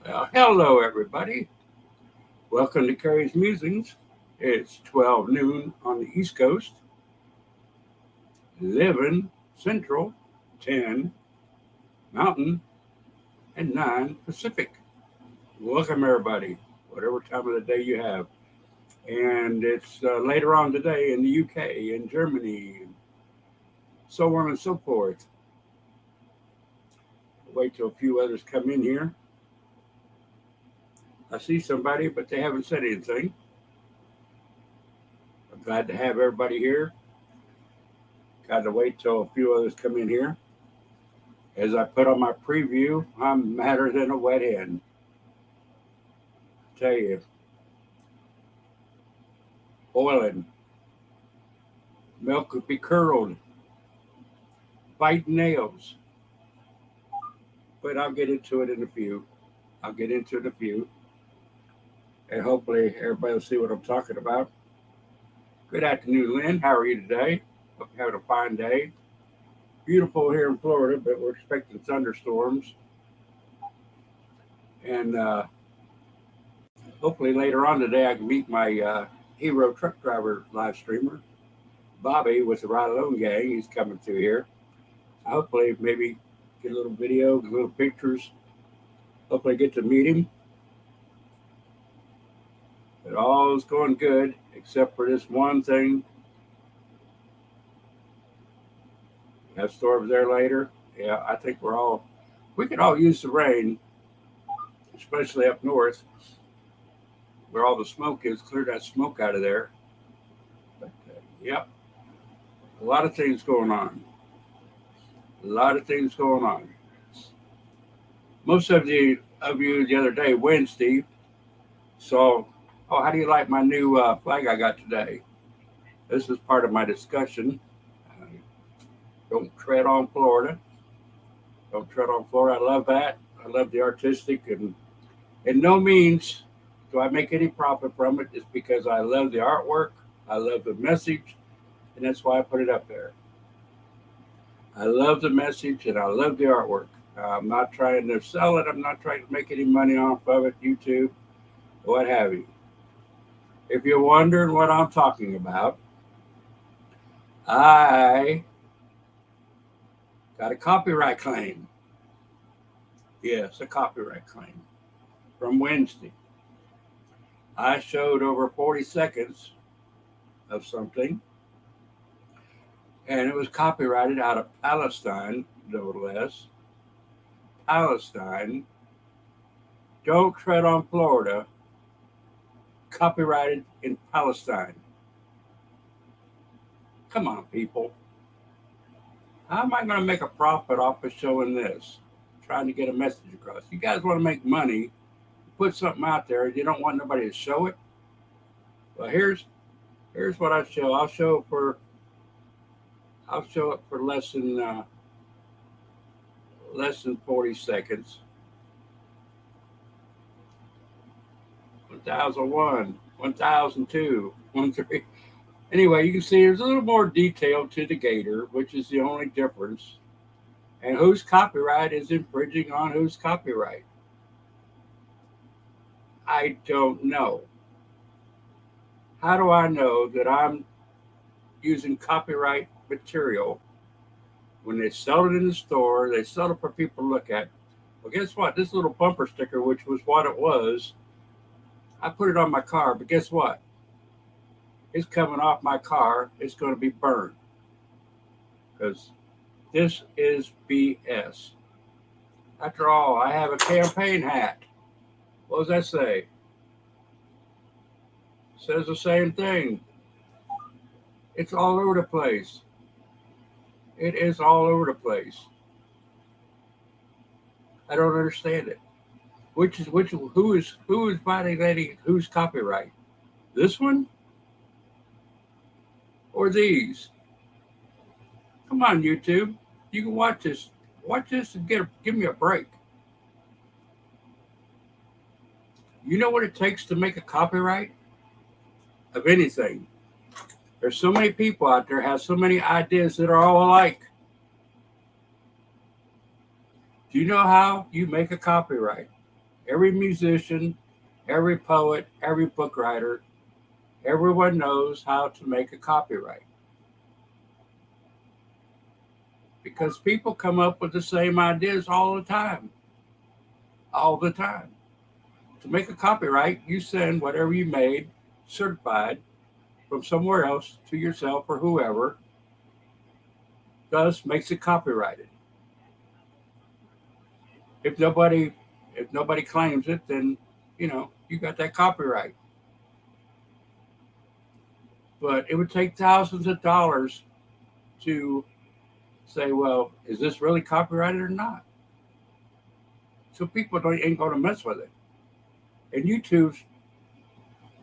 Well, hello, everybody. Welcome to Carrie's Musings. It's 12 noon on the East Coast, 11 Central, 10 Mountain, and 9 Pacific. Welcome, everybody, whatever time of the day you have. And it's later on today in the UK, in Germany, and so on and so forth. Wait till a few others come in here. I see somebody, but they haven't said anything. I'm glad to have everybody here. Got to wait till a few others come in here. As I put on my preview, I'm madder than a wet hen. I tell you, boiling, milk could be curdled, biting nails. But I'll get into it in a few. I'll get into it in a few. And hopefully everybody will see what I'm talking about. Good afternoon, Lynn. How are you today? Hope you're having a fine day. Beautiful here in Florida, but we're expecting thunderstorms. And hopefully later on today I can meet my hero truck driver live streamer, Bobby, with the Ride Alone Gang. He's coming through here. So hopefully maybe get a little video, get little pictures. Hopefully get to meet him. But all is going good except for this one thing. Have storms there later. Yeah, I think we could all use the rain, especially up north where all the smoke is. Clear that smoke out of there. But yep, a lot of things going on. A lot of things going on. Most of you the other day, Wednesday, saw, oh, how do you like my new flag I got today? This is part of my discussion. Don't tread on Florida. Don't tread on Florida. I love that. I love the artistic, and in no means do I make any profit from it. It's because I love the artwork. I love the message, and that's why I put it up there. I love the message, and I love the artwork. I'm not trying to sell it. I'm not trying to make any money off of it, YouTube, what have you. If you're wondering what I'm talking about, I got a copyright claim. Yes, a copyright claim from Wednesday. I showed over 40 seconds of something, and it was copyrighted out of Palestine, no less. Palestine. Don't tread on Florida. Copyrighted in Palestine. Come on, people. How am I going to make a profit off of showing this? Trying to get a message across. You guys want to make money, put something out there, and you don't want nobody to show it? Well, here's what I show. I'll show it for less than 40 seconds. 1001, 1002, 13. Anyway, you can see there's a little more detail to the gator, which is the only difference. And whose copyright is infringing on whose copyright? I don't know. How do I know that I'm using copyright material when they sell it in the store? They sell it for people to look at. Well, guess what? This little bumper sticker, which was what it was, I put it on my car, but guess what? It's coming off my car. It's going to be burned because this is BS. After all, I have a campaign hat. What does that say? It says the same thing. It's all over the place. It is all over the place. I don't understand it. Who is violating whose copyright? This one? Or these? Come on, YouTube. You can watch this. Watch this and give me a break. You know what it takes to make a copyright of anything? There's so many people out there have so many ideas that are all alike. Do you know how you make a copyright? Every musician, every poet, every book writer, everyone knows how to make a copyright because people come up with the same ideas all the time. All the time. To make a copyright, you send whatever you made certified from somewhere else to yourself or whoever, thus makes it copyrighted. If nobody if nobody claims it, then you got that copyright. But it would take thousands of dollars to say, well, is this really copyrighted or not? So people ain't going to mess with it. And YouTube's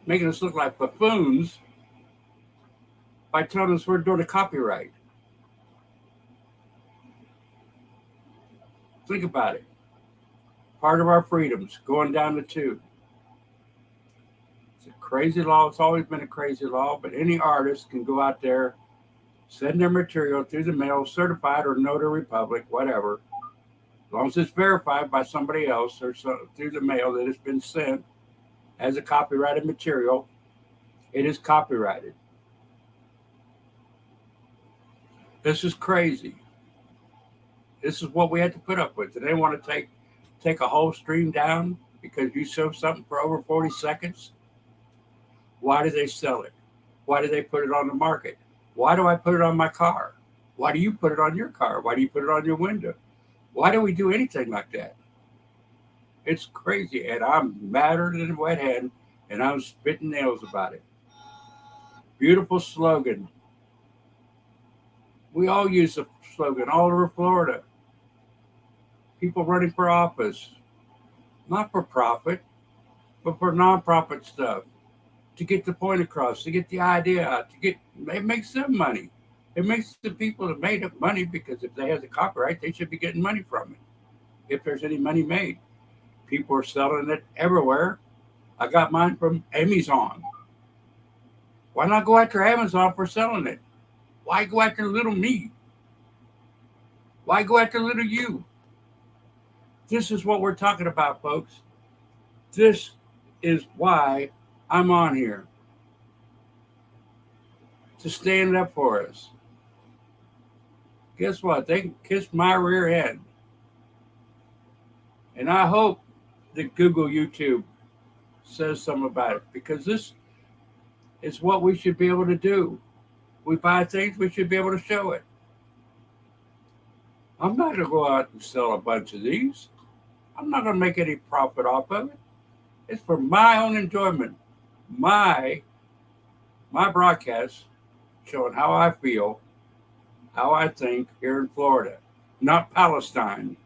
making us look like buffoons by telling us we're doing a copyright. Think about it. Part of our freedoms going down the tube. It's a crazy law. It's always been a crazy law, but any artist can go out there, send their material through the mail, certified or notary public, whatever, as long as it's verified by somebody else or through the mail that it's been sent as a copyrighted material, it is copyrighted. This is crazy. This is what we had to put up with. And they want to take a whole stream down because you show something for over 40 seconds. Why do they sell it? Why do they put it on the market? Why do I put it on my car? Why do you put it on your car? Why do you put it on your window? Why do we do anything like that? It's crazy. And I'm madder than a wet hen, and I'm spitting nails about it. Beautiful slogan. We all use the slogan all over Florida. People running for office, not for profit, but for nonprofit stuff, to get the point across, to get the idea out, it makes them money. It makes the people that made up money because if they have the copyright, they should be getting money from it. If there's any money made, people are selling it everywhere. I got mine from Amazon. Why not go after Amazon for selling it? Why go after little me? Why go after little you? This is what we're talking about, folks. This is why I'm on here. To stand up for us. Guess what? They can kiss my rear end. And I hope that Google, YouTube says something about it because this is what we should be able to do. We buy things, we should be able to show it. I'm not going to go out and sell a bunch of these. I'm not going to make any profit off of it. It's for my own enjoyment. My broadcast showing how I feel, how I think here in Florida, not Palestine,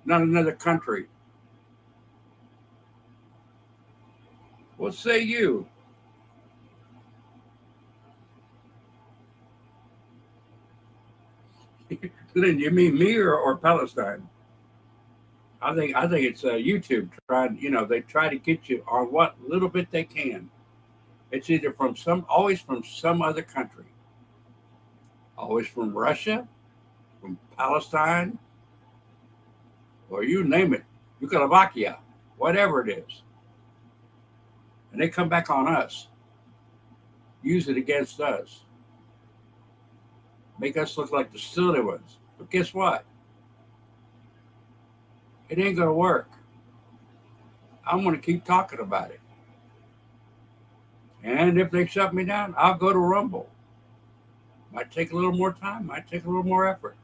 not another country. What say you? Lynn, you mean me or Palestine? I think it's YouTube trying. They try to get you on what little bit they can. It's either always from some other country, always from Russia, from Palestine, or you name it, Yugoslavia, whatever it is, and they come back on us, use it against us, make us look like the silly ones. But guess what? It ain't gonna work. I'm gonna keep talking about it. And if they shut me down, I'll go to Rumble. Might take a little more time, might take a little more effort.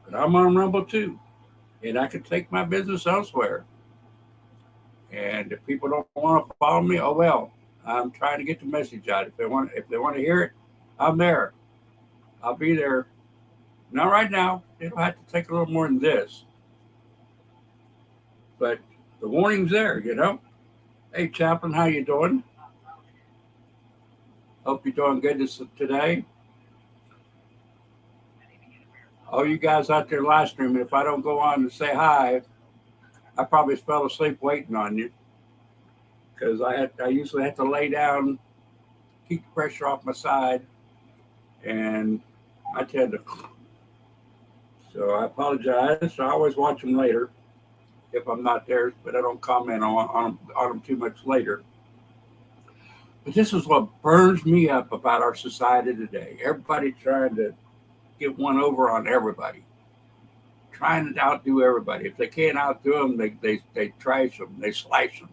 But I'm on Rumble too. And I can take my business elsewhere. And if people don't want to follow me, oh well. I'm trying to get the message out. If they want to hear it, I'm there. I'll be there. Not right now. It'll have to take a little more than this. But the warning's there, Hey, Chaplain, how you doing? Hope you're doing good today. All you guys out there live streaming, if I don't go on and say hi, I probably fell asleep waiting on you because I usually have to lay down, keep the pressure off my side, and I tend to. So I apologize. I always watch them later. if I'm not there, but I don't comment on them too much later. But this is what burns me up about our society today. Everybody trying to get one over on everybody, trying to outdo everybody. If they can't outdo them, they trash them, they slice them.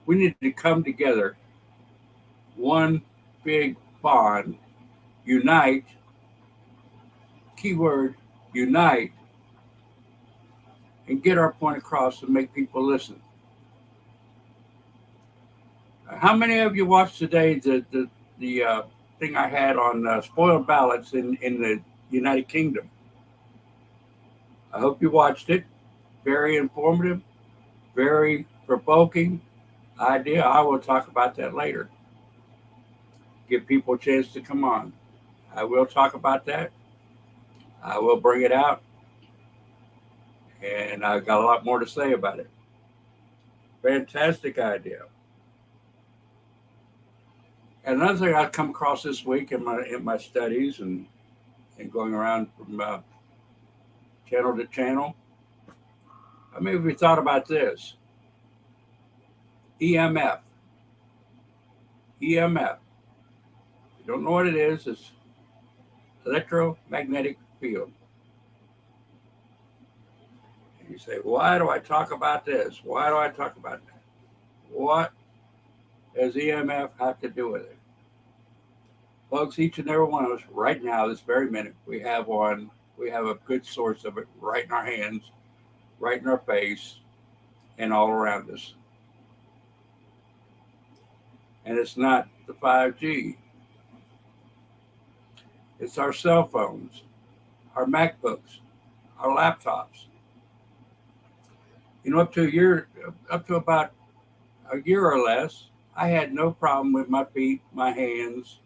We need to come together, one big bond, unite, keyword, unite, and get our point across and make people listen. How many of you watched today the thing I had on spoiled ballots in the United Kingdom? I hope you watched it. Very informative, very provoking idea. I will talk about that later. Give people a chance to come on. I will talk about that. I will bring it out. And I've got a lot more to say about it. Fantastic idea. And another thing I've come across this week in my studies and going around from channel to channel. I mean, we thought about this. EMF. EMF. If you don't know what it is, it's electromagnetic field. And you say, why do I talk about this? Why do I talk about that? What does EMF have to do with it? Folks, each and every one of us right now, this very minute, we have a good source of it right in our hands, right in our face, and all around us. And it's not the 5G. It's our cell phones, our MacBooks, our laptops. You know, up to about a year or less, I had no problem with my feet, my hands,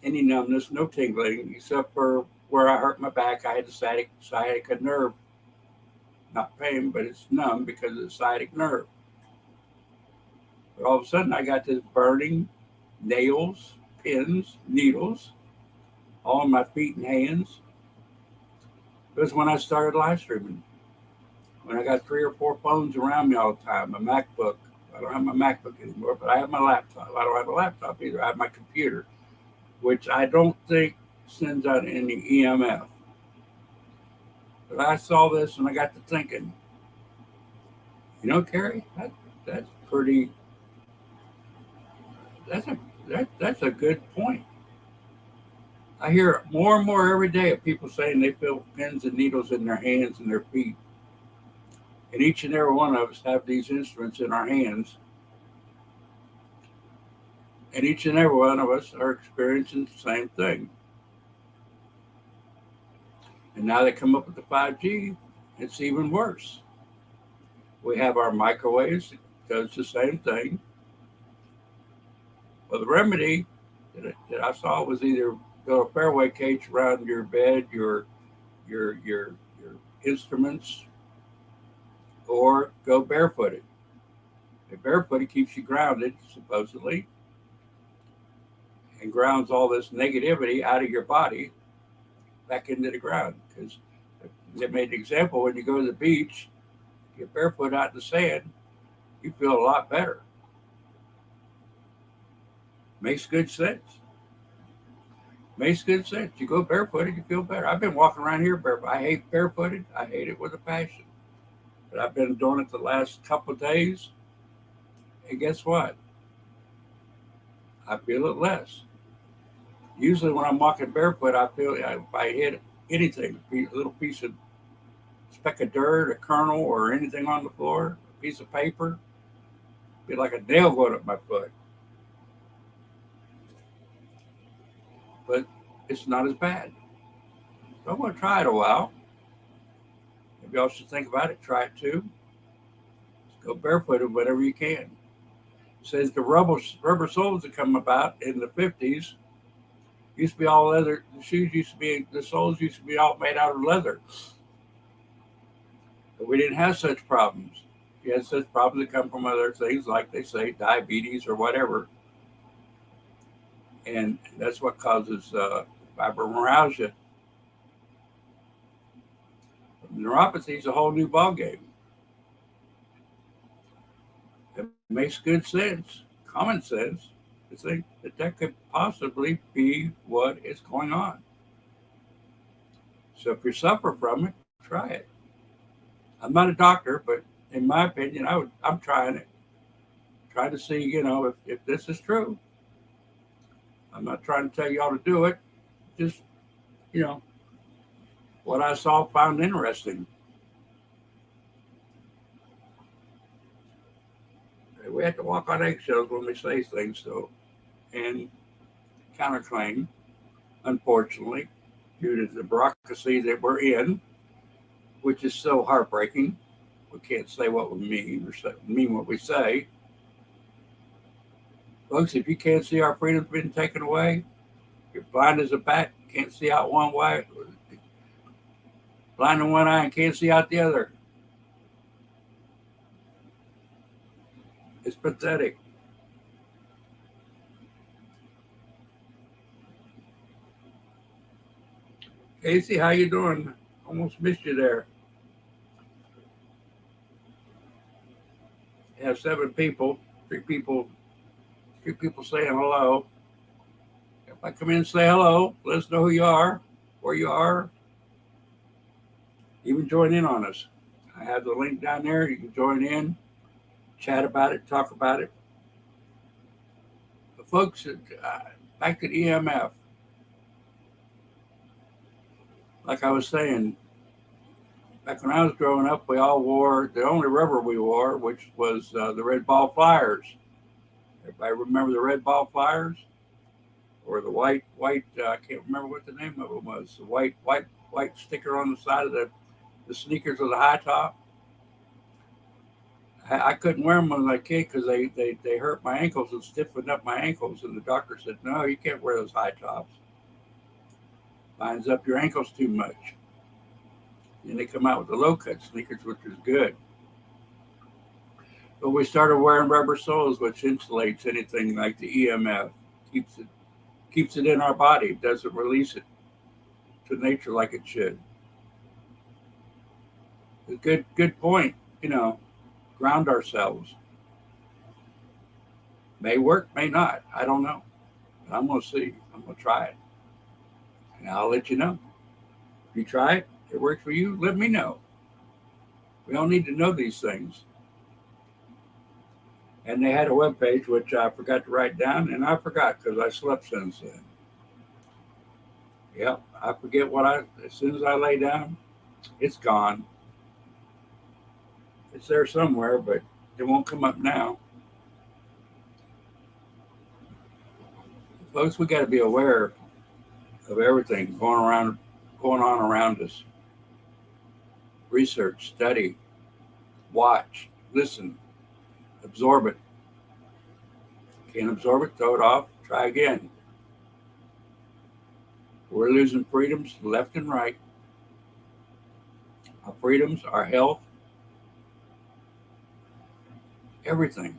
any numbness, no tingling, except for where I hurt my back. I had the sciatica nerve. Not pain, but it's numb because of the sciatic nerve. But all of a sudden, I got this burning, nails, pins, needles, all in my feet and hands. It was when I started live streaming. When I got 3 or 4 phones around me all the time, my MacBook. I don't have my MacBook anymore, but I have my laptop. I don't have a laptop either. I have my computer, which I don't think sends out any EMF. But I saw this and I got to thinking, you know, Carrie, that's pretty. That's a good point. I hear more and more every day of people saying they feel pins and needles in their hands and their feet. And each and every one of us have these instruments in our hands. And each and every one of us are experiencing the same thing. And now they come up with the 5G, it's even worse. We have our microwaves that does the same thing. Well, the remedy that I saw was either build a fairway cage around your bed, your instruments, or go barefooted. And barefooted keeps you grounded, supposedly, and grounds all this negativity out of your body back into the ground. Because they made an example, when you go to the beach, get barefoot out in the sand, you feel a lot better. Makes good sense. Makes good sense. You go barefooted, you feel better. I've been walking around here barefoot. I hate barefooted. I hate it with a passion. But I've been doing it the last couple of days. And guess what? I feel it less. Usually when I'm walking barefoot, I feel if I hit anything, a little piece of speck of dirt, a kernel, or anything on the floor, a piece of paper, be like a nail going up my foot. But it's not as bad. So I'm going to try it a while. Maybe y'all should think about it. Try it too. Just go barefooted whenever you can. It says the rubber soles that come about in the 50s used to be all leather. The soles used to be all made out of leather. But we didn't have such problems. You had such problems that come from other things, like they say, diabetes or whatever. And that's what causes fibromyalgia. Neuropathy is a whole new ballgame. It makes good sense, common sense, to think that that could possibly be what is going on. So if you suffer from it, try it. I'm not a doctor, but in my opinion, I'm trying it, trying to see, if this is true. I'm not trying to tell y'all to do it. Just, you know, what I saw, found interesting. We have to walk on eggshells when we say things, though, and counterclaim, unfortunately, due to the bureaucracy that we're in, which is so heartbreaking. We can't say what we mean or mean what we say. Folks, if you can't see our freedom's been taken away, you're blind as a bat, can't see out one way, blind in one eye and can't see out the other. It's pathetic. Casey, how you doing? Almost missed you there. You have 7 people, three people, 3 people saying hello. If I come in and say hello, let us know who you are, where you are, even join in on us. I have the link down there. You can join in, chat about it, talk about it. But folks, back to EMF. Like I was saying, back when I was growing up, we all wore the only rubber we wore, which was the red ball flyers. Everybody remember the red ball flyers, or the white? I can't remember what the name of it was. The white sticker on the side of the sneakers with the high top. I couldn't wear them when I was a kid because they hurt my ankles and stiffened up my ankles. And the doctor said, no, you can't wear those high tops. Lines up your ankles too much. And they come out with the low cut sneakers, which is good. But we started wearing rubber soles, which insulates anything like the EMF, keeps it in our body, doesn't release it to nature like it should. A good point, ground ourselves. May work, may not. I don't know. But I'm gonna see. I'm gonna try it. And I'll let you know. If you try it, it works for you, let me know. We all need to know these things. And they had a webpage, which I forgot to write down, and I forgot because I slept since then. Yep, I forget as soon as I lay down, it's gone. It's there somewhere, but it won't come up now. Folks, we got to be aware of everything going on around us. Research, study, watch, listen, absorb it. Can't absorb it, throw it off, try again. We're losing freedoms left and right. Our freedoms, our health, everything.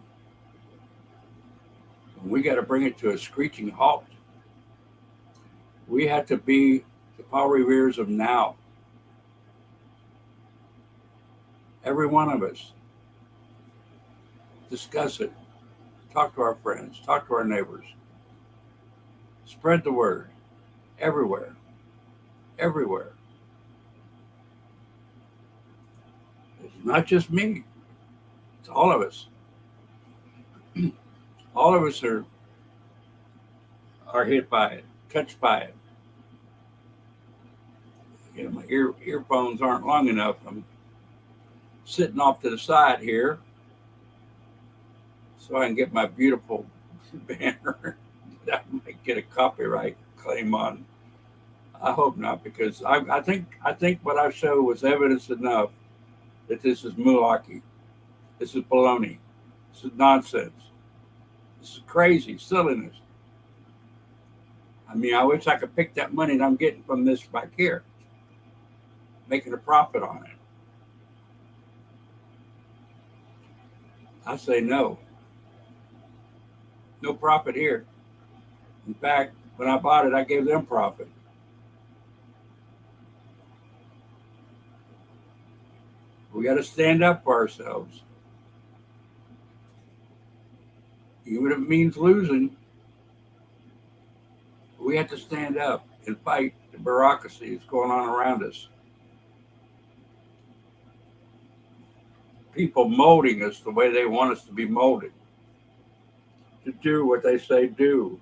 And we got to bring it to a screeching halt. We have to be the Paul Revere's of now. Every one of us. Discuss it. Talk to our friends. Talk to our neighbors. Spread the word. Everywhere. Everywhere. It's not just me. It's all of us. All of us are hit by it, touched by it. My earphones aren't long enough. I'm sitting off to the side here so I can get my beautiful banner that I might get a copyright claim on. I hope not, because I think what I showed was evidence enough that this is malarkey. This is baloney. This is nonsense. This is crazy silliness. I mean, I wish I could pick that money that I'm getting from this back here, making a profit on it. I say no. No profit here. In fact, when I bought it, I gave them profit. We got to stand up for ourselves. Even if it means losing, we have to stand up and fight the bureaucracy that's going on around us. People molding us the way they want us to be molded, to do what they say do.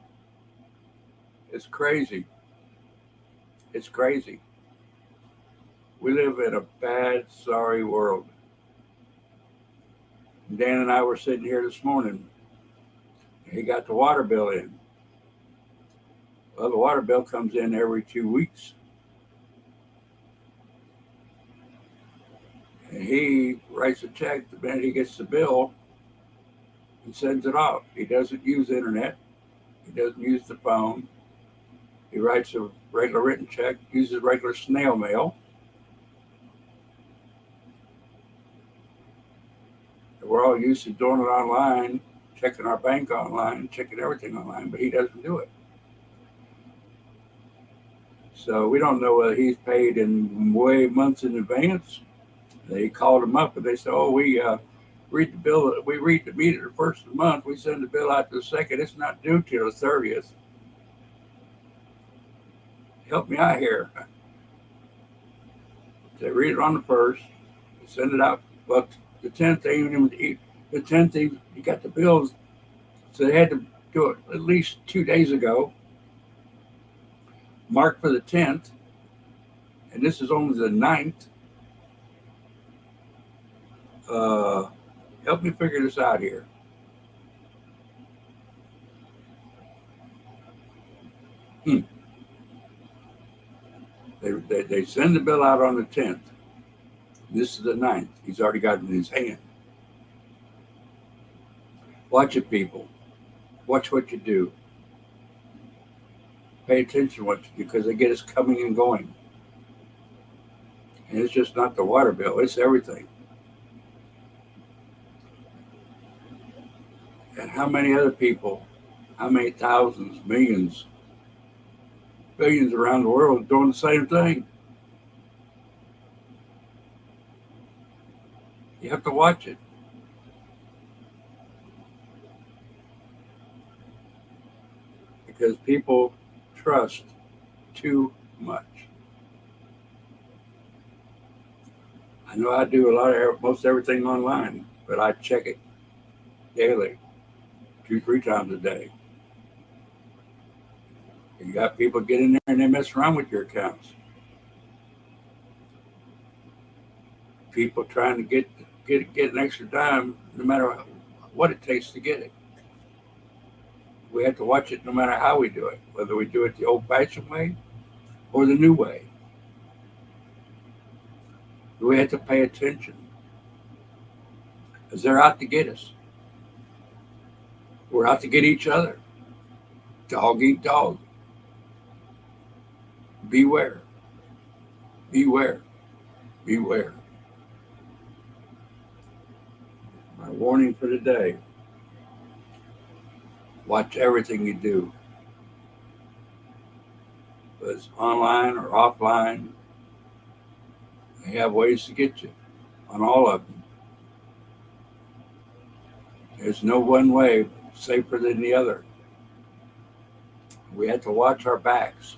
It's crazy. It's crazy. We live in a bad, sorry world. Dan and I were sitting here this morning. He got the water bill in. Well, the water bill comes in every 2 weeks. And he writes a check the minute he gets the bill and sends it off. He doesn't use the internet. He doesn't use the phone. He writes a regular written check, uses regular snail mail. We're all used to doing it online, checking our bank online, checking everything online, but he doesn't do it. So we don't know whether he's paid in way months in advance. They called him up and they said, "Oh, we read the bill. We read the meter the first of the month. We send the bill out to the second. It's not due till the 30th. Help me out here." They read it on the first, send it out. But the 10th, the 10th, he got the bills. So they had to do it at least 2 days ago, marked for the 10th. And this is only the 9th. Help me figure this out here. They send the bill out on the 10th. This is the 9th. He's already got it in his hand. Watch it, people. Watch what you do. Pay attention to what you do, because they get us coming and going. And it's just not the water bill. It's everything. And how many other people, how many thousands, millions, billions around the world doing the same thing? You have to watch it. Because people trust too much. I know I do most everything online, but I check it daily, 2-3 times a day. You got people get in there and they mess around with your accounts. People trying to get an extra dime, no matter what it takes to get it. We have to watch it no matter how we do it, whether we do it the old-fashioned way or the new way. We have to pay attention, because they're out to get us. We're out to get each other. Dog eat dog. Beware. Beware. Beware. My warning for today: watch everything you do, whether it's online or offline. They have ways to get you on all of them. There's no one way safer than the other. We have to watch our backs,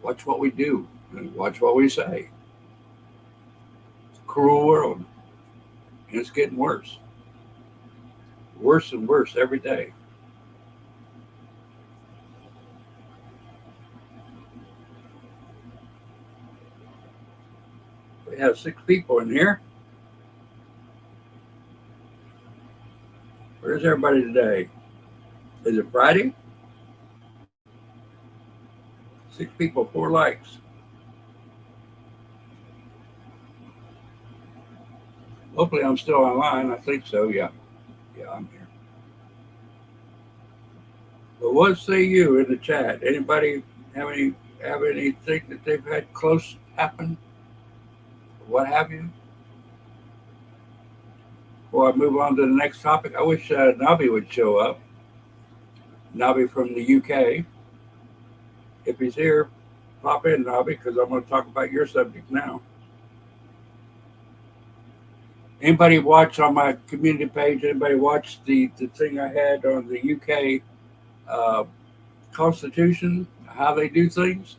watch what we do, and watch what we say. It's a cruel world, and it's getting worse. Worse and worse every day. We have 6 people in here. Where's everybody today? Is it Friday? 6 people, 4 likes. Hopefully I'm still online. I think so, yeah. Yeah, I'm here. But what say you in the chat? Anybody have anything that they've had close happen? What have you? Before I move on to the next topic, I wish Nabi would show up. Nabi from the UK. If he's here, pop in, Nabi, because I'm going to talk about your subject now. Anybody watch on my community page? Anybody watch the thing I had on the UK uh, Constitution, how they do things?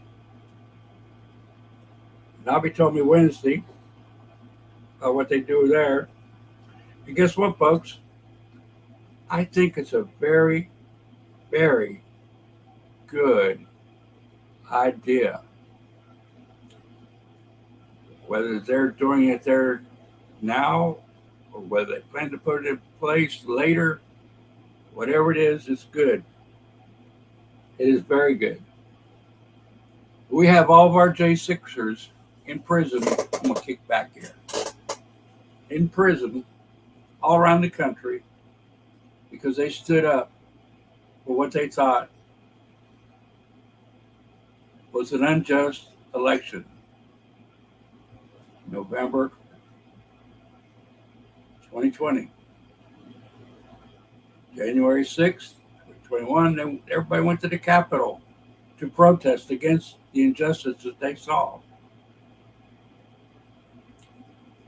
Nobby told me Wednesday what they do there. And guess what, folks? I think it's a very, very good idea. Whether they're doing it there now or whether they plan to put it in place later, whatever it is, it's good. It is very good. We have all of our J6ers in prison. I'm going to kick back here. In prison all around the country because they stood up for what they thought was an unjust election. November 2020. January 6th, 2021, everybody went to the Capitol to protest against the injustice that they saw.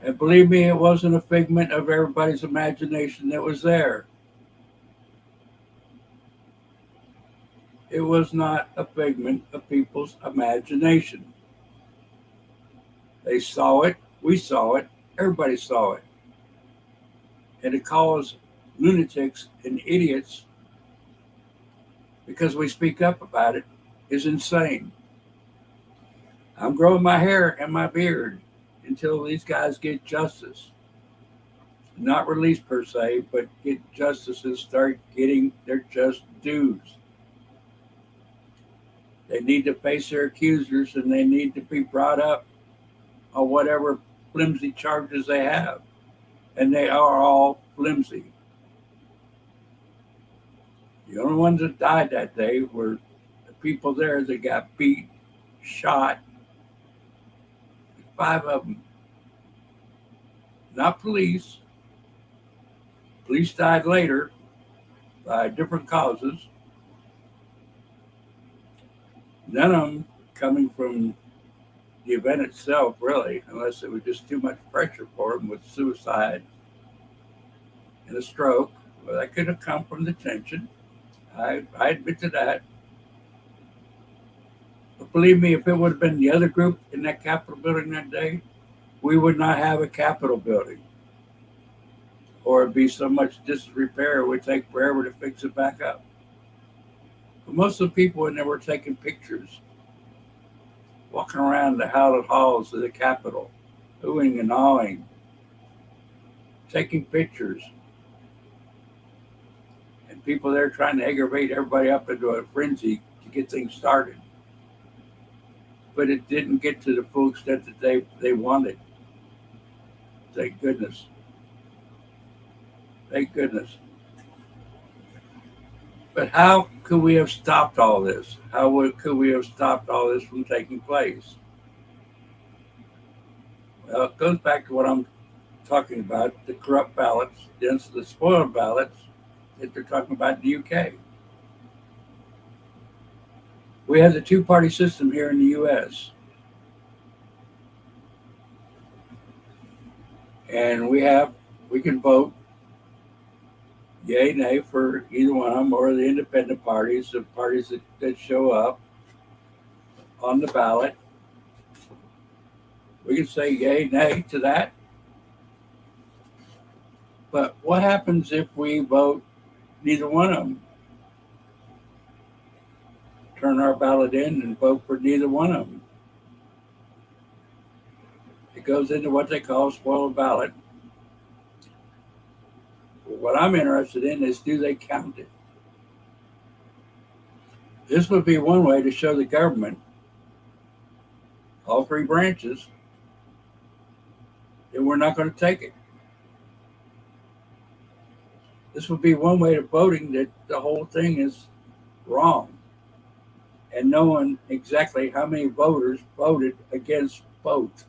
And believe me, it wasn't a figment of everybody's imagination that was there. It was not a figment of people's imagination. They saw it, we saw it, everybody saw it. And to call us lunatics and idiots because we speak up about it is insane. I'm growing my hair and my beard until these guys get justice. Not released per se, but get justice and start getting their just dues. They need to face their accusers and they need to be brought up on whatever flimsy charges they have. And they are all flimsy. The only ones that died that day were the people there that got beat, shot. 5 of them. Not police. Police died later by different causes. None of them coming from the event itself, really, unless it was just too much pressure for them with suicide and a stroke. Well, that could have come from the tension. I admit to that. But believe me, if it would have been the other group in that Capitol building that day, we would not have a Capitol building. Or it'd be so much disrepair it would take forever to fix it back up. But most of the people in there were taking pictures, walking around the hallowed halls of the Capitol, oohing and awing, taking pictures. And people there trying to aggravate everybody up into a frenzy to get things started. But it didn't get to the full extent that they wanted. Thank goodness. Thank goodness. But how could we have stopped all this? Could we have stopped all this from taking place? Well, it goes back to what I'm talking about, the corrupt ballots, the spoiled ballots that they're talking about in the UK. We have the two-party system here in the US. And we can vote yay, nay for either one of them or the independent parties, the parties that show up on the ballot. We can say yay, nay to that. But what happens if we vote neither one of them? Turn our ballot in and vote for neither one of them. It goes into what they call a spoiled ballot. What I'm interested in is, do they count it? This would be one way to show the government, all three branches, that we're not going to take it. This would be one way of voting that the whole thing is wrong and knowing exactly how many voters voted against both.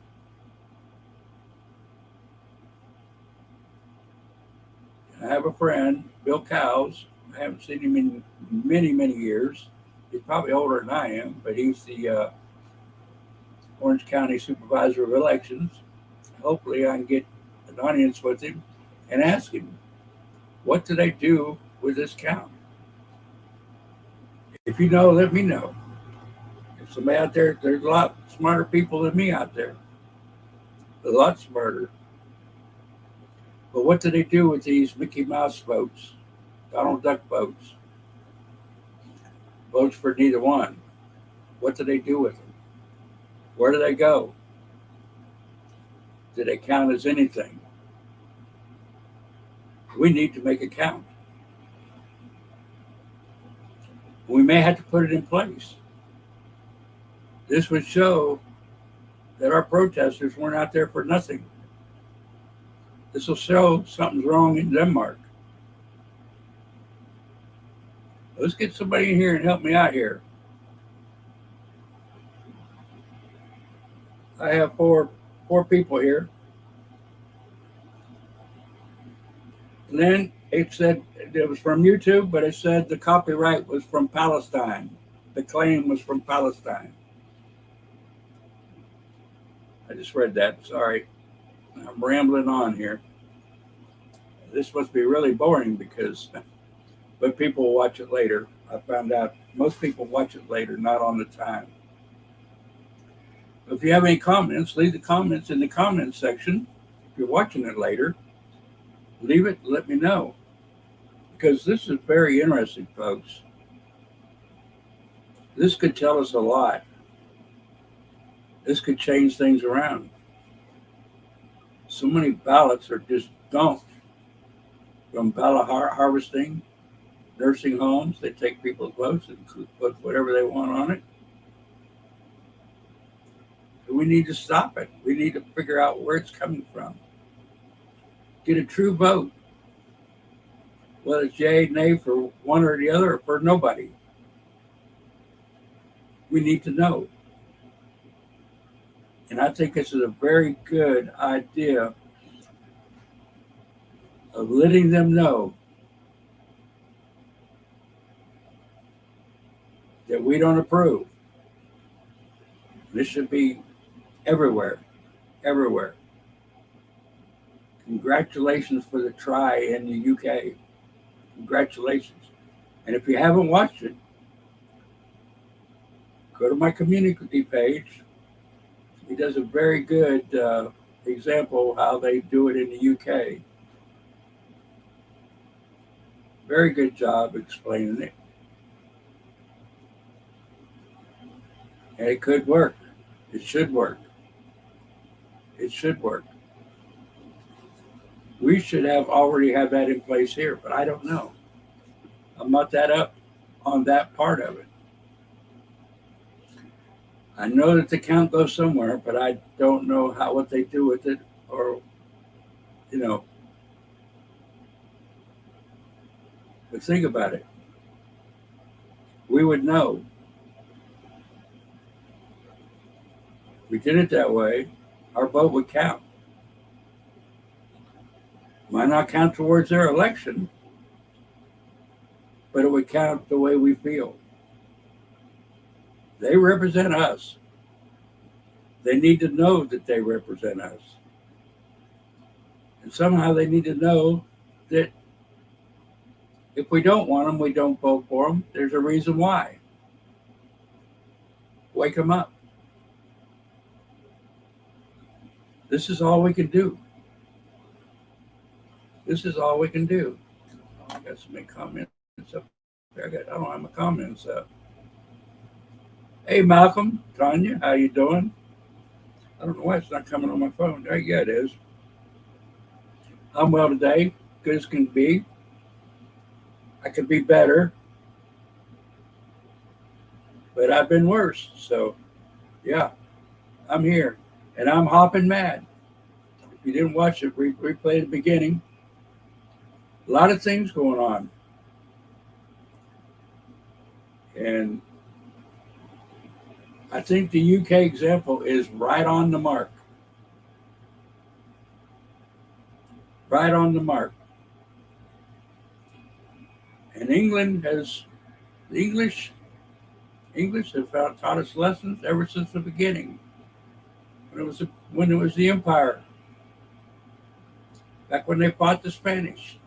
I have a friend, Bill Cowles. I haven't seen him in many, many years. He's probably older than I am, but he's the Orange County Supervisor of Elections. Hopefully I can get an audience with him and ask him, what do they do with this count? If you know, let me know. If somebody out there, there's a lot smarter people than me out there, a lot smarter. But what do they do with these Mickey Mouse votes, Donald Duck votes, votes for neither one? What do they do with them? Where do they go? Do they count as anything? We need to make a count. We may have to put it in place. This would show that our protesters weren't out there for nothing. This will show something's wrong in Denmark. Let's get somebody in here and help me out here. I have four people here. And then it said it was from YouTube, but it said the copyright was from Palestine. The claim was from Palestine. I just read that. Sorry. I'm rambling on here. This must be really boring but people will watch it later. I found out most people watch it later, not on the time. If you have any comments, leave the comments in the comments section. If you're watching it later, leave it, let me know. Because this is very interesting, folks. This could tell us a lot. This could change things around. So many ballots are just dumped. From ballot harvesting, nursing homes, they take people's votes and put whatever they want on it. We need to stop it. We need to figure out where it's coming from. Get a true vote. Whether it's yay, nay for one or the other, or for nobody. We need to know. And I think this is a very good idea of letting them know that we don't approve. This should be everywhere, everywhere. Congratulations for the try in the UK. Congratulations. And if you haven't watched it, go to my community page. He does a very good example of how they do it in the UK. Very good job explaining it. And it could work. It should work. It should work. We should already have that in place here, but I don't know. I'm not that up on that part of it. I know that the count goes somewhere, but I don't know what they do with it, or, But think about it. We would know. If we did it that way, our vote would count. Might not count towards their election, but it would count the way we feel. They represent us. They need to know that they represent us. And somehow they need to know that if we don't want them, we don't vote for them. There's a reason why. Wake them up. This is all we can do. This is all we can do. I got so many comments up there. I don't have my comments up. Hey, Malcolm, Tanya, how you doing? I don't know why it's not coming on my phone. There you go, it is. I'm well today, good as can be. I could be better, but I've been worse. So, yeah, I'm here, and I'm hopping mad. If you didn't watch it, replay the beginning. A lot of things going on, and I think the UK example is right on the mark. Right on the mark. And England has, the English have taught us lessons ever since the beginning. When it was the empire. back when they fought the Spanish.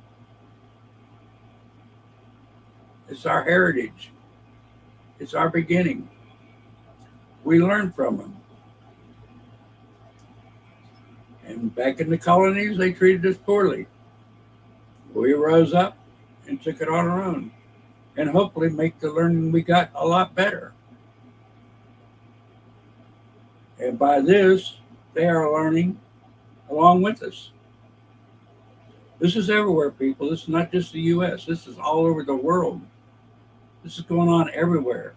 It's our heritage. It's our beginning. We learned from them. And back in the colonies, they treated us poorly. We rose up and took it on our own, and hopefully make the learning we got a lot better. And by this, they are learning along with us. This is everywhere, people. This is not just the U.S. This is all over the world. This is going on everywhere.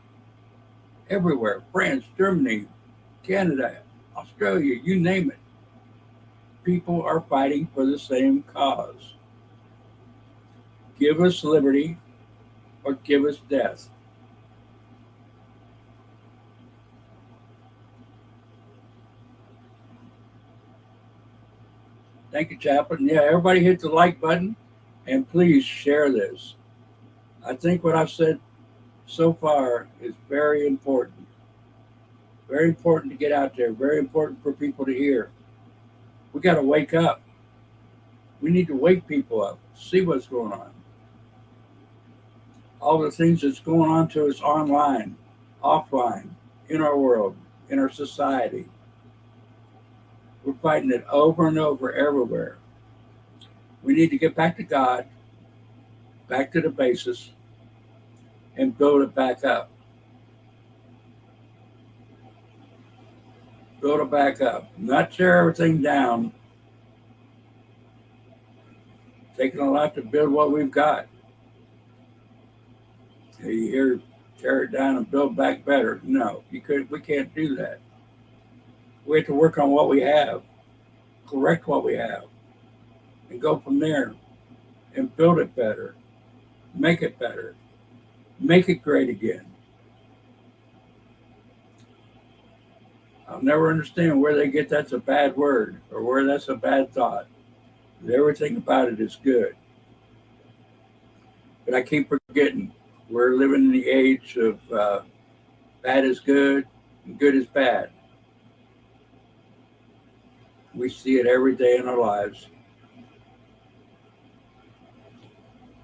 Everywhere. France, Germany, Canada, Australia, you name it. People are fighting for the same cause. Give us liberty or give us death. Thank you, Chaplain. Yeah, everybody hit the like button and please share this. I think what I've said so far is very important. Very important to get out there. Very important for people to hear. We got to wake up. We need to wake people up, see what's going on. All the things that's going on to us online, offline, in our world, in our society. We're fighting it over and over everywhere. We need to get back to God, back to the basis, and build it back up. Build it back up. Not tear everything down. Taking a lot to build what we've got. You hear tear it down and build back better. No, we can't do that. We have to work on what we have, correct what we have, and go from there and build it better, make it better, make it great again. I'll never understand where they get that's a bad word or where that's a bad thought. Everything about it is good. But I keep forgetting we're living in the age of bad is good and good is bad. We see it every day in our lives.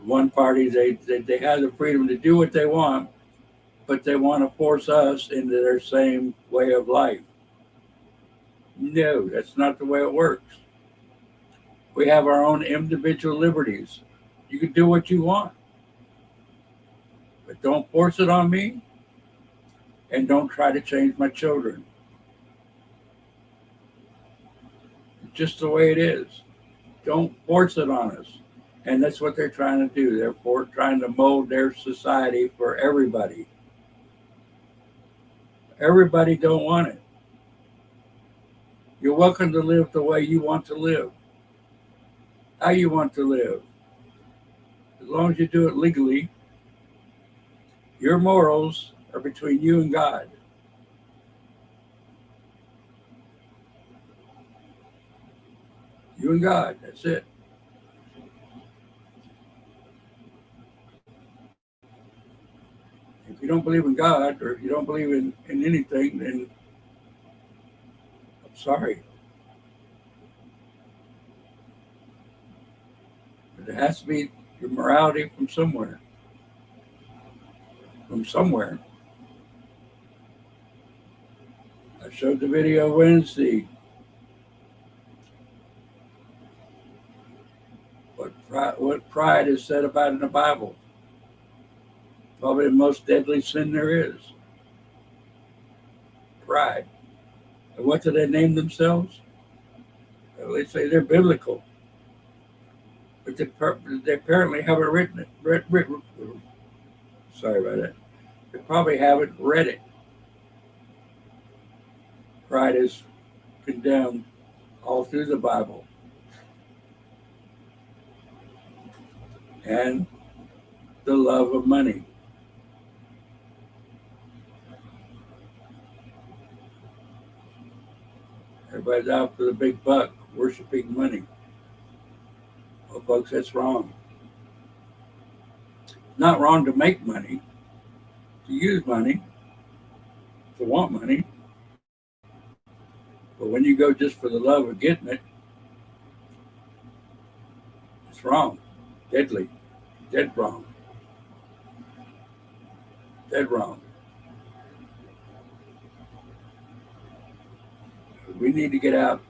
One party, they have the freedom to do what they want, but they want to force us into their same way of life. No, that's not the way it works. We have our own individual liberties. You can do what you want, but don't force it on me, and don't try to change my children. It's just the way it is. Don't force it on us. And that's what they're trying to do. They're trying to mold their society for everybody. Everybody don't want it. You're welcome to live the way you want to live, how you want to live. As long as you do it legally, your morals are between you and God. You and God, that's it. If you don't believe in God or if you don't believe in anything, then I'm sorry. But it has to be your morality from somewhere. From somewhere. I showed the video Wednesday. What pride is said about in the Bible. Probably the most deadly sin there is. Pride. And what do they name themselves? Well, they say they're biblical. But they apparently haven't written it. Sorry about that. They probably haven't read it. Pride is condemned all through the Bible. And the love of money. Everybody's out for the big buck, worshiping money. Well, folks, that's wrong. Not wrong to make money, to use money, to want money. But when you go just for the love of getting it, It's wrong. Deadly. Dead wrong. Dead wrong. We need to get out,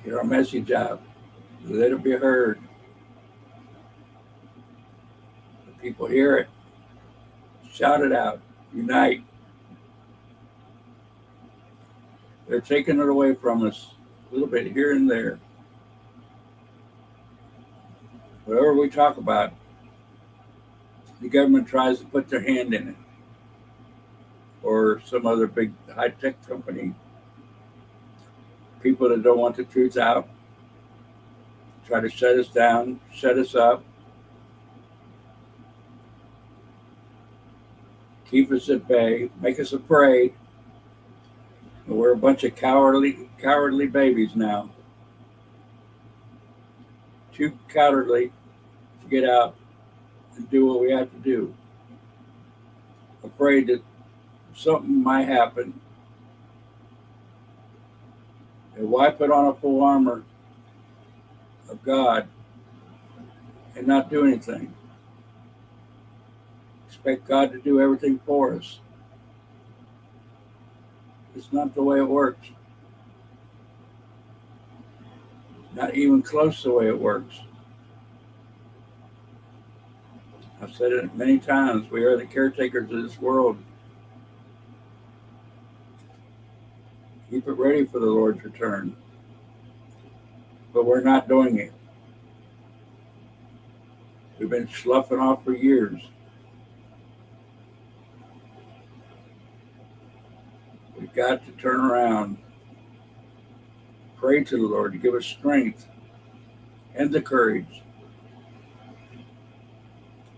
get our message out, let it be heard. The people hear it. Shout it out. Unite. They're taking it away from us a little bit here and there. Whatever we talk about, the government tries to put their hand in it, or some other big high-tech company. People that don't want the truth out try to shut us down, shut us up, keep us at bay, make us afraid. And we're a bunch of cowardly babies now. Too cowardly to get out and do what we have to do. Afraid that something might happen. And why put on a full armor of God and not do anything? Expect God to do everything for us. It's not the way it works. Not even close to the way it works. I've said it many times. We are the caretakers of this world. Keep it ready for the Lord's return. But we're not doing it. We've been sloughing off for years. We've got to turn around. Pray to the Lord to give us strength and the courage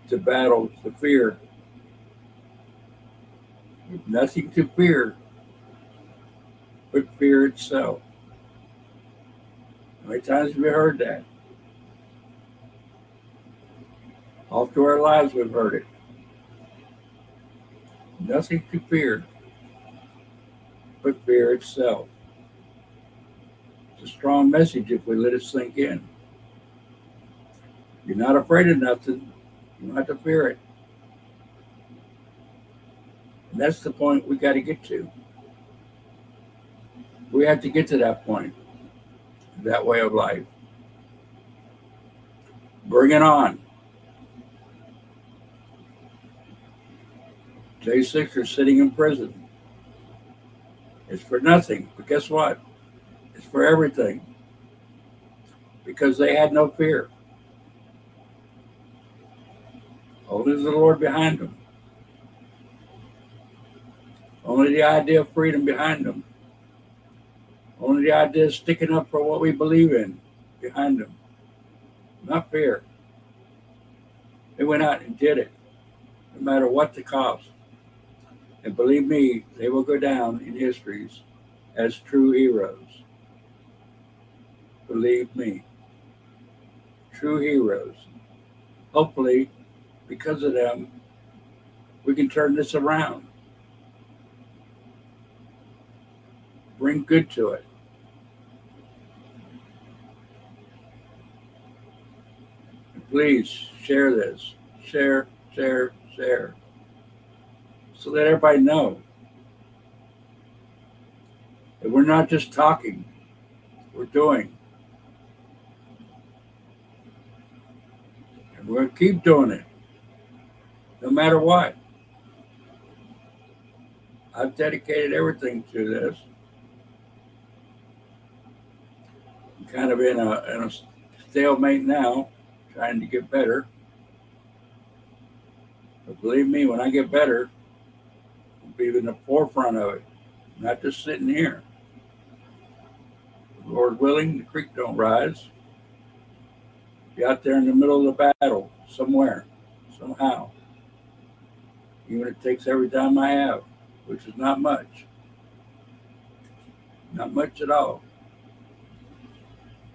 to battle the fear. There's nothing to fear but fear itself. How many times have we heard that? All through our lives we've heard it. Nothing to fear but fear itself. It's a strong message if we let it sink in. You're not afraid of nothing. You don't have to fear it. And that's the point we got to get to. We have to get to that point, that way of life. Bring it on. J6 are sitting in prison. It's for nothing, but guess what? It's for everything. Because they had no fear. Only the Lord behind them. Only the idea of freedom behind them. Only the idea of sticking up for what we believe in behind them. Not fear. They went out and did it, no matter what the cost. And believe me, they will go down in histories as true heroes. Believe me. True heroes. Hopefully, because of them, we can turn this around. Bring good to it. And please share this. Share. So that everybody knows that we're not just talking, we're doing. And we're going to keep doing it, no matter what. I've dedicated everything to this. I'm kind of in a stalemate now, trying to get better. But believe me, when I get better, I'll be in the forefront of it, not just sitting here. Lord willing, the creek don't rise. Be out there in the middle of the battle, somewhere, somehow. Even if it takes every time I have, which is not much. Not much at all.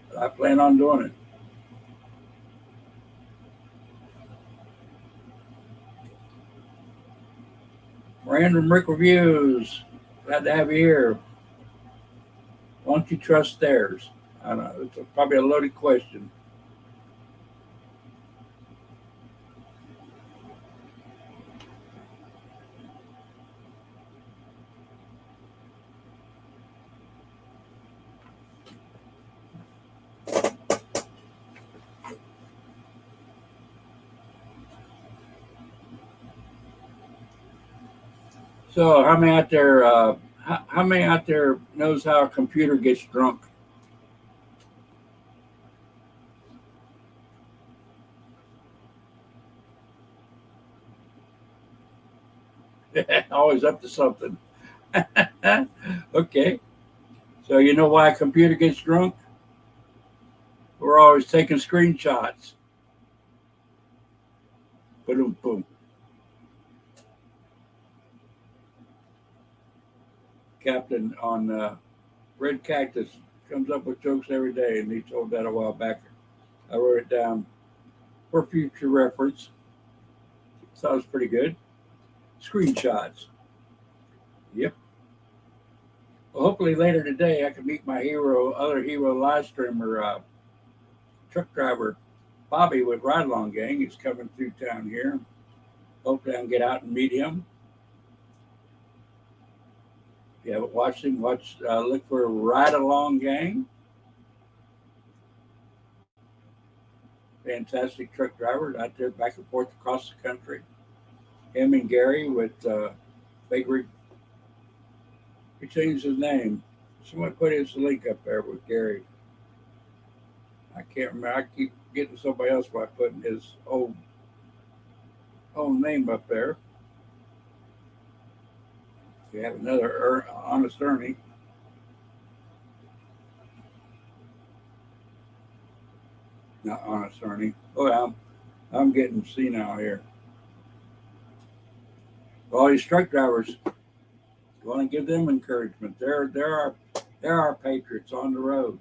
But I plan on doing it. Random Rick Reviews. Glad to have you here. Why don't you trust theirs? I don't know. It's probably a loaded question. So, how many out there? How many out there knows how a computer gets drunk? Always up to something. Okay. So you know why a computer gets drunk? We're always taking screenshots. Boom, boom. Captain on Red Cactus comes up with jokes every day, and he told that a while back. I wrote it down for future reference. Sounds pretty good. Screenshots. Yep. Well, hopefully later today I can meet my other hero live streamer, truck driver Bobby with Ride Along Gang. He's coming through town here. Hopefully I can get out and meet him. If you haven't watched him, look for Ride Along Gang. Fantastic truck driver out there back and forth across the country. Him and Gary with Bakery. He changed his name. Someone put his link up there with Gary. I can't remember. I keep getting somebody else by putting his old name up there. We have another Honest Ernie. Not Honest Ernie. Oh, I'm getting senile here. All these truck drivers, want to give them encouragement. They're our patriots on the road,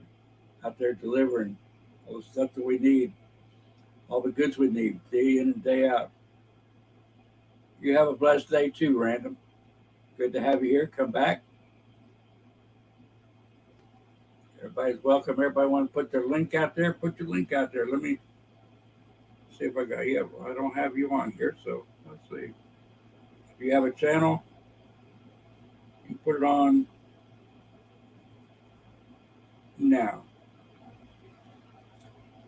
out there delivering all the stuff that we need, all the goods we need, day in and day out. You have a blessed day too, Random. Good to have you here. Come back. Everybody's welcome. Everybody want to put their link out there? Put your link out there. Let me see if I got you. I don't have you on here, so let's see. If you have a channel, you put it on now.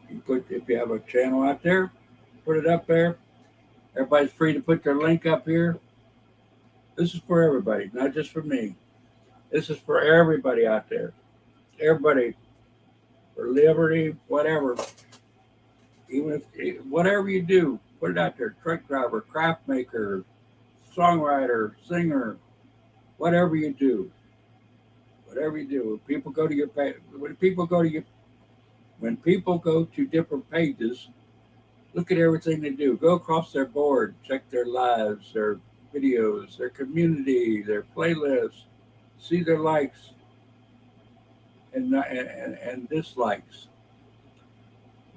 If you have a channel out there, put it up there. Everybody's free to put their link up here. This is for everybody, not just for me. This is for everybody out there. Everybody for liberty, whatever. Even if whatever you do, put it out there. Truck driver, craft maker, songwriter, singer, whatever you do. Whatever you do. When people go to different pages, look at everything they do. Go across their board, check their lives, their videos, their community, their playlists, see their likes and dislikes.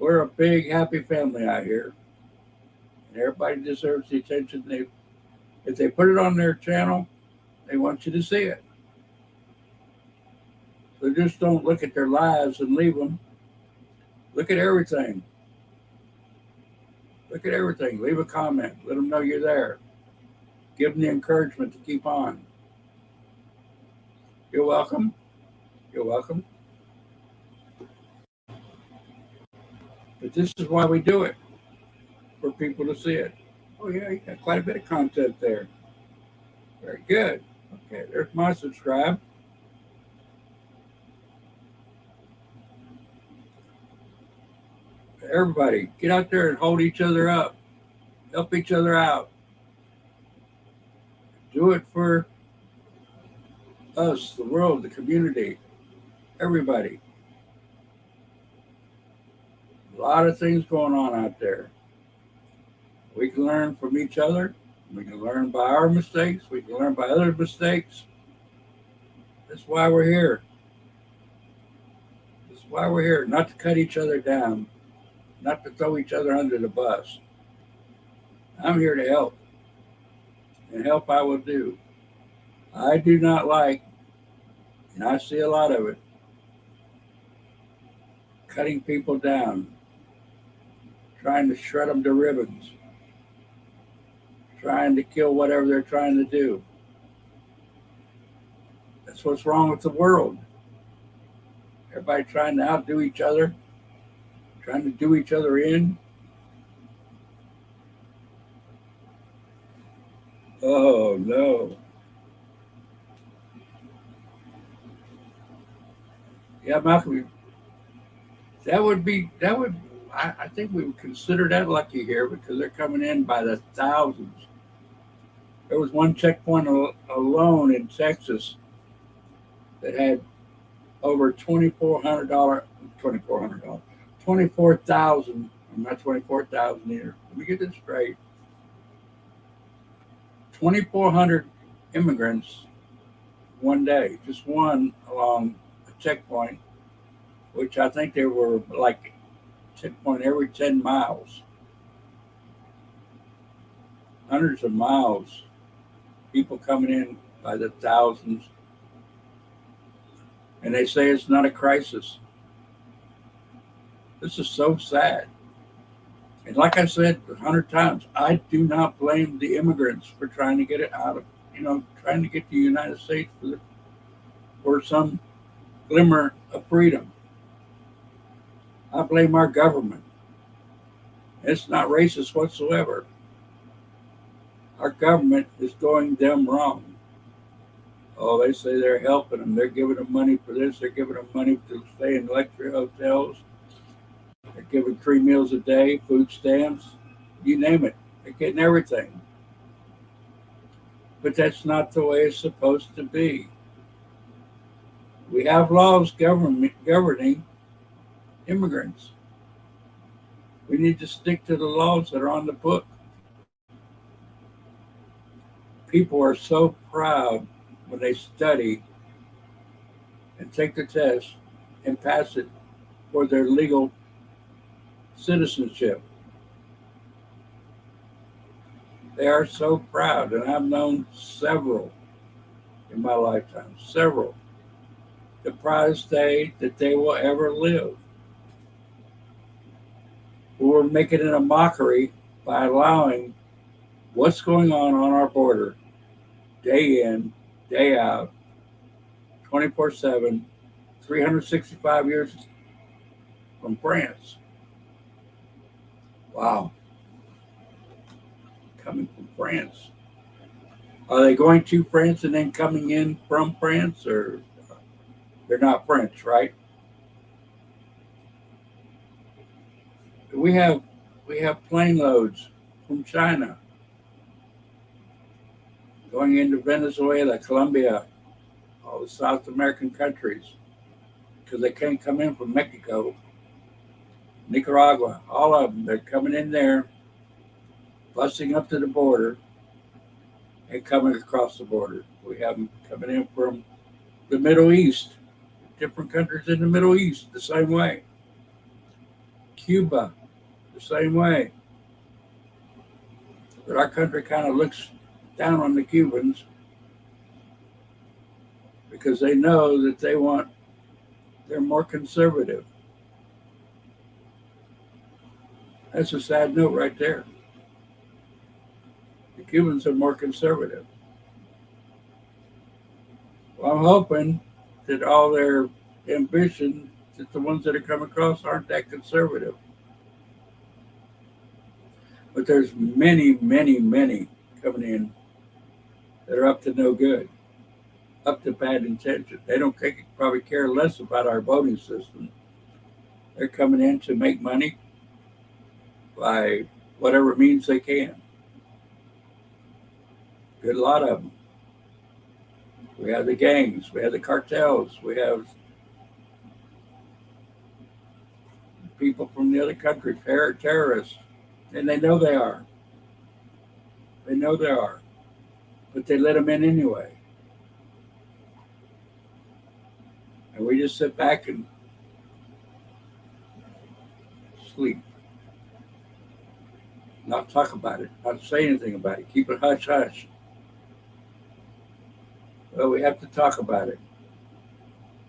We're a big, happy family out here, and everybody deserves the attention. If they put it on their channel, they want you to see it. So just don't look at their lives and leave them. Look at everything. Look at everything. Leave a comment. Let them know you're there. Give them the encouragement to keep on. You're welcome. You're welcome. But this is why we do it, for people to see it. Oh, yeah, you got quite a bit of content there. Very good. Okay, there's my subscribe. Everybody, get out there and hold each other up. Help each other out. Do it for us, the world, the community, everybody. A lot of things going on out there. We can learn from each other. We can learn by our mistakes. We can learn by other mistakes. That's why we're here. That's why we're here. Not to cut each other down. Not to throw each other under the bus. I'm here to help. And help I will do. I do not like, and I see a lot of it, cutting people down, trying to shred them to ribbons, trying to kill whatever they're trying to do. That's what's wrong with the world. Everybody trying to outdo each other, trying to do each other in. Oh, no. Yeah, Malcolm, that would I think we would consider that lucky here because they're coming in by the thousands. There was one checkpoint alone in Texas that had over $2,400, $2,400, 24,000. Not 24,000 either. Let me get this straight. 2,400 immigrants one day, just one along a checkpoint, which I think there were like checkpoint every 10 miles, hundreds of miles, people coming in by the thousands. And they say it's not a crisis. This is so sad. And like I said 100 times, I do not blame the immigrants for trying to get it out of, trying to get to the United States for some glimmer of freedom. I blame our government. It's not racist whatsoever. Our government is doing them wrong. Oh, they say they're helping them. They're giving them money for this. They're giving them money to stay in luxury hotels. They're giving 3 meals a day, food stamps, you name it. They're getting everything. But that's not the way it's supposed to be. We have laws governing immigrants. We need to stick to the laws that are on the book. People are so proud when they study and take the test and pass it for their legal citizenship. They are so proud, and I've known several in my lifetime, several, the proudest day that they will ever live. We're making it a mockery by allowing what's going on our border day in, day out, 24/7, 365 years from France. Wow. Coming from France. Are they going to France and then coming in from France, or they're not French, right? We have plane loads from China going into Venezuela, Colombia, all the South American countries, because they can't come in from Mexico, Nicaragua, all of them. They're coming in there, busting up to the border, and coming across the border. We have them coming in from the Middle East, different countries in the Middle East, the same way. Cuba, the same way. But our country kind of looks down on the Cubans because they know that they're more conservative. That's a sad note right there. The Cubans are more conservative. Well, I'm hoping that all their ambition, that the ones that are coming across aren't that conservative. But there's many, many, many coming in that are up to no good, up to bad intention. They don't probably care less about our voting system. They're coming in to make money by whatever means they can. Good, a lot of them. We have the gangs, we have the cartels, we have people from the other country, terrorists, and they know they are. They know they are, but they let them in anyway. And we just sit back and sleep, not talk about it, not say anything about it, keep it hush hush. Well, we have to talk about it.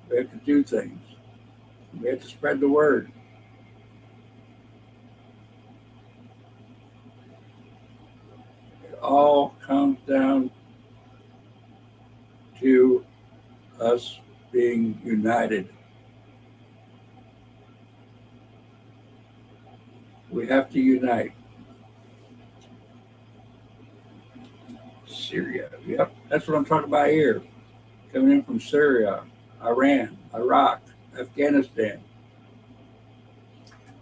We have to do things. We have to spread the word. It all comes down to us being united. We have to unite. Syria, yep, that's what I'm talking about here. Coming in from Syria, Iran, Iraq, Afghanistan,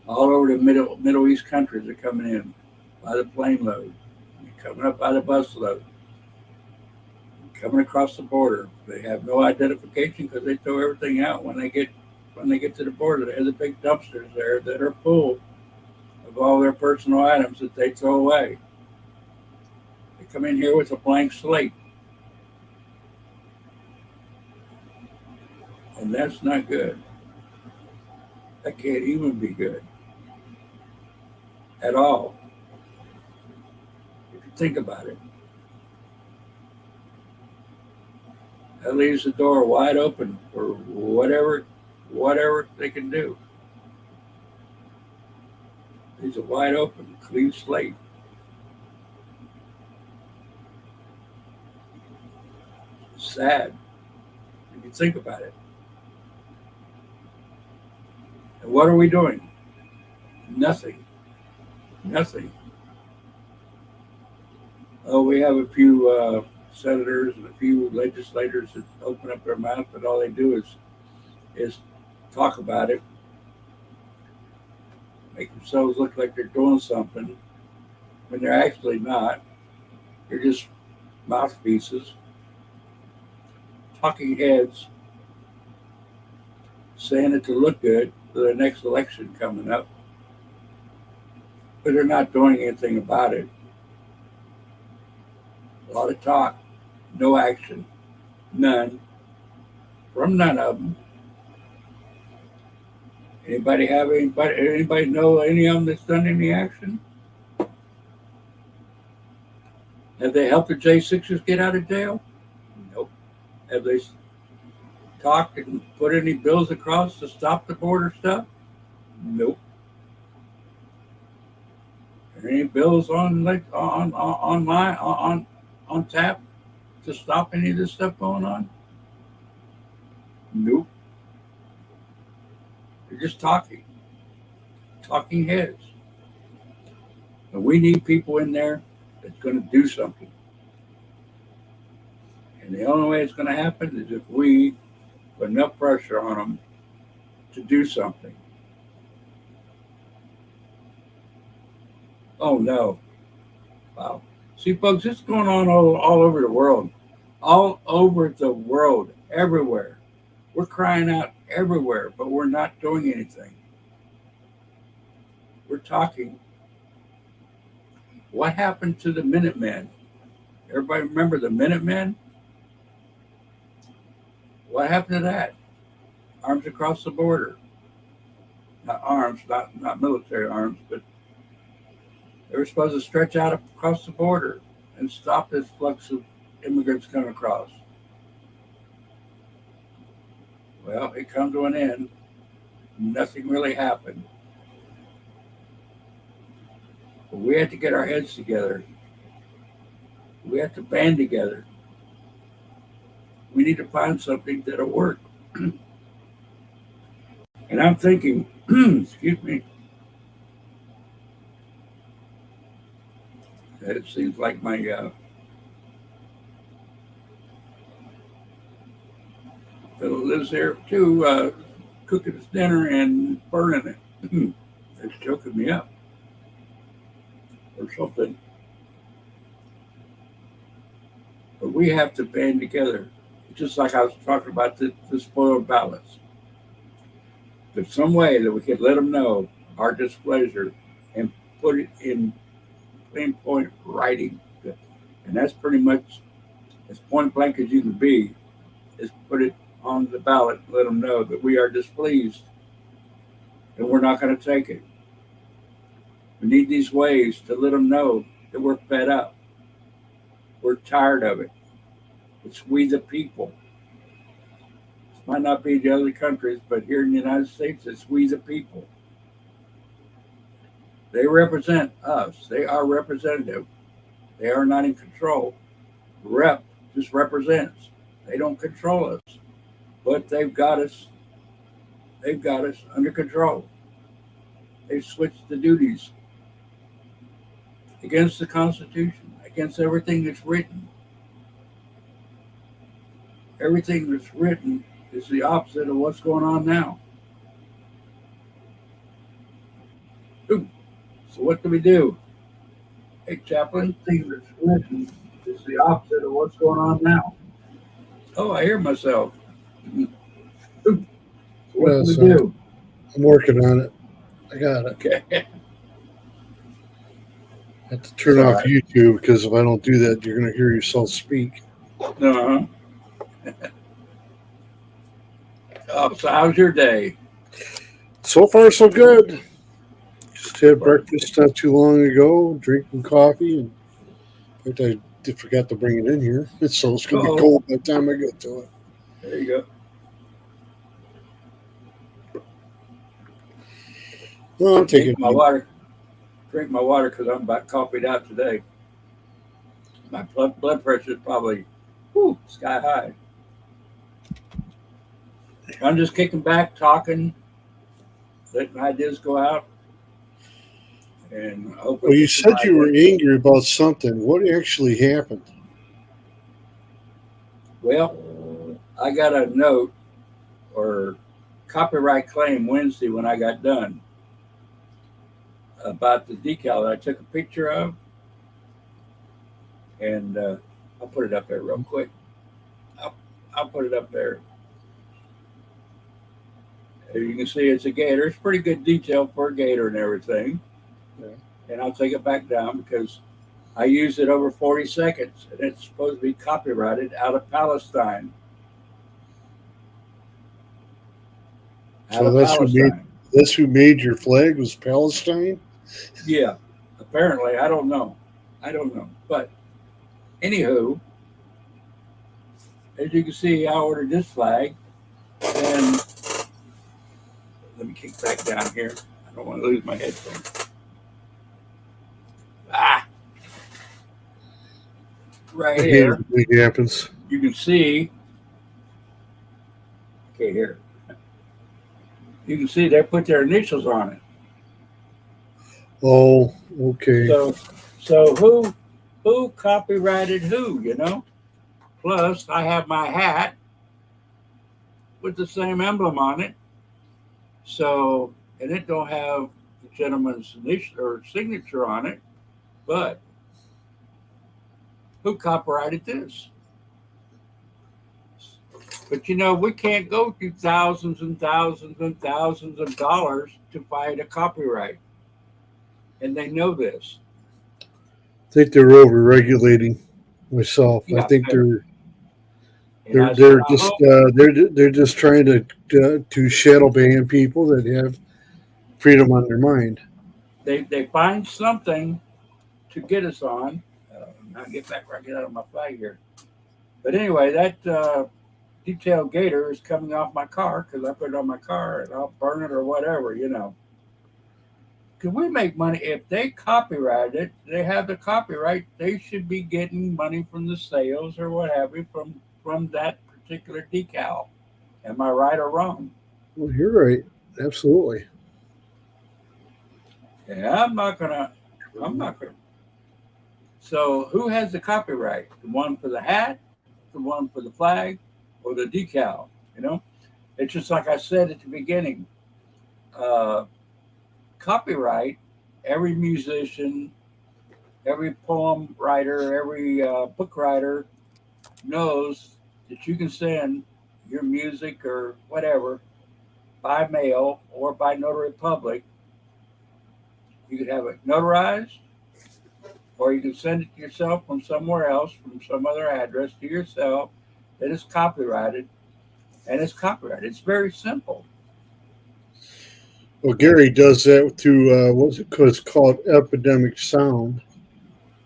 all over the Middle East countries are coming in by the plane load, coming up by the bus load, coming across the border. They have no identification because they throw everything out when they get to the border. They have the big dumpsters there that are full of all their personal items that they throw away. They come in here with a blank slate, and that's not good. That can't even be good at all. If you think about it, that leaves the door wide open for whatever they can do. Leaves a wide open, clean slate. Sad if you think about it. And what are we doing? Nothing. Nothing. Oh, we have a few senators and a few legislators that open up their mouth, but all they do is talk about it, make themselves look like they're doing something when they're actually not. They're just mouthpieces, talking heads, saying it to look good for the next election coming up, but they're not doing anything about it. A lot of talk, no action, none, from none of them. Anybody know any of them that's done any action? Have they helped the J6ers get out of jail? Nope. Have they talked and put any bills across to stop the border stuff? Nope. Are there any bills on tap to stop any of this stuff going on? Nope. They're just talking heads. And we need people in there that's going to do something. And the only way it's going to happen is if we put enough pressure on them to do something. Oh no. Wow. See, folks, it's going on all over the world. All over the world. Everywhere. We're crying out everywhere, but we're not doing anything. We're talking. What happened to the Minutemen? Everybody remember the Minutemen? What happened to that? Arms across the border. Not arms, not military arms, but they were supposed to stretch out across the border and stop this flux of immigrants coming across. Well, it come to an end. Nothing really happened. But we had to get our heads together. We have to band together. We need to find something that'll work. And I'm thinking, excuse me, it seems like my fellow lives here too, cooking his dinner and burning it. It's choking me up or something. But we have to band together. Just like I was talking about the spoiled ballots. There's some way that we could let them know our displeasure and put it in plain point writing. And that's pretty much as point blank as you can be, is put it on the ballot and let them know that we are displeased and we're not going to take it. We need these ways to let them know that we're fed up. We're tired of it. It's we the people. This might not be the other countries, but here in the United States, it's we the people. They represent us. They are representative. They are not in control. Rep just represents. They don't control us, but they've got us. They've got us under control. They've switched the duties against the Constitution, against everything that's written. Everything that's written is the opposite of what's going on now. So what do we do? Hey, Chaplain, things are switching. It's the opposite of what's going on now. Oh, I hear myself. So what do we Yes, do? I'm working on it. I got it. Okay, I have to it's turn all off right. YouTube because if I don't do that, you're going to hear yourself speak. Uh-huh. Oh, so how's your day? So far, so good. Just So had far, breakfast not too long ago, drinking coffee, and in fact, I forgot to bring it in here, so it's going to be oh, cold by the time I get to it. there you go. Well, I'm taking Drink my it. water. Drink my water because I'm about coffeeed out today. My blood pressure is probably sky high. I'm just kicking back, talking, letting ideas go out, and hopefully Well, you get some said you were ideas. angry about something. What actually happened? Well, I got a note or copyright claim Wednesday when I got done about the decal that I took a picture of, and I'll put it up there real quick. I'll, I'll put it up there. As you can see, it's a gator. It's pretty good detail for a gator and everything. Yeah. And I'll take it back down because I used it over 40 seconds, and it's supposed to be copyrighted out of Palestine. Out So of Palestine. that's who made your flag was Palestine. Yeah, apparently. I don't know. I don't know. But anywho, as you can see, I ordered this flag. And let me kick back down here. I don't want to lose my headphones. Ah, right I hate it here. when it happens. You can see. Okay, here. You can see they put their initials on it. Oh, okay. So, so who copyrighted who? You know. Plus, I have my hat with the same emblem on it. So, and it don't have the gentleman's initial or signature on it. But who copyrighted this? But you know, we can't go through thousands and thousands and thousands of dollars to find a copyright, and they know this. I think they're over regulating myself. I Yeah, think and I said, I hope they're just trying to shadow ban people that have freedom on their mind. they find something to get us on. Now get back where I get out of my flag here. But anyway, that detailed gator is coming off my car because I put it on my car and I'll burn it or whatever, you know. Because we make money if they copyright it, they have the copyright, they should be getting money from the sales or what have you from that particular decal. Am I right or wrong? Well, you're right. Absolutely. Yeah, I'm not gonna. So who has the copyright? The one for the hat, the one for the flag, or the decal? You know, it's just like I said at the beginning. Uh, Copyright. Every musician, every poem writer, every book writer knows that you can send your music or whatever by mail or by notary public. You could have it notarized, or you can send it to yourself from somewhere else, from some other address to yourself that is copyrighted, and it's copyrighted. It's very simple. Well, Gary does that through what's it called? It's called epidemic sound,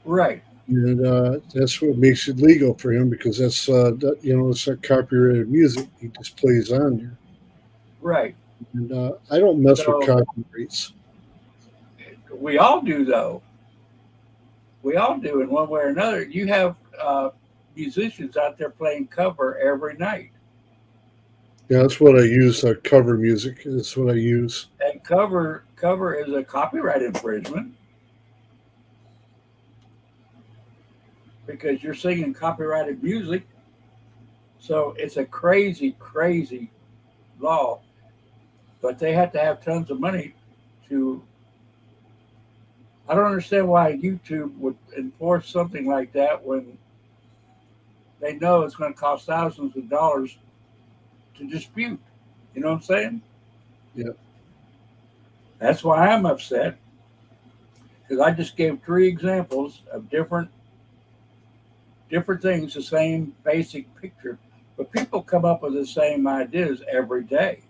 Right, and that's what makes it legal for him because it's not copyrighted music. He just plays on there, right. and I don't mess with So copyrights. we all do, though. We all do in one way or another. You have musicians out there playing cover every night, Yeah, that's what I use. Cover music. That's what I use. and cover is a copyright infringement because you're singing copyrighted music. So it's a crazy, crazy law, but they have to have tons of money to I don't understand why YouTube would enforce something like that when they know it's going to cost thousands of dollars to dispute. You know what I'm saying? Yeah. That's why I'm upset because I just gave three examples of different things, the same basic picture, but people come up with the same ideas every day.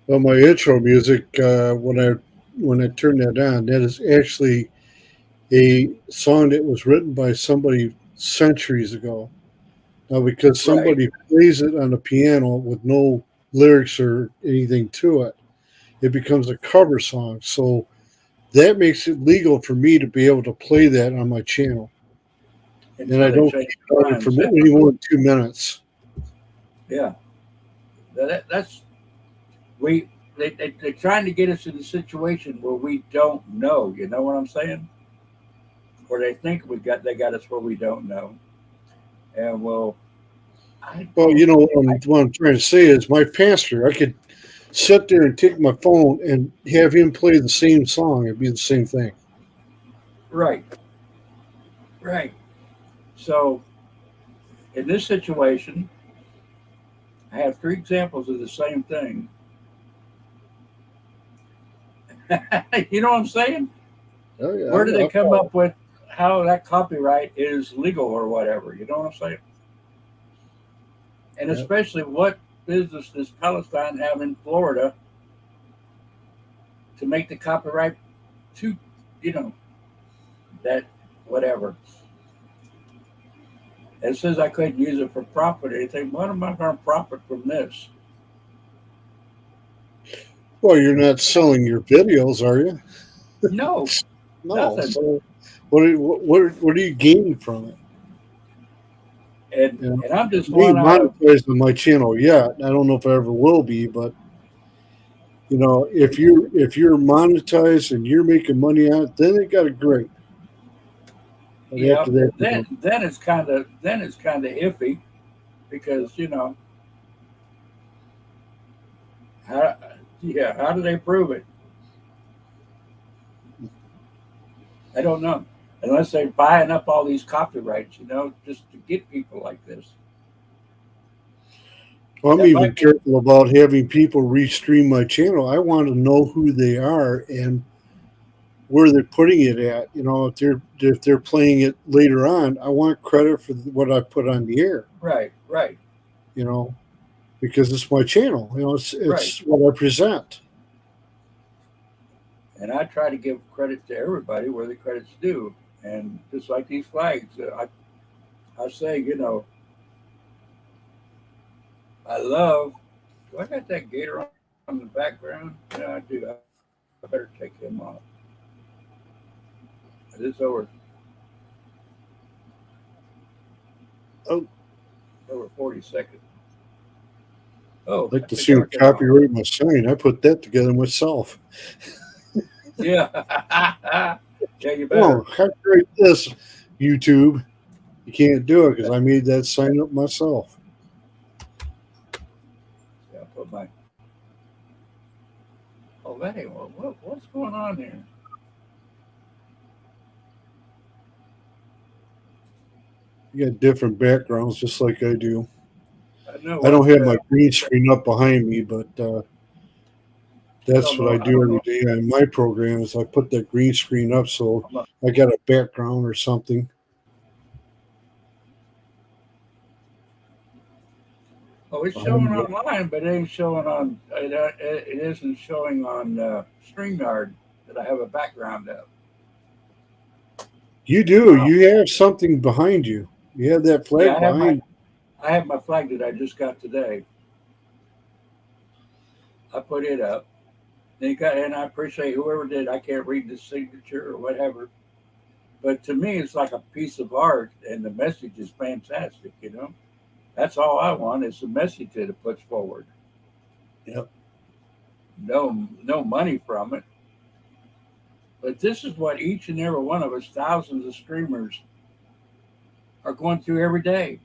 Well, my intro music, when I turn that on, that is actually a song that was written by somebody centuries ago. Now, because Right. somebody plays it on the piano with no lyrics or anything to it, it becomes a cover song. So that makes it legal for me to be able to play that on my channel, and Until I they don't change keep their it on for minds. any more than 2 minutes. Yeah. That's we they're trying to get us in a situation where we don't know. You know what I'm saying? Or they think they got us where we don't know. And well, I Well, you know what I'm trying to say is my pastor. I could sit there and take my phone and have him play the same song. It'd be the same thing. right, right. So in this situation, I have three examples of the same thing. You know what I'm saying? Oh yeah, Where do they I come follow. up with how that copyright is legal or whatever? You know what I'm saying? And Yeah. especially what business does Palestine have in Florida to make the copyright to, you know, that whatever. It says I couldn't use it for profit or anything. What am I going to profit from this? Well, you're not selling your videos, are you? No, No. nothing. So what are you gaining from it? And You know, and I'm just I one ain't out of monetized on my channel yet. I don't know if I ever will be, but if you're monetized and you're making money on it, then it got it great. But yeah. after that, you Then don't. it's kind of iffy because how how do they prove it? I don't know unless they're buying up all these copyrights, just to get people like this. Well, I'm That even might be careful about having people restream my channel. I want to know who they are and where they're putting it at. If they're playing it later on, I want credit for what I put on the air. right, right, You know, because it's my channel. It's right. it's what I present. And I try to give credit to everybody where the credit's due. And just like these flags, I say, I love. Do I got that gator on the background? Yeah, I do. I better take him off. It's Oh, over 40 seconds. Oh, I'd like I to think see I them got that off. copyright my sign. I put that together myself. Yeah, yeah, you Oh, better. copyright this, YouTube. You can't do it because I made that sign up myself. Yeah, I'll put my. Oh, that ain't what's going on here? You got different backgrounds, just like I do. I know I what. don't have my green screen up behind me, but I that's don't what I know. I do don't every know. day on my program. Is I put that green screen up so I'm a, I got a background or something. oh, it's showing Behind me. online, but it ain't showing on. It isn't showing on Streamyard that I have a background of. You And do. You have something behind you. You have that yeah, flag behind. I have my flag that I just got today. I put it up. And I appreciate whoever did. I can't read the signature or whatever, but to me, it's like a piece of art, and the message is fantastic. That's all I want is the message that it puts forward. Yep. No money from it, but this is what each and every one of us, thousands of streamers, are going through every day,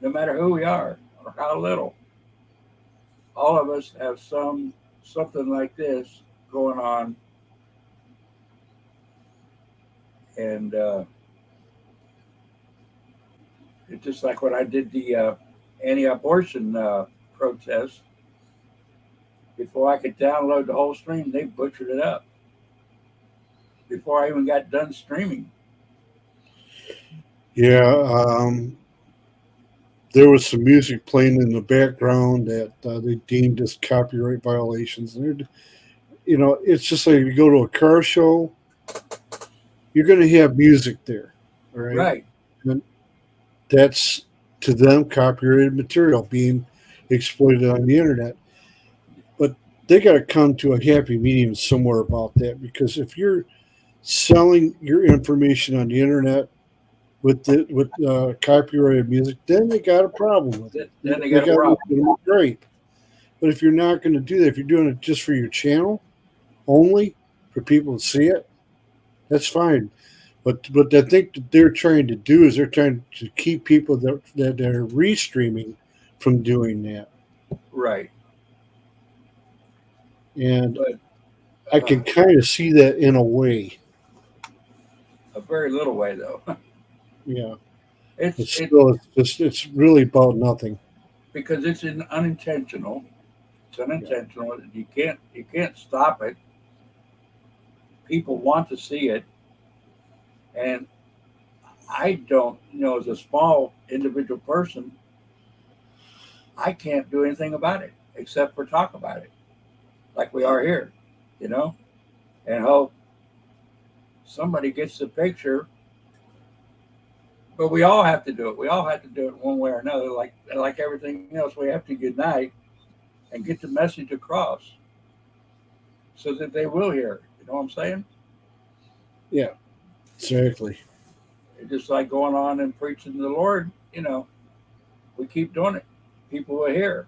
no matter who we are or how little. All of us have something like this. going on, and it's just like when I did the anti-abortion protest. Before I could download the whole stream, they butchered it up. Before I even got done streaming. Yeah, there was some music playing in the background that they deemed as copyright violations. And it's just like if you go to a car show, you're going to have music there, all right? Right, And that's to them copyrighted material being exploited on the internet. But they got to come to a happy medium somewhere about that, because if you're selling your information on the internet with copyrighted music, then they got a problem with it. then they They got a got a problem. legitimate gripe. But if you're not going to do that, if you're doing it just for your channel only, for people to see it, that's fine. But what I think that they're trying to do is they're trying to keep people that are restreaming from doing that. Right, And but I can kind of see that in a way. a very little way though. Yeah. It's It's it still it's really about nothing. because it's unintentional. It's Yeah. unintentional. You can't stop it. People want to see it, and I don't. As a small individual person, I can't do anything about it except for talk about it, like we are here. You know, and hope somebody gets the picture. But we all have to do it. We all have to do it one way or another. Like everything else, we have to unite and get the message across so that they will hear. You know what I'm saying? Yeah, exactly. It's just like going on and preaching the Lord. We keep doing it. People will hear.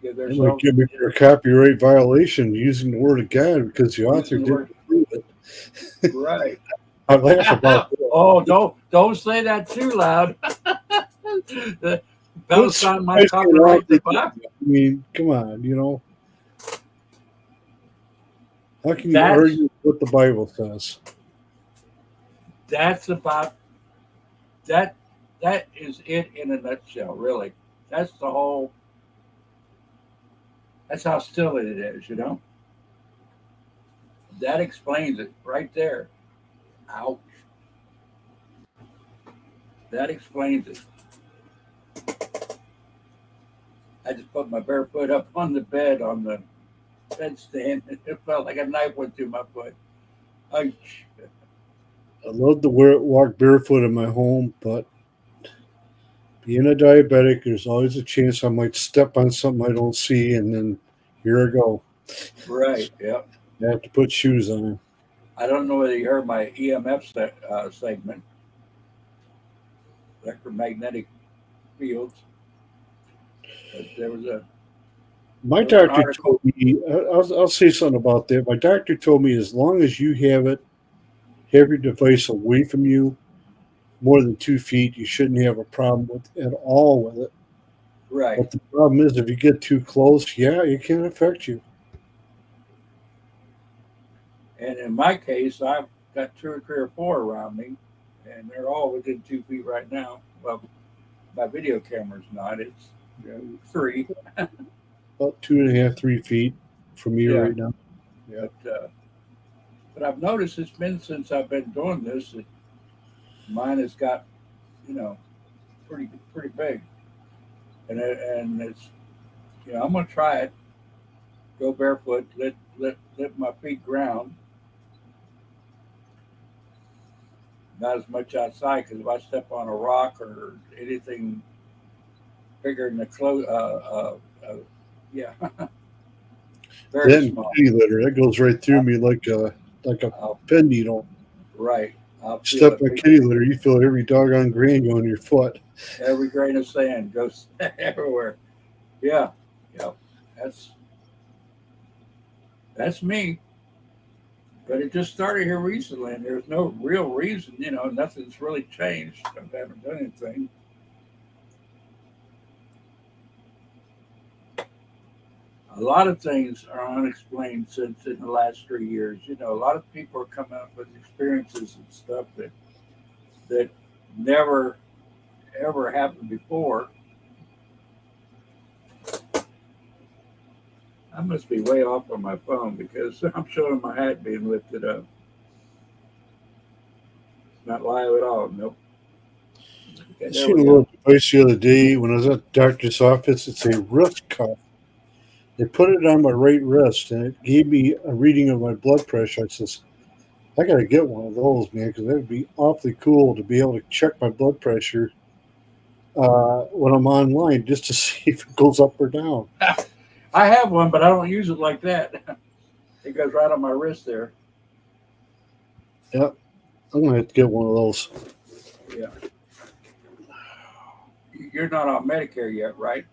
Give It might themselves give me for a copyright violation using the word of God because the author using the didn't word approve it. right. I laugh about that. Oh, don't say that too loud. What's Palestine might what's going on copyright the with that? Bible. I mean, come on, how can you That's argue what the Bible says? that's about that. That is it in a nutshell. Really, that's the whole. That's how still it is. That explains it right there. Ouch. That explains it. I just put my bare foot up on the bed on the bedstand. It felt like a knife went through my foot. Ouch. I love to walk barefoot in my home, but being a diabetic, there's always a chance I might step on something I don't see, and then here I go. Right. Yep. I have to put shoes on. I don't know whether you heard my EMF segment, electromagnetic fields, but My there was an doctor article. told me, I'll say something about that. My doctor told me as long as you have your device away from you more than 2 feet, you shouldn't have a problem with at all with it. Right. But the problem is, if you get too close, yeah, it can affect you. And in my case, I've got two or three or four around me, and they're all within 2 feet right now. Well, my video camera's not. It's three. About 2.5, 3 feet from you Yeah. right now. Yeah. But I've noticed it's been since I've been doing this that mine has got you know pretty big, and it's I'm gonna try it. Go barefoot. Let my feet ground. Not as much outside because if I step on a rock or anything bigger than the clothes, yeah, very Then small. kitty litter, that goes right through I'll, me like a I'll pen needle. right. I'll feel Step it. on kitty litter, you feel every doggone grain go on your foot. Every grain of sand goes everywhere. Yeah, yeah. That's that's me. But it just started here recently, and there's no real reason. Nothing's really changed. I haven't done anything. A lot of things are unexplained since in the last 3 years. You know, a lot of people are coming up with experiences and stuff that never ever happened before. I must be way off on my phone because I'm showing my hat being lifted up. It's not live at all. Nope. Okay, I there seen we a go. little device the other day when I was at the doctor's office. It's a wrist cuff. They put it on my right wrist, and it gave me a reading of my blood pressure. I says, I got to get one of those, man, because that would be awfully cool to be able to check my blood pressure when I'm online just to see if it goes up or down. I have one, but I don't use it like that. It goes right on my wrist there. Yep, I'm gonna have to get one of those. Yeah. You're not on Medicare yet, right?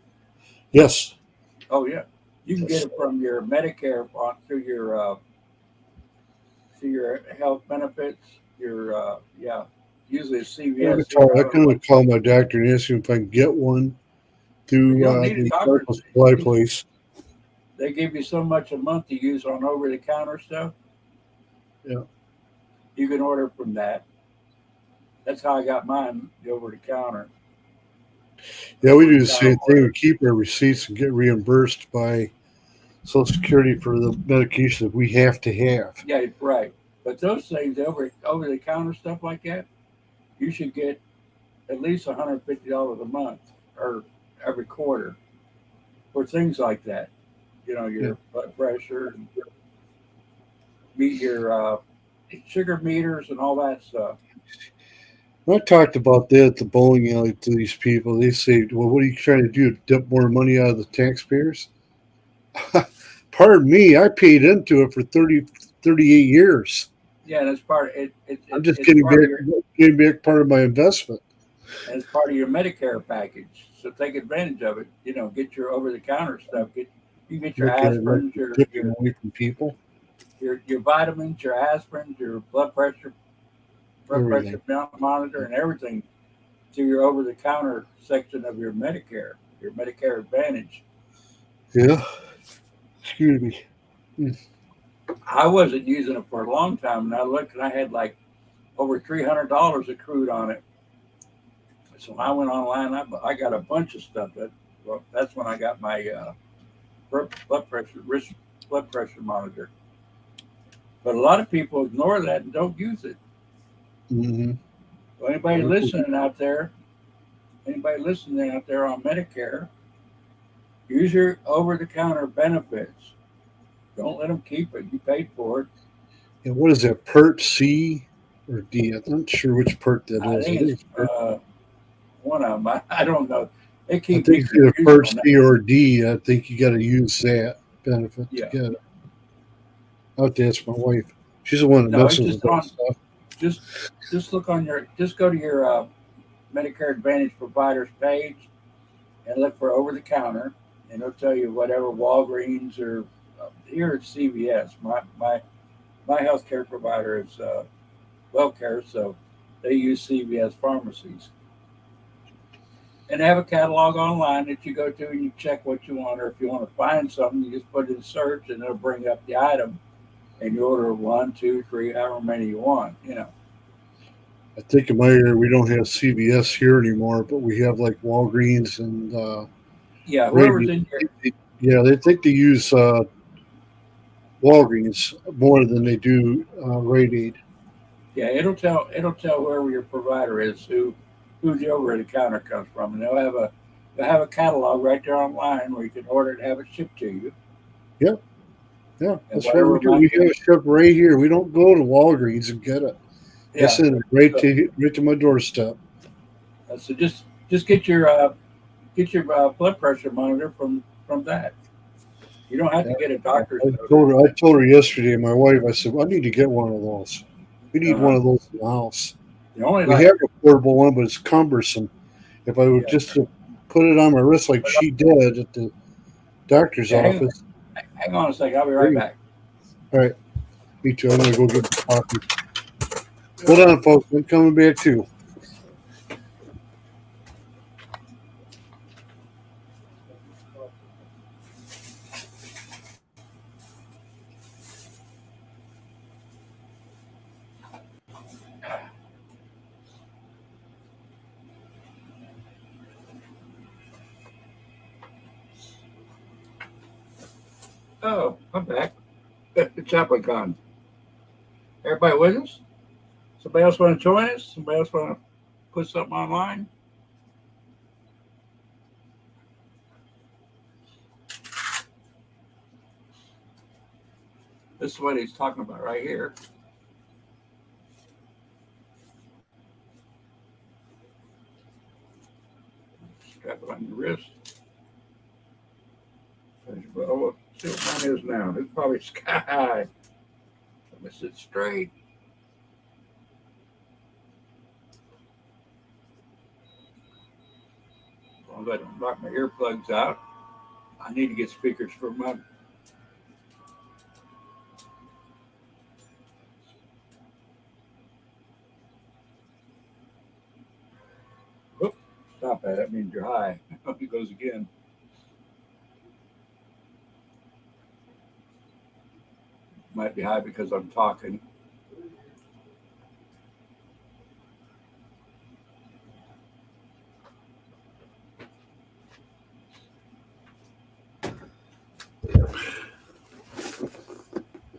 Yes, Oh yeah. You can get yes. it from your Medicare through your health benefits. Your yeah. Usually it's CVS here. I I'm don't know gonna what. call my doctor and ask him if I can get one through You don't need a the doctor. medical supply place. They give you so much a month to use on over the counter stuff. Yeah, You can order from that. That's how I got mine, the over the counter. yeah, we Over do the the counter same thing. We order. keep our receipts and get reimbursed by Social Security for the medication that we have to have. Yeah, right. But those things over the counter stuff like that, you should get at least $150 a month or every quarter for things like that. You know, Yeah, your blood pressure, and meet your sugar meters, and all that stuff. I talked about that at the bowling alley to these people. They say, "Well, what are you trying to do? Dip more money out of the taxpayers?" Pardon me, I paid into it for 38 years. Yeah, that's part. I'm just It's part of your getting back part of my investment. as part of your Medicare package. So take advantage of it. You know, get your over the counter stuff. You get your Looking at like aspirins, dipping away from people, your vitamins, your aspirins, your blood pressure everything. monitor, and everything to your over the counter section of your Medicare Advantage. Yeah, excuse me. Hmm. I wasn't using it for a long time, and I looked and I had like over $300 accrued on it. So I went online. I got a bunch of stuff. Well, that's when I got my blood pressure wrist blood pressure monitor. But a lot of people ignore that and don't use it. Mm-hmm. So anybody listening out there on Medicare, use your over the counter benefits. Don't let them keep it. You paid for it. And what is that? PERT C or D? I'm not sure which PERT that I is. I think think it's it's PERT. one of them. I don't know. They I keep me think it's either confused PERT on that. C or D. I think you got to use that benefit to Yeah. get it. I'll have to ask my wife. She's the one that No, it's messes just with that on. stuff. Just just go to your Medicare Advantage providers page and look for over the counter, and it'll tell you whatever Walgreens or here at CVS. My healthcare provider is WellCare, so they use CVS pharmacies. And they have a catalog online that you go to and you check what you want, or if you want to find something, you just put it in search and it'll bring up the item, and you order one, two, three, however many you want. You know, I think in my area we don't have CVS here anymore, but we have like Walgreens and yeah, Rite whoever's Aid. in your Yeah, they think they use Walgreens more than they do Rite Aid. yeah, it'll tell whoever your provider is who the over the counter comes from, and they'll have a catalog right there online where you can order it and have it shipped to you, Yep, yeah, and that's what whatever we do. We amount have you a ship right here. We don't go to Walgreens and get it. They yeah. send it So, right to my doorstep. so just get your blood pressure monitor from that. You don't have Yeah, to get a doctor's note or I anything. told her yesterday, my wife, I said, well, I need to get one of those. We need one Uh-huh. of those in the house. The only We like have a portable one, but it's cumbersome. If I would yeah. just put it on my wrist like she did at the doctor's Yeah, office. hang on a second. I'll be There right you back. go. All right, me too. I'm going to go get my coffee. Hold on, folks. I'm coming back too. Oh, I'm back. Chaplain Con. Everybody with us? Somebody else want to join us? Somebody else want to put something online? This is what he's talking about right here. Strap it on your wrist. Well, see what mine is now. It's probably sky high. Let me sit straight. As long as I don't knock my earplugs out. I need to get speakers for my. Whoop, stop that. That means you're high. It goes again. Might be high because I'm talking.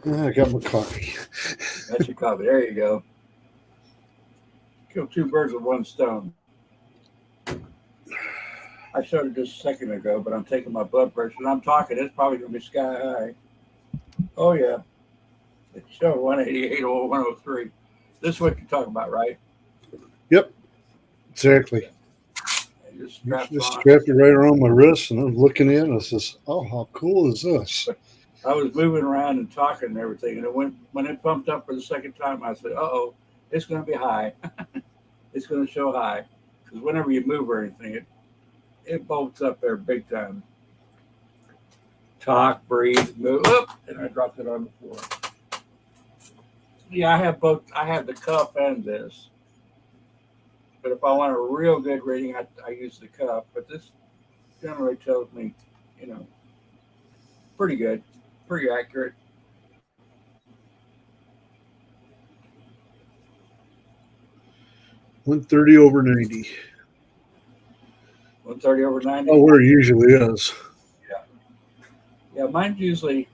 I got my coffee. That's your coffee. There you go. Kill two birds with one stone. I showed it just a second ago, but I'm taking my blood pressure and I'm talking. It's probably going to be sky high. Oh, yeah. It showed 188 or 103. This is what you're talking about, right? Yep, exactly. And just You straps just on. strap it right around my wrist, and I'm looking at it, and I says, "Oh, how cool is this?" I was moving around and talking and everything, and when it pumped up for the second time, I said, "Uh-oh, it's going to be high. It's going to show high." Because whenever you move or anything, it bolts up there big time. Talk, breathe, move, up, and I dropped it on the floor. Yeah, I have both. I have the cuff and this. But if I want a real good reading, I use the cuff. But this generally tells me, you know, pretty good, pretty accurate. 130/90. 130 over 90. Oh, where it usually is. Yeah. Yeah, mine's usually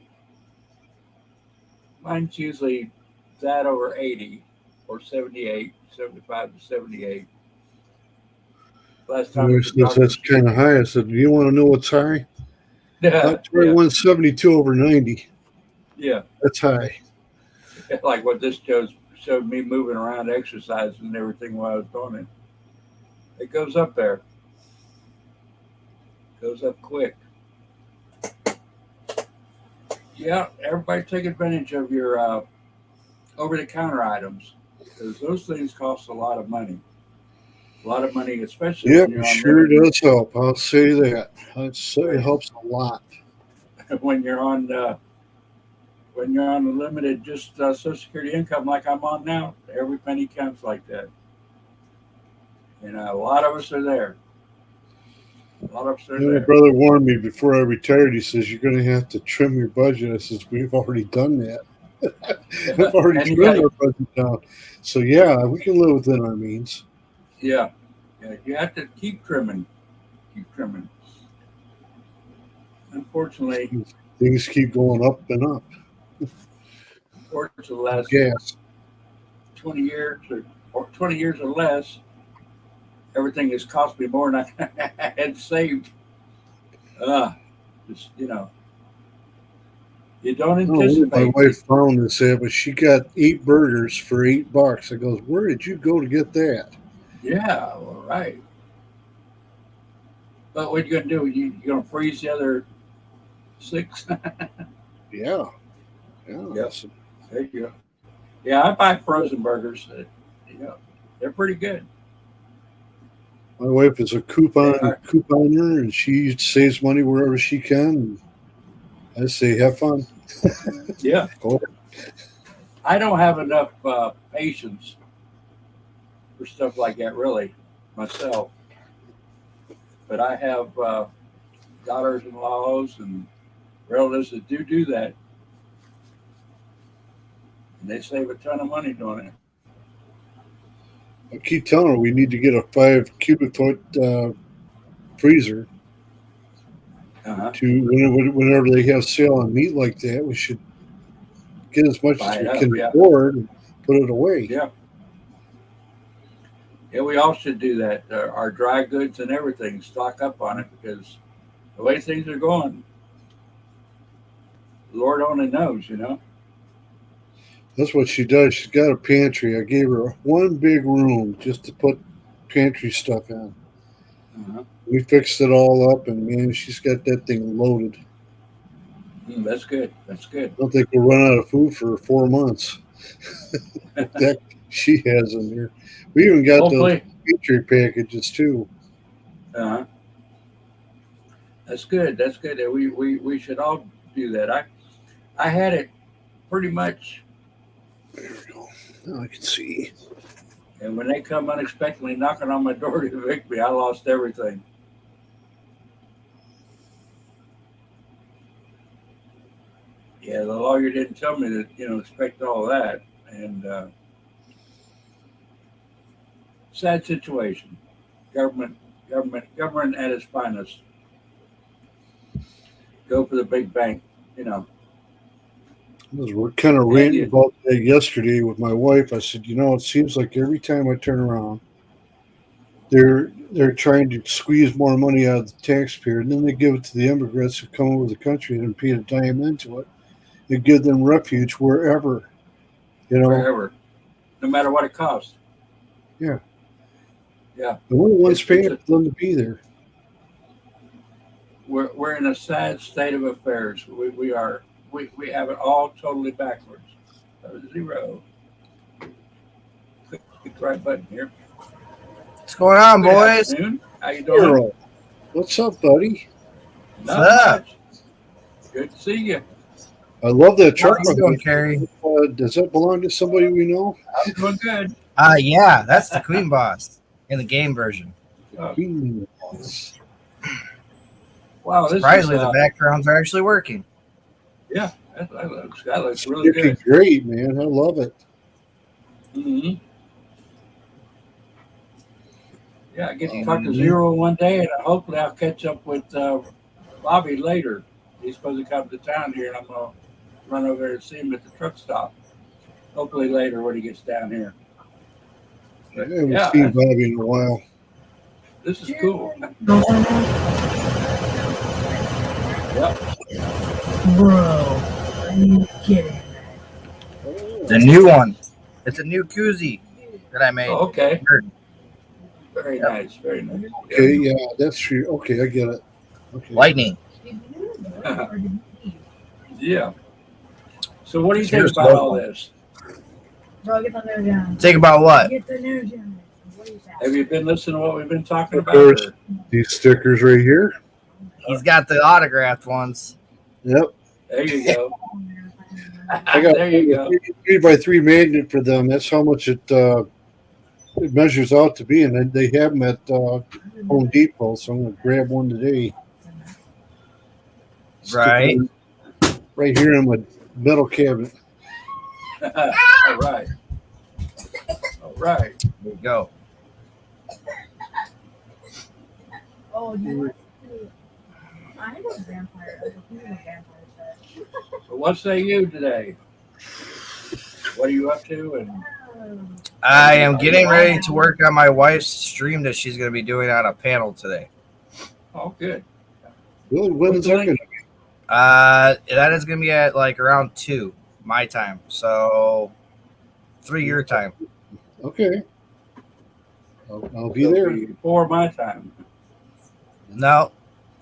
that over 80 or 78, 75 to 78. Last time And at he the says that's doctor's. kind of high. I said, "Do you want to know what's high?" Yeah, Try 172/90. yeah. That's high. Like what this showed me moving around, exercising and everything while I was doing it. It goes up there. Goes up quick. Yeah, everybody take advantage of your over-the-counter items because those things cost a lot of money. A lot of money, especially Yep, when it you're on sure limited. does help. I'll say that. It helps a lot. When you're on a limited, just Social Security income like I'm on now, every penny counts like that. A lot of us are there. A lot of us are My there. brother warned me before I retired. He says, "You're going to have to trim your budget." I says, "We've already done that. I've already And you got trimmed our budget down." So, yeah, we can live within our means. yeah, yeah, you have to keep trimming, keep trimming. Unfortunately, Things keep going up and up. unfortunately, the last Gas. 20 years or 20 years or less, everything has cost me more than I had saved. Uh, just you don't Oh, my anticipate. wife found this at, but she got 8 burgers for $8. I goes, "Where did you go to get that?" Yeah, all right. But what you gonna do? You gonna freeze the other six? Yeah, yeah. I Yep. said, There you go. Yeah, I buy frozen burgers. You know, they're pretty good. my wife is a They are. couponer, and she saves money wherever she can. I say, have fun. Yeah. Go. I don't have enough patience for stuff like that, really, myself. But I have daughters-in-laws and relatives that do that, and they save a ton of money doing it. I keep telling her we need to get a 5 cubic foot freezer. Uh-huh. Whenever they have sale on meat like that, we should get as much Buy as it we up. can Yeah. afford and put it away. Yeah. Yeah, we all should do that. Our dry goods and everything, stock up on it because the way things are going, Lord only knows. That's what she does. She's got a pantry. I gave her one big room just to put pantry stuff in. Uh-huh. We fixed it all up, and man, she's got that thing loaded. That's good. That's good. I don't think we'll run out of food for 4 months. That she has in there. We even got those Hopefully, pantry packages too. uh, that's good. That's good. We should all do that. I had it pretty much, There we go. Now I can see. and when they come unexpectedly knocking on my door to evict me, I lost everything. Yeah, the lawyer didn't tell me that expect all that, and sad situation. Government at its finest. Go for the big bank. You know. We're kind of And ranting about that yesterday with my wife. I said, it seems like every time I turn around, they're trying to squeeze more money out of the taxpayer, and then they give it to the immigrants who come over the country and pay a dime into it. They give them refuge wherever, Wherever, no matter what it costs. Yeah. Yeah. The only ones It's paying a, for them to be there. we're in a sad state of affairs. We are. We have it all totally backwards. Zero. Click the right button here. What's going on, Good boys? afternoon. How you doing? Earl, what's up, buddy? Not What's up? much. Good to see you. I love that truck. How you doing, Carrie? Does that belong to somebody we know? I'm doing good. Yeah, that's the Queen Boss in the game version. Oh, Hmm. wow, this Surprisingly, is the backgrounds are actually working. yeah. That looks really Looking good. great, man. I love it. Mm-hmm. Yeah, I get to talk to Zero one day, and hopefully I'll catch up with Bobby later. He's supposed to come to town here, and I'm gonna run over there and see him at the truck stop. Hopefully later when he gets down here. But, I haven't yeah, seen Bobby in a while. this is cool. Yep. Bro, are you kidding? The new one. It's a new koozie that I made. Oh, okay. Very nice. Very nice. Okay, yeah, that's true. Okay, I get it. Okay. Lightning. Yeah. So what do you think Here's about all local. this? Bro, get the nerve down. Think about what? Get the nerve down. What is that? Have you been listening to what we've been talking Of about? course. or- These stickers right here. He's got the autographed ones. Yep. There you go. I got there you go. a 3x3 magnet for them. That's how much it measures out to be, and then they have them at Home Depot. So I'm gonna grab one today. Stick Right. one right here in my metal cabinet. All right. All right. There you go. Oh, you know what? I was a vampire. I was a vampire. So what say you today? What are you up to? And I am getting ready to work on my wife's stream that she's going to be doing on a panel today. oh, good. Really, when is that going to be? That is going to be at like around 2 my time. So 3 your time. Okay. I'll be It'll there. be before my time. No,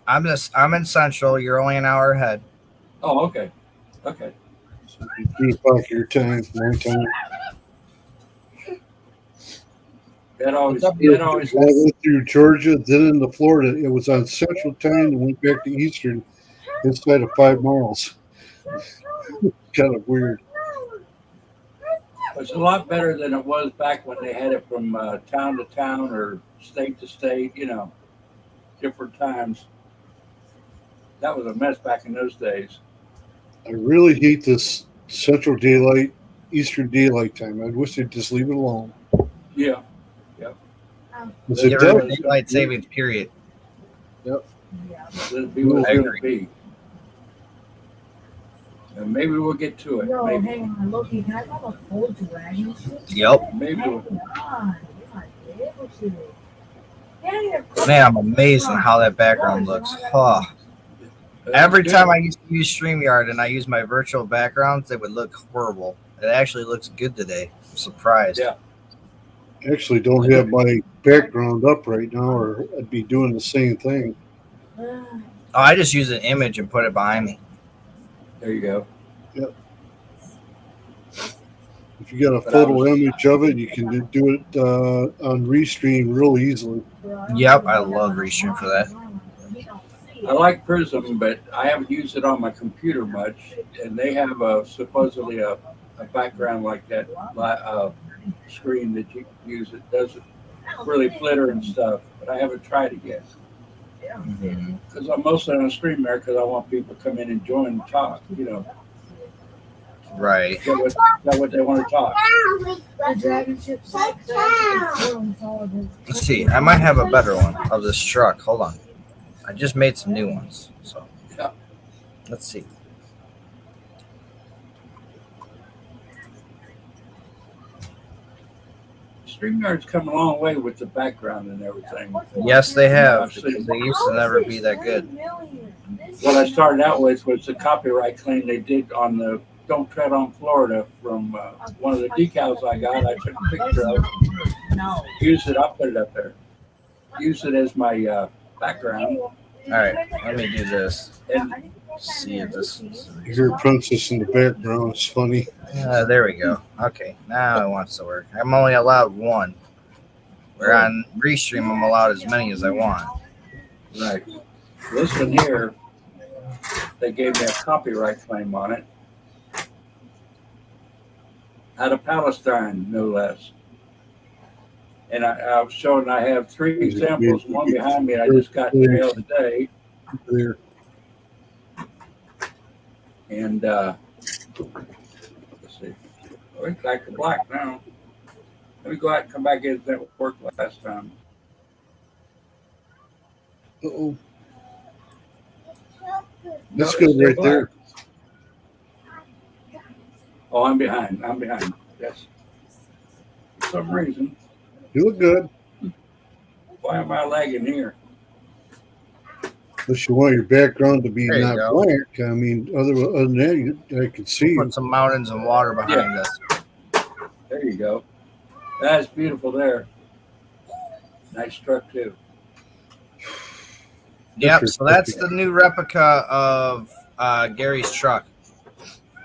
I'm in Central. You're only an hour ahead. Oh, okay. Okay. 3 o'clock your time, my time. That always. I That always. went through Georgia, then into Florida. It was on Central Time, and went back to Eastern inside of 5 miles. Kind of weird. It's a lot better than it was back when they had it from town to town or state to state. Different times. That was a mess back in those days. I really hate this Central Daylight, Eastern Daylight Time. I wish they'd just leave it alone. Yeah. It's a Get rid of dead- daylight savings period. Yeah. Let it be what I it's going to be. And maybe we'll get to it. Yo, Maybe. hang on, Loki, can I have a full dragon ship? Yep. Maybe Hang we'll. on, you're not able to. Yeah, Man, I'm amazed at how that background looks. Huh. Every time I used to use StreamYard and I use my virtual backgrounds, they would look horrible. It actually looks good today. I'm surprised. Yeah. Actually, don't have my background up right now, or I'd be doing the same thing. Oh, I just use an image and put it behind me. There you go. If you got a But photo image of it, you can do it on Restream real easily. Yep, I love Restream for that. I like Prism, but I haven't used it on my computer much. And they have supposedly a background like that screen that you can use. It doesn't really flitter and stuff, but I haven't tried it yet. Mhm. Because I'm mostly on a stream there because I want people to come in and join and talk. You know, Right. get what they want to talk. The dragon ship sucks. Let's see. I might have a better one of this truck. Hold on. I just made some new ones. So Yeah. let's see. StreamYard's come a long way with the background and everything. Yes, they have. Because they used to never be that good. What I started out with was the copyright claim they did on the Don't Tread on Florida from one of the decals I got. I took a picture of it, No. used it, I'll put it up there. Use it as my background. All right. Let me do this. And See if this is. You hear Princess in the background. It's funny. There we go. Okay. Now it wants to work. I'm only allowed one. Where on Restream, I'm allowed as many as I want. right. This one here, they gave me a copyright claim on it. Out of Palestine, no less. And I was showing I have 3 examples, one behind me I just got in the mail today. There. And let's see. Oh, it's back to black now. Let me go out and come back in. That worked last time. Uh-oh. No, That's it's good still right black. there. Oh, I'm behind. I'm behind. Yes. For some reason. You look good. Why am I lagging here? Unless you want your background to be There you not go. black. I mean, other than that, I can see you. Put some mountains and water behind us. There you go. That's beautiful there. Nice truck too. Yep. So that's the new replica of Gary's truck.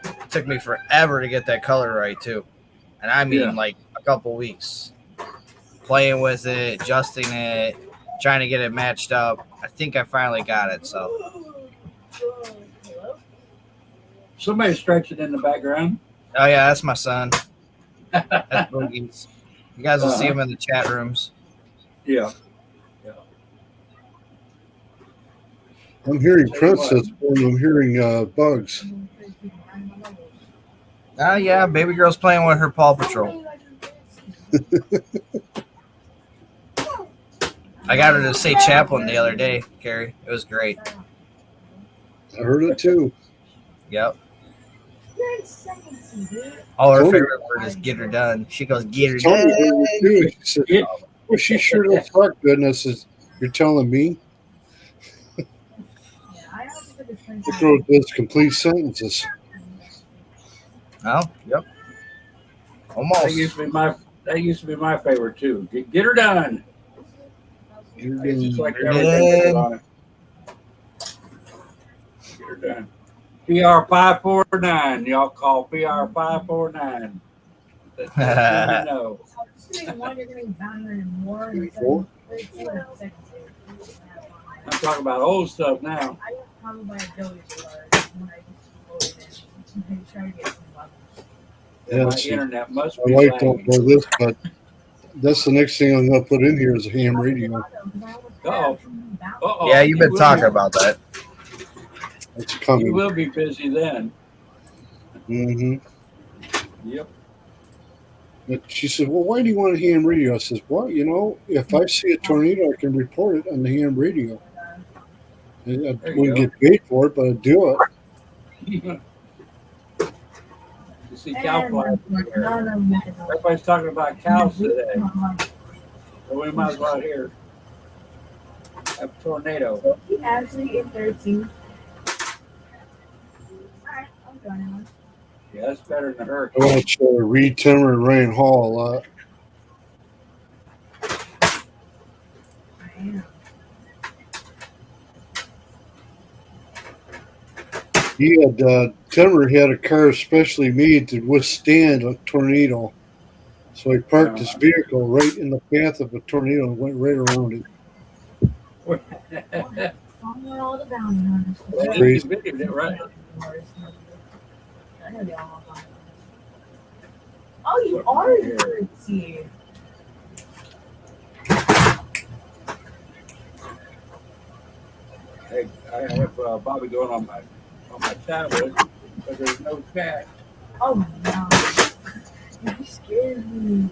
It took me forever to get that color right too, and I mean Yeah. like a couple weeks playing with it, adjusting it, trying to get it matched up. I think I finally got it. So, Somebody stretching in the background. oh yeah, that's my son. That's Boogie's. You guys will see Uh-huh. him in the chat rooms. Yeah. I'm hearing Tell you Princess, and I'm hearing Bugs. Oh yeah, baby girl's playing with her Paw Patrol. I got her to say Chaplin the other day, Carrie. It was great. I heard it too. Yep. Oh, her Tony- favorite word is "get her done." She goes, "Get her Tony done." heard it too. She said, Yeah. well, she sure does talk good. And I says, you're telling me? The girl does complete sentences. Oh, yep. That Almost. used to be my favorite too. Get her done. It's just like everything put on it. Get her done. PR 549. Y'all call PR 549. That's what you know. I'm talking about old stuff now. Yeah, My see, internet must my be wife don't lagging. know this, but that's the next thing I'm going to put in here is a ham radio. Uh-oh. Uh-oh. Yeah, you've been You talking will about that. It's be- You coming. will be busy then. Mm-hmm. Yep. She said, well, why do you want a ham radio? I says, well, if I see a tornado, I can report it on the ham radio. I There you wouldn't get paid for it, but I'd do it. You see cow And flies in the air. none of them make it. Everybody's talking about cows today. So we might as well here have a tornado. So he actually in 13. Alright, I'm joining one. Yeah, that's better than a I hurricane. watch Reed Timmer and Ryan Hall a lot. I am. Timmer had a car specially made to withstand a tornado. So he parked his vehicle right in the path of a tornado and went right around it. Follow all the bounty hunters. Well, Crazy. you videoed it, right? I know they all have bounty hunters. Oh, you are in 13. Hey, I have Bobby going on my tablet, but there's no chat. Oh my god. You scared me.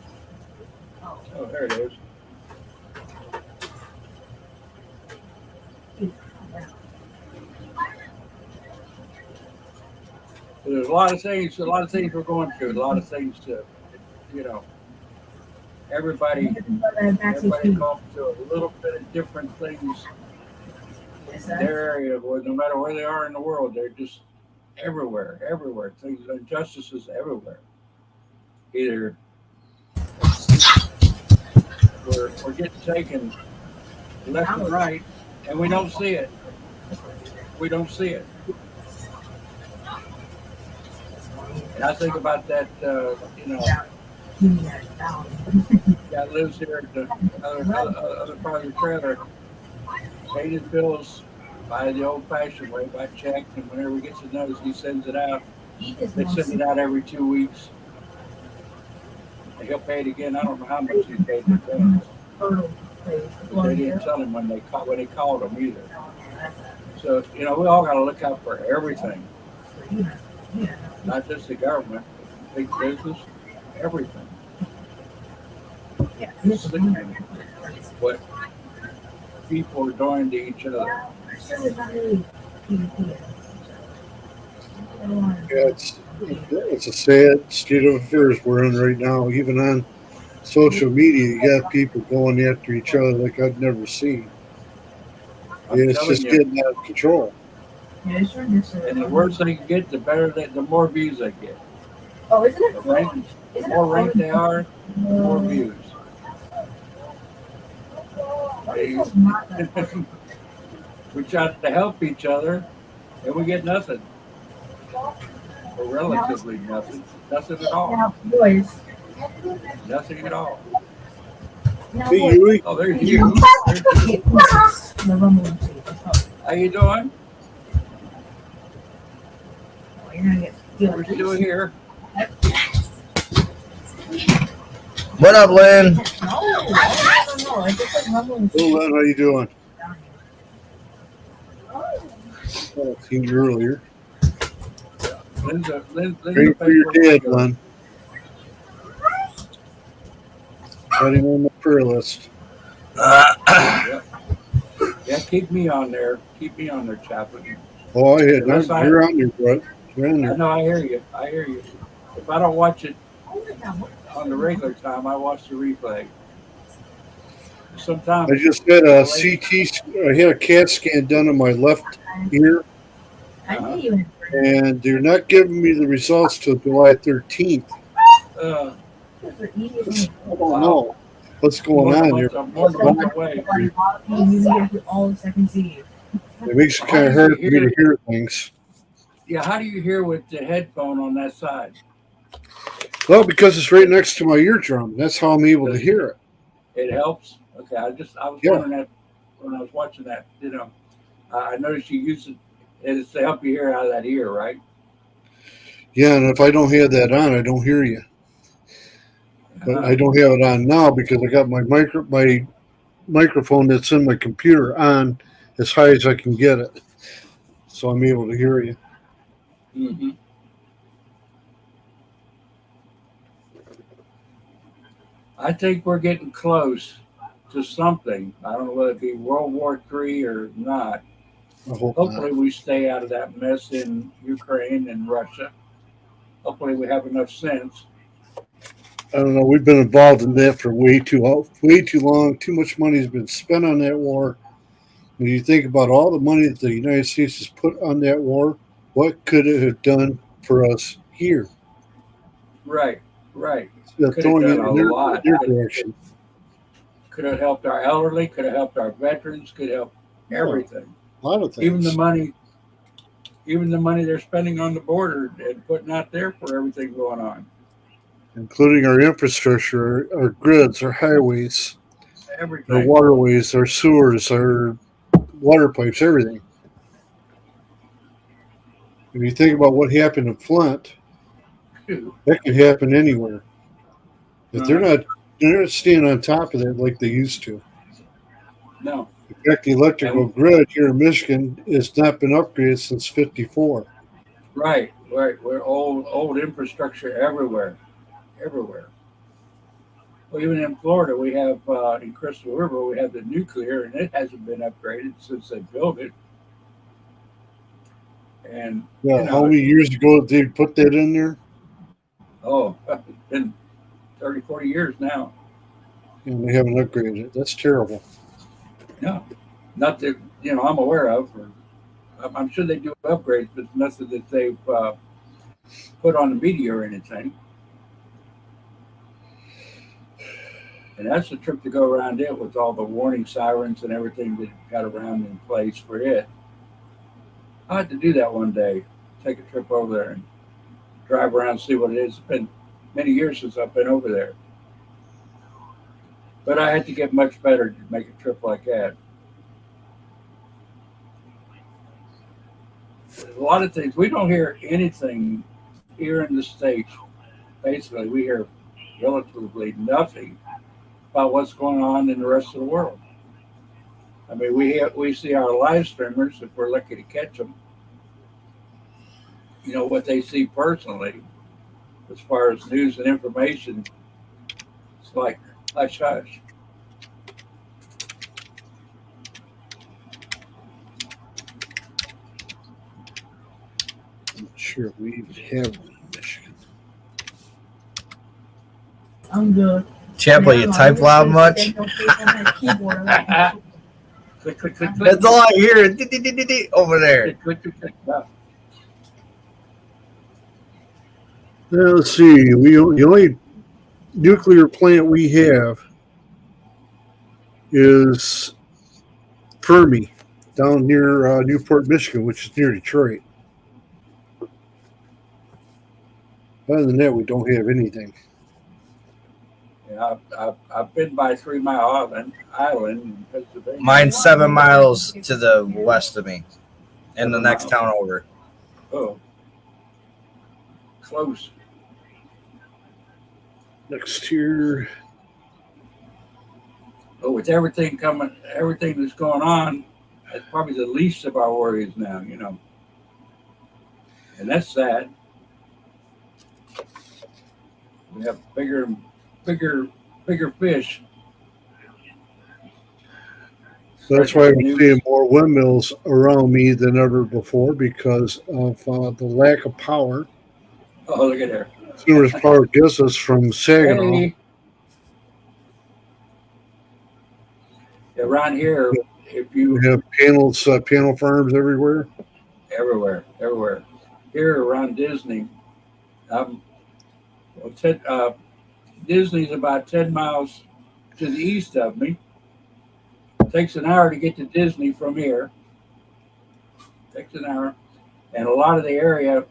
Oh, Oh, there it is. dude, calm down. So there's a lot of things we're going through. A lot of things to, you know, everybody comes to a little bit of different things in their area, or no matter where they are in the world, they're just everywhere. Things, injustices everywhere. Either we're getting taken left and right, and we don't see it. We don't see it. And I think about that, guy lives here at the other part of the trailer, paid his bills by the old-fashioned way, by check, and whenever he gets a notice, he sends it out. They send it out every 2 weeks. And he'll pay it again. I don't know how much he paid in advance. They didn't tell him when they called him either. So, we all got to look out for everything. Not just the government, big business, everything. Sickening what people are doing to each other. Yeah, it's a sad state of affairs we're in right now. Even on social media, you got people going after each other like I've never seen. And it's just getting out of control. And the worse they get, the better the more views they get. Oh, isn't it? The more ranked they are, the more views. We try to help each other, and we get nothing. Or relatively nothing. Nothing at all. Nothing at all. Hey, Huey. Oh, there's you. How you doing? What you doing here? What up, Lynn? Hello, Len, how you doing? Oh, I seen you earlier. Great for your dad, Len. Got him on the prayer list. Yeah, keep me on there. Keep me on there, Chaplain. Oh, I had. You're on there, bro. You're on there. I know. I hear you. If I don't watch it on the regular time, I watch the replay. Sometimes I just had a CT. I had a CAT scan done on my left ear, and they're not giving me the results till July 13th. I don't know what's going on here. It makes it kind of hard for me to hear things. Yeah, how do you hear with the headphone on that side? Well, because it's right next to my eardrum. That's how I'm able to hear it. It helps. Okay, I was wondering that when I was watching that. I noticed you use it as to help you hear out of that ear, right? Yeah, and if I don't have that on, I don't hear you. But I don't have it on now because I got my microphone that's in my computer on as high as I can get it, so I'm able to hear you. Mm-hmm. I think we're getting close to something. I don't know whether it be World War III or not, I hope Hopefully, not. we stay out of that mess in Ukraine and Russia. Hopefully, we have enough sense. I don't know. We've been involved in that for way too long. Too much money has been spent on that war. When you think about all the money that the United States has put on that war, what could it have done for us here? Right, right. Instead of Could have throwing done it a in lot. their direction. Could have helped our elderly. Could have helped our veterans. Could have helped No, everything. a lot of Even the things, money, even the money they're spending on the border and putting out there for everything going on. including our infrastructure, our grids, our highways, our Everything. waterways, our sewers, our water pipes, everything. If you think about what happened in Flint, Phew. that could happen anywhere. If Uh-huh. they're not staying on top of that like they used to. No. In fact, the electrical And grid here in Michigan has not been upgraded since '54. right, right. We're old infrastructure everywhere, everywhere. Well, even in Florida, we have in Crystal River, we have the nuclear, and it hasn't been upgraded since they built it. And you Yeah, how know, many years ago did they put that in there? oh, it's been 30, 40 years now. And they haven't upgraded it. That's terrible. No, not that I'm aware of. Or I'm sure they do upgrades, but nothing that they've put on the media or anything. And that's the trip to go around it with all the warning sirens and everything that got around in place for it. I had to do that one day. Take a trip over there and drive around and see what it is. It's been many years since I've been over there. But I had to get much better to make a trip like that. There's a lot of things. We don't hear anything here in the States. Basically, we hear relatively nothing about what's going on in the rest of the world. I mean, we see our live streamers, if we're lucky to catch them, what they see personally as far as news and information. It's like hush hush. I'm not sure if we even have one in Michigan. I'm good. Champa, you type loud much? Click, click, click, click. That's all I hear. Over there. Click, click, click, click. No. Let's see. The only nuclear plant we have is Fermi down near Newport, Michigan, which is near Detroit. Other than that, we don't have anything. Yeah, I've been by 3 Mile Island in Pennsylvania. Mine's 7 miles to the west of me, in the 7 next miles. town over. Oh, close. Next year, But with everything that's going on, that's probably the least of our worries now, and that's sad. We have bigger fish. that's why I'm seeing more windmills around me than ever before because of the lack of power. Oh, look at there. As soon as power gets us from Saginaw, Hey. Around here, if you we have panel farms everywhere. everywhere. Here around Disney, well, Disney's about 10 miles to the east of me. It takes an hour to get to Disney from here. Takes an hour, and a lot of the area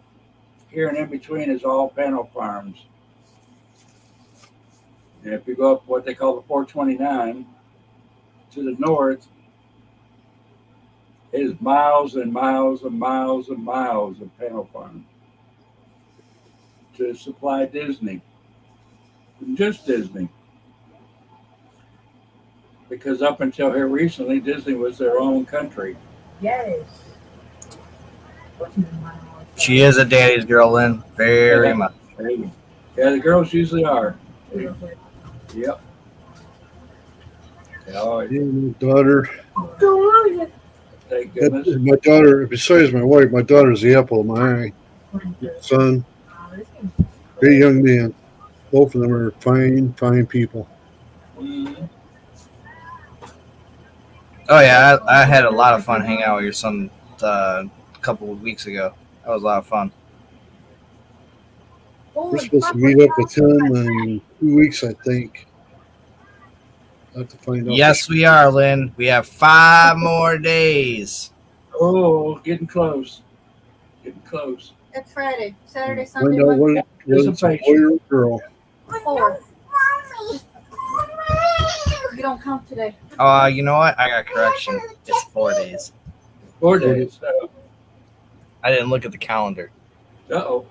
here and in between is all panel farms. And if you go up what they call the 429 to the north, it is miles and miles and miles and miles of panel farms to supply Disney. And just Disney. Because up until here recently, Disney was their own country. Yes. She is a daddy's girl, Lynn. Very much. Yeah, the girls usually are. Yep. Oh, And my daughter, Thank goodness. My daughter, besides my wife, my daughter's the apple of my eye. Son, great young man. Both of them are fine people. Mhm. Oh yeah, I had a lot of fun hanging out with your son a couple of weeks ago. That was a lot of fun. We're supposed to meet up with him in 2 weeks, I think. I have to find out. Yes, we are, Lynn. We have 5 more days. Oh, getting close. Getting close. That's Friday, Saturday, Sunday, Find out Monday. what it's a boy or a girl. 4. You don't count today. You know what? I got correction. It's 4 days. 4 days. I didn't look at the calendar. Uh-oh.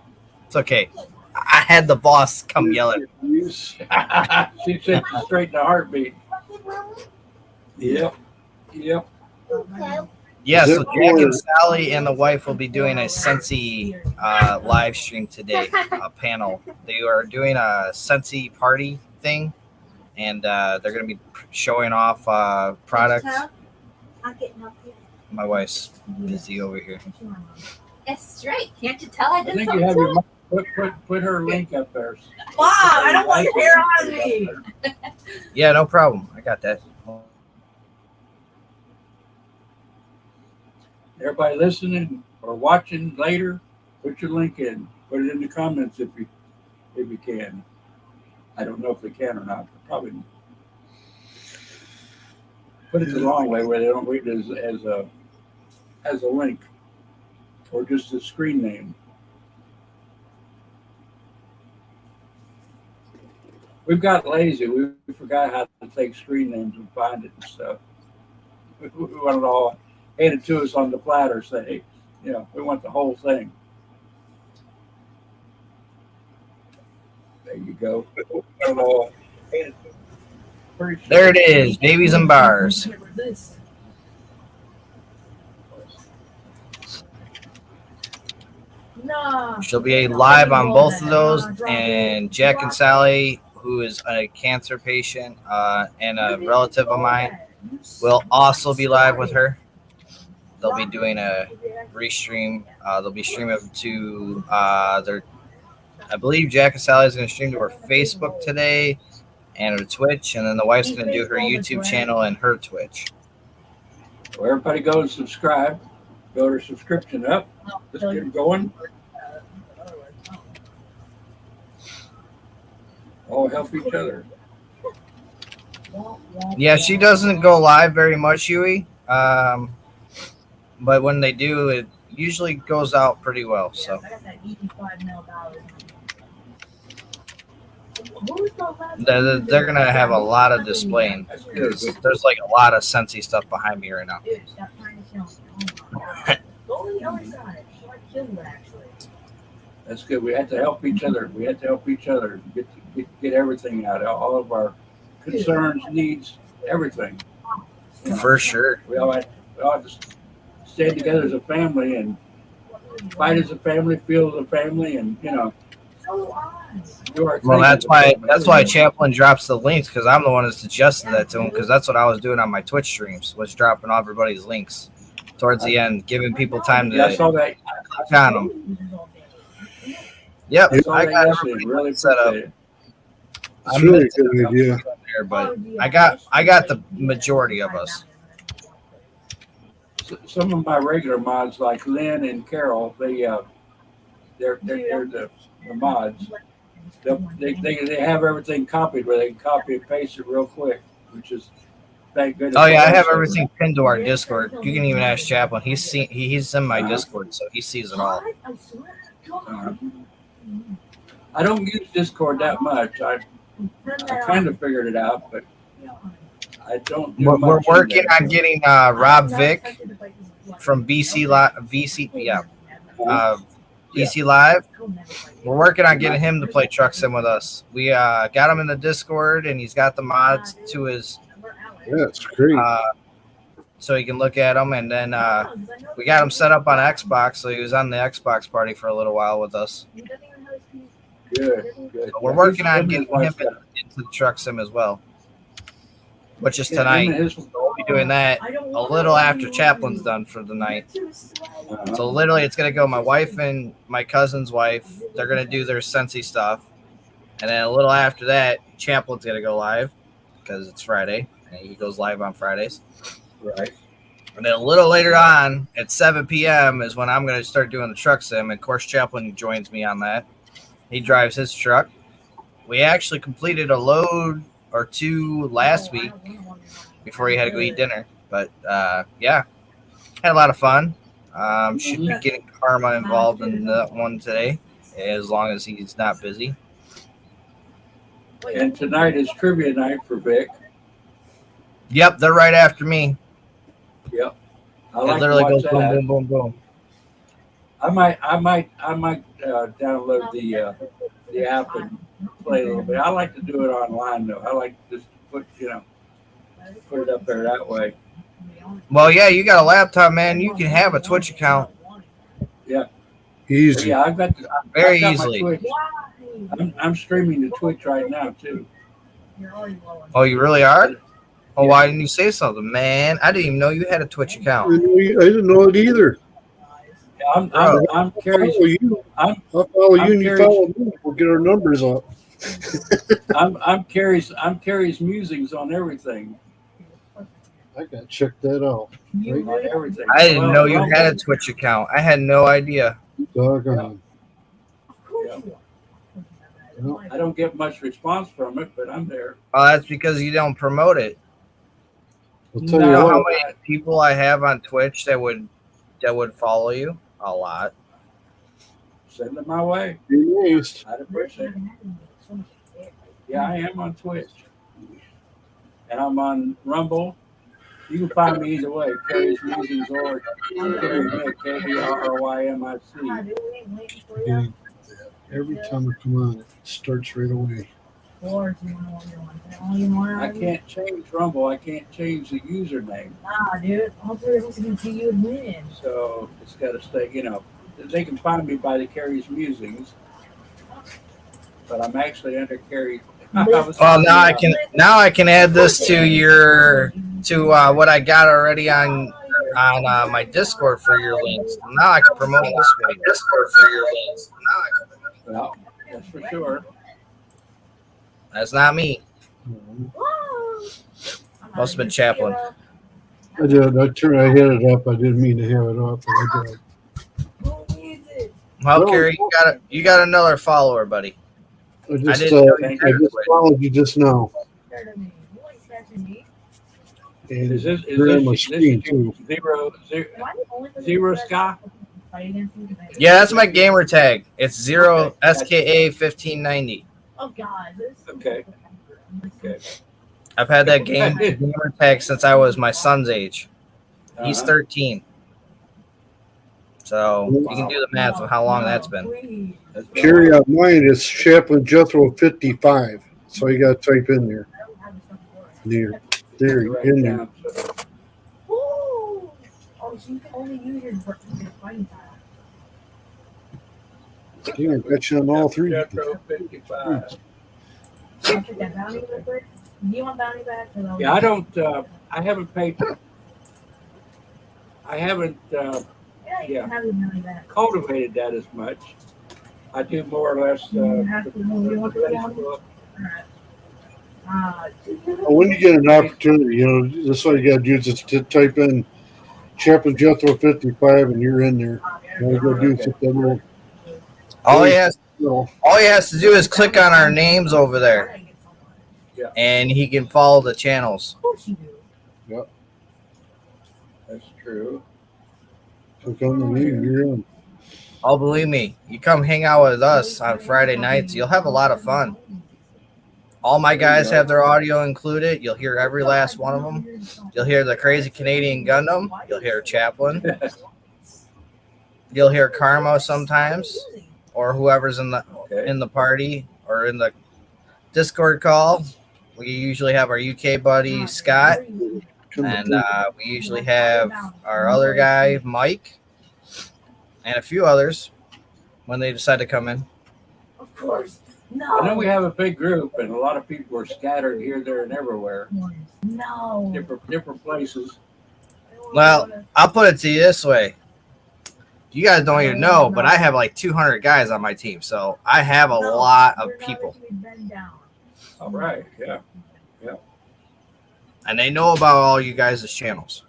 It's okay. I had the boss come yell at me. She sent you straight in the heartbeat. Yep. Yep. Yeah, Is so it Jack for- and Sally and the wife will be doing a Scentsy live stream today, a panel. They are doing a Scentsy party thing, and they're going to be showing off products. My wife's busy over here. That's straight. Can't you tell I I did think you something? have your put her link up there. Wow, I don't want your hair on me. Yeah, no problem. I got that. Everybody listening or watching later, put your link in. Put it in the comments if you can. I don't know if they can or not. But probably put it the long way where they don't read it as a link or just a screen name. We've got lazy. We forgot how to take screen names and find it and stuff. We want it all handed to us on the platter. Say, we want the whole thing. There you go. There it is, babies and bars. No. She'll be live on both of those, and Jack and Sally, who is a cancer patient and a relative of mine, will also be live with her. They'll be doing a restream. They'll be streaming to their. I believe Jack and Sally is going to stream to her Facebook today and her Twitch, and then the wife's going to do her YouTube channel and her Twitch. So everybody go and subscribe. Go to subscription up. Let's get it going. All help each other. Yeah, she doesn't go live very much, Huey. But when they do, it usually goes out pretty well. So they're gonna have a lot of displaying because there's like a lot of Scentsy stuff behind me right now. That's good. We have to help each other. We have to help each other get everything out. All of our concerns, needs, everything. For sure. We all just stand together as a family and fight as a family, feel as a family, and do our thing. Well, as a family. that's why Chaplin drops the links, because I'm the one that suggested that to him, because that's what I was doing on my Twitch streams, was dropping everybody's links towards the end, giving people time to Yeah, I saw that. click on them. Yep, I saw I that got yesterday. everybody Really set up. appreciate it. It's really a good idea. There, but I got the majority of us. Some of my regular mods, like Lynn and Carol, they're the mods. They have everything copied where they can copy and paste it real quick, which is thank goodness. Oh yeah, I have everything pinned to our Discord. You can even ask Chaplin. He's in my Discord, so he sees it all. I don't use Discord that much. I kind of figured it out, but I don't. Do We're much in working there. on getting Rob Vick from BC Live. We're working on getting him to play Truck Sim with us. We got him in the Discord, and he's got the mods to his Yeah, it's great. so he can look at them. And then we got him set up on Xbox, so he was on the Xbox party for a little while with us. Good. So we're working on getting him into the Truck Sim as well, which is Him tonight. and his we'll be doing that a little after Chaplin's done for the night. So literally, it's gonna go my wife and my cousin's wife. They're gonna do their Sensi stuff, and then a little after that, Chaplin's gonna go live because it's Friday and he goes live on Fridays. Right. And then a little later on at 7 p.m. is when I'm gonna start doing the truck sim. And of course, Chaplin joins me on that. He drives his truck. We actually completed a load or two last week before he had to go eat dinner. But yeah, had a lot of fun. Should be getting Karma involved in that one today, as long as he's not busy. And tonight is trivia night for Vic. Yep, they're right after me. Yep. I It like to literally watch goes boom, that. boom, boom, boom. I might download the app and play a little bit. I like to do it online though. I like to just put it up there that way. Well, yeah, you got a laptop, man. You can have a Twitch account. Easy. Yeah, I've got Very I've got easily. my Twitch. I'm streaming to Twitch right now too. Oh, you really are? Oh, why didn't you say something, man? I didn't even know you had a Twitch I account. didn't know it either. I'm I'll curious. follow you. I'm- I'll follow you I'm and you curious. follow me. We'll get our numbers up. I'm curious musings on everything. I gotta check that out. On everything. I didn't Well, know you well, had a Twitch account. I had no idea. Doggone. I don't get much response from it, but I'm there. Oh, that's because you don't promote it. I'll tell You you know what. how many people I have on Twitch that would follow you? A lot. Send them my way. Be amazed. I'd appreciate it. Yeah, I am on Twitch. And I'm on Rumble. You can find me either way. Carrie's Musings or Carrie Mick, KERRYMIC. Every time I come on, it starts right away. I can't change Rumble. I can't change the username. Nah, dude. Hopefully, it's going to you win. So it's got to stay, they can find me by the Carrie's Musings. But I'm actually under Carrie. Well, now I can add this to what I got already on my Discord for your links. Now I can promote this way. Discord for your links. Well, that's for sure. That's not me. Must have been Chaplin. I did. I had it up. I didn't mean to have it up, but I did. Well, No, Carrie, you got another follower, buddy. I just didn't know you had it. followed you just now. And Is this you're on my screen too. Zero Sky? Yeah, that's my gamer tag. It's 0SKA1590. Oh, God. Okay. Okay. I've had that gamer tag since I was my son's age. He's 13. So you can do the math of how long that's been. Carry on mine is Chaplain Jethro 55. So you got to type in there. There, in there. Oh, so you can only use your fighting style. Yeah, I got you on all three. Jethro 55. Can I check that bounty real quick? Do you want bounty back? Yeah, I don't. I haven't paid. I haven't Yeah, you can have your bounty back. cultivated that as much. I do more or less. You have to- you want to go down? Facebook. When you get an opportunity, that's all you got to do is just to type in Chaplain Jethro 55 and you're in there. All you got to do is hit that little. All he has to do is click on our names over there, Yeah. and he can follow the channels. Of course you do. That's true. Click on the name and you're in. Oh, believe me, you come hang out with us on Friday nights, you'll have a lot of fun. All my guys have their audio included. You'll hear every last one of them. You'll hear the Crazy Canadian Gundam. You'll hear Chaplin. You'll hear Karma sometimes, or whoever's in the party or in the Discord call. We usually have our UK buddy Scott, and we usually have our other guy Mike, and a few others when they decide to come in. course. I No. know we have a big group, and a lot of people are scattered here, there, and everywhere, No. different places. Well, I'll put it to you this way. You guys don't even know, but I have like 200 guys on my team, so I have a lot of people, All right, yeah. and they know about all you guys' channels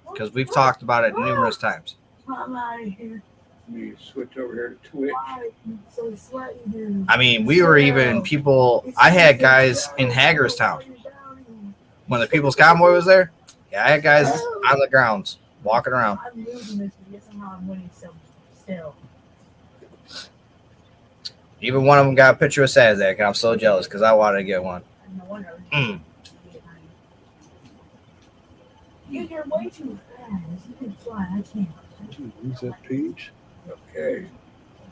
because we've talked about it numerous times. I'm out of here. Let me switch over here to Twitch. Why you so sweaty, dude? I mean, we were even people. I had guys in Hagerstown when the People's Convoy was there. Yeah, I had guys on the grounds walking around. I'm losing this, but yet somehow I'm winning still. Even one of them got a picture of Sazak, and I'm so jealous because I wanted to get one. No wonder. Mm. You're way too fast. You can fly. I can't. Use that page. Okay.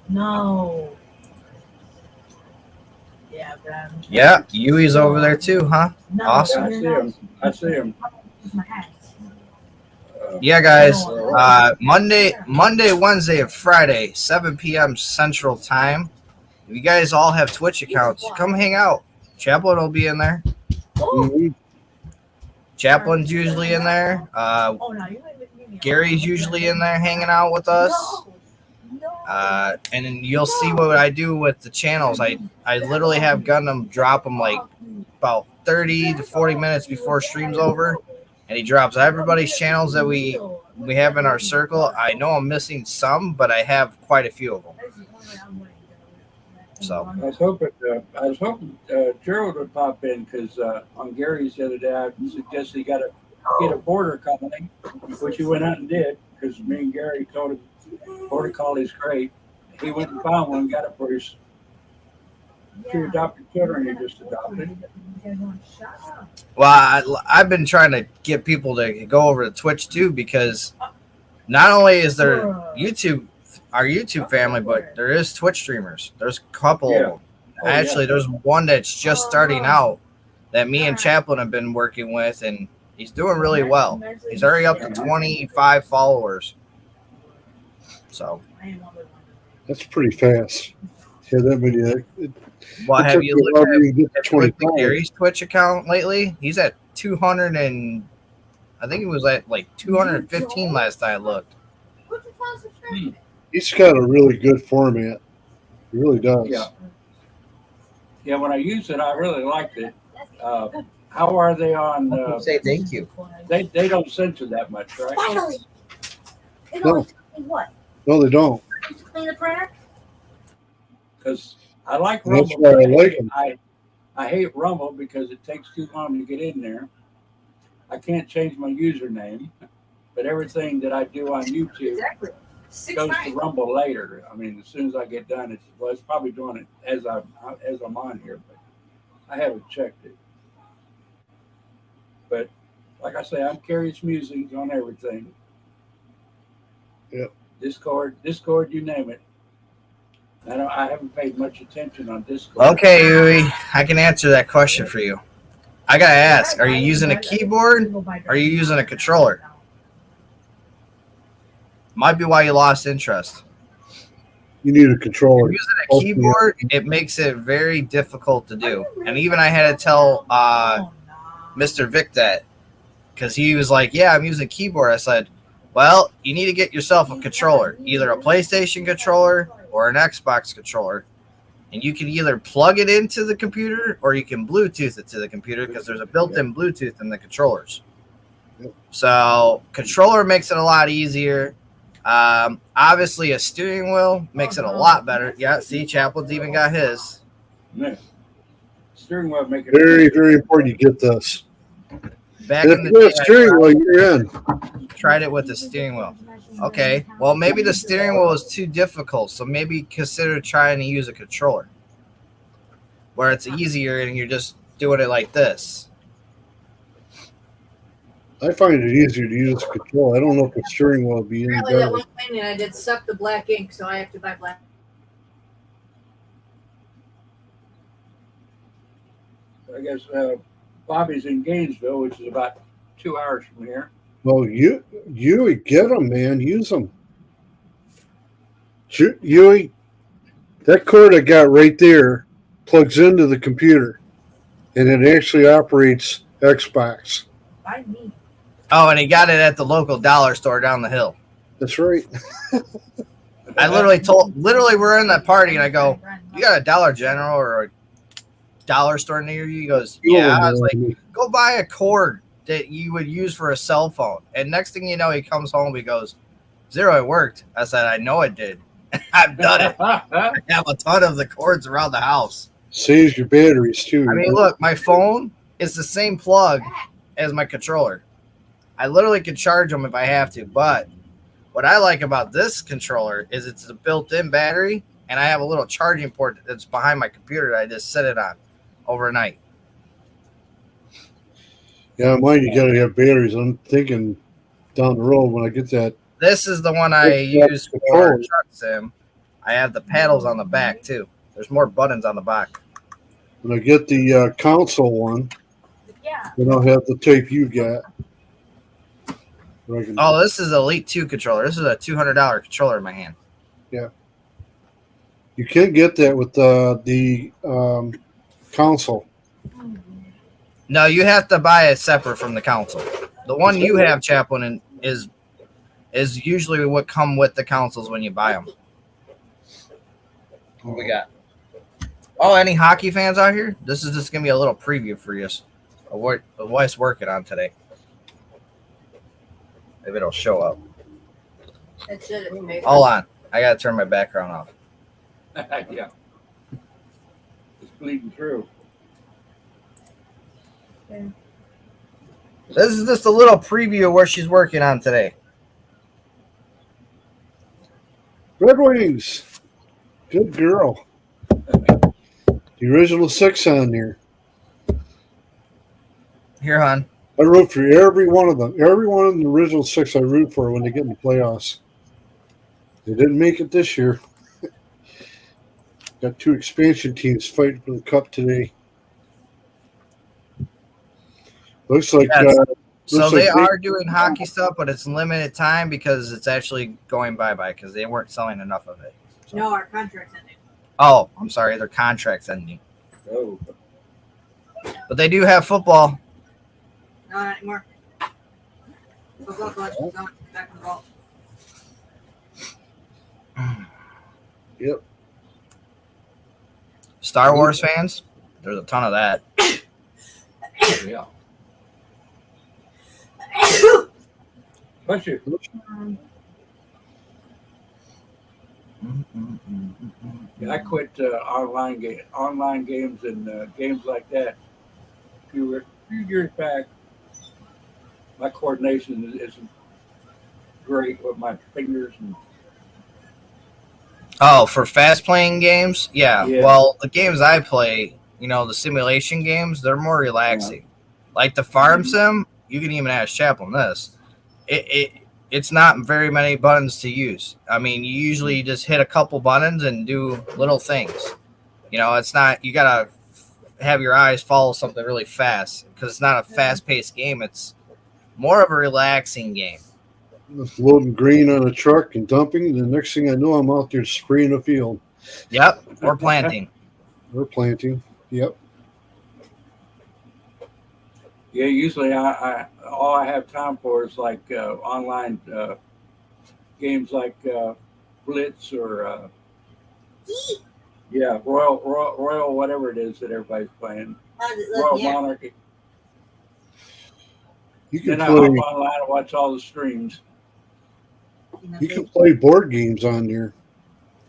No. Yeah, Brad. Yeah, Yui's over there too, huh? No, Awesome. Yeah, I see him. Use my hat. Yeah, guys. Monday, Wednesday, and Friday, 7 p.m. Central Time. If you guys all have Twitch accounts, come hang out. Chaplain will be in there. Mhm. Chaplain's usually in there. Oh, no, you ain't Gary's usually in there hanging out with us. And then you'll see what I do with the channels. I literally have Gundam drop them like about 30 to 40 minutes before stream's over, and he drops everybody's channels that we have in our circle. I know I'm missing some, but I have quite a few of them. So I was hoping Gerald would pop in because on Gary's the other day I suggested he got to get a border collie, which he went out and did because me and Gary told him border collie's great. He went and found one, got it for his two adopted children he just adopted. well, I've been trying to get people to go over to Twitch too, because not only is there our YouTube family, but there is Twitch streamers. There's a couple of them. Oh, Actually, there's one that's just starting out that me and Chaplin have been working with, and he's doing really well. He's already up to 25 followers. So, That's pretty fast. Yeah, that many. well, have you looked at 25? Gary's Twitch account lately? He's at 200 and I think it was at like 215 last time I looked. He's got a really good format. He really does. Yeah, when I used it, I really liked it. How are they on? Say thank you. They don't censor that much, right? Finally. No. What? No, they don't. Clean the printer? Because I like That's Rumble. why I like 'em. I hate Rumble because it takes too long to get in there. I can't change my username, but everything that I do on YouTube goes to Rumble later. I mean, as soon as I get done, it's probably doing it as I'm on here, but I haven't checked it. But like I say, I'm Curious Musings on everything. Yep. Discord, you name it. I haven't paid much attention on Discord. Okay, Yui, I can answer that question for you. I gotta ask, are you using a keyboard or are you using a controller? Might be why you lost interest. You need a controller. Using a keyboard, it makes it very difficult to do. And even I had to tell Mr. Vic that, because he was like, yeah, I'm using a keyboard. I said, well, you need to get yourself a controller, either a PlayStation controller or an Xbox controller. And you can either plug it into the computer or you can Bluetooth it to the computer, because there's a built-in Bluetooth in the controllers. So controller makes it a lot easier. Obviously, a steering wheel makes it a lot better. Yeah, see, Chaplin's even got his. Yeah. Steering wheel make it Very, very important you get this. Back And in if the you day, have steering wheel, you're in. I tried it with the steering wheel. Okay, well, maybe the steering wheel is too difficult, so maybe consider trying to use a controller where it's easier and you're just doing it like this. I find it easier to use a controller. I don't know if the steering wheel would be any Apparently that better. one thing, and I did suck the black ink, so I have to buy black. I guess Bobby's in Gainesville, which is about 2 hours from here. Well, you get them, man. Use them. You That cord I got right there plugs into the computer, and it actually operates Xbox. By me. Oh, and he got it at the local dollar store down the hill. That's right. I literally we're in that party and I go, "You got a Dollar General or a dollar store near you?" He goes, "Yeah." I was like, "Go buy a cord that you would use for a cell phone." And next thing you know, he comes home. He goes, "Zero, it worked." I said, "I know it did. I've done it. I have a ton of the cords around the house." Saves your batteries too. I mean, look, my phone is the same plug as my controller. I literally can charge them if I have to. But what I like about this controller is it's a built-in battery, and I have a little charging port that's behind my computer that I just set it on overnight. Yeah, mine you gotta have batteries. I'm thinking down the road when I get that. This is the one I use for controller. truck sim. I have the paddles on the back too. There's more buttons on the back. When I get the console one, Yeah. then I'll have the tape you got. Where I can- Oh, this is Elite 2 controller. This is a $200 controller in my hand. You can get that with the console. No, you have to buy it separate from the console. The one you have, Chaplain, is usually what come with the consoles when you buy them. What we got? Oh, any hockey fans out here? This is just gonna be a little preview for you of what Wife's working on today. Maybe it'll show up. It should have made. Hold on, I gotta turn my background off. Yeah. It's bleeding through. This is just a little preview of where she's working on today. Red Wings. Good girl. The original 6 on there. Here, hon. I root for every one of them. Every one of the original 6 I root for when they get in the playoffs. They didn't make it this year. Got 2 expansion teams fighting for the cup today. Looks like Yes. So looks they like are doing hockey stuff, but it's limited time because it's actually going bye-bye because they weren't selling enough of it. No, our contract's ending. Oh, I'm sorry, their contract's ending. Oh. But they do have football. No, not anymore. Football coach is on back on the ball. Yep. Star Wars fans, there's a ton of that. Yeah. Bless you. Yeah, I quit online games and games like that a few years back. My coordination isn't great with my fingers and Oh, for fast playing games? Yeah. Yeah. Well, the games I play, the simulation games, they're more relaxing. Like the farm sim, you can even ask Chaplain this. It's not very many buttons to use. I mean, you usually just hit a couple buttons and do little things. It's not, you got to have your eyes follow something really fast because it's not a fast paced game. It's more of a relaxing game. loading grain on a truck and dumping. The next thing I know, I'm out there spraying a field. Yep. Or planting. Or planting. Yep. yeah, usually I all I have time for is like online games like Blitz or Royal whatever it is that everybody's playing. How does it Royal look? Yeah. Monarchy. You can Then I hop play. online and watch all the streams. You can play board games on there.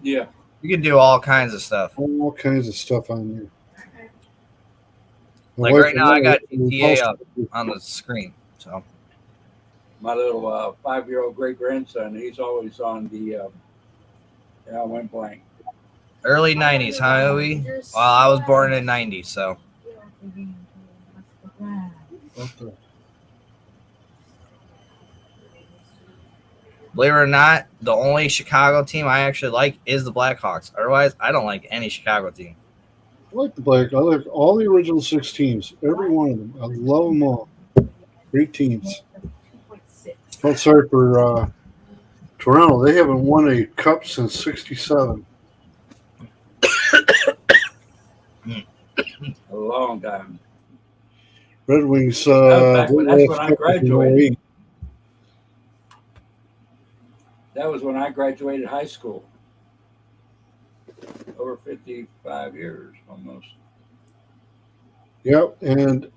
Yeah. You can do all kinds of stuff. All kinds of stuff on there. My Like wife right and now, I got we GTA also- up on the screen. So My little 5-year-old great grandson, he's always on the I went blank. early 90s, huh, Louie? Well, I was born in 90, so. What the- Believe it or not, the only Chicago team I actually like is the Blackhawks. Otherwise, I don't like any Chicago team. I like the Black. I like all the original 6 teams. Every one of them. I love them all. Great teams. I'm sorry for Toronto. They haven't won a cup since '67. A long time. Red Wings. That's Their when last I cup was in graduated. 08. That was when I graduated high school. Over 55 years almost. Yep, and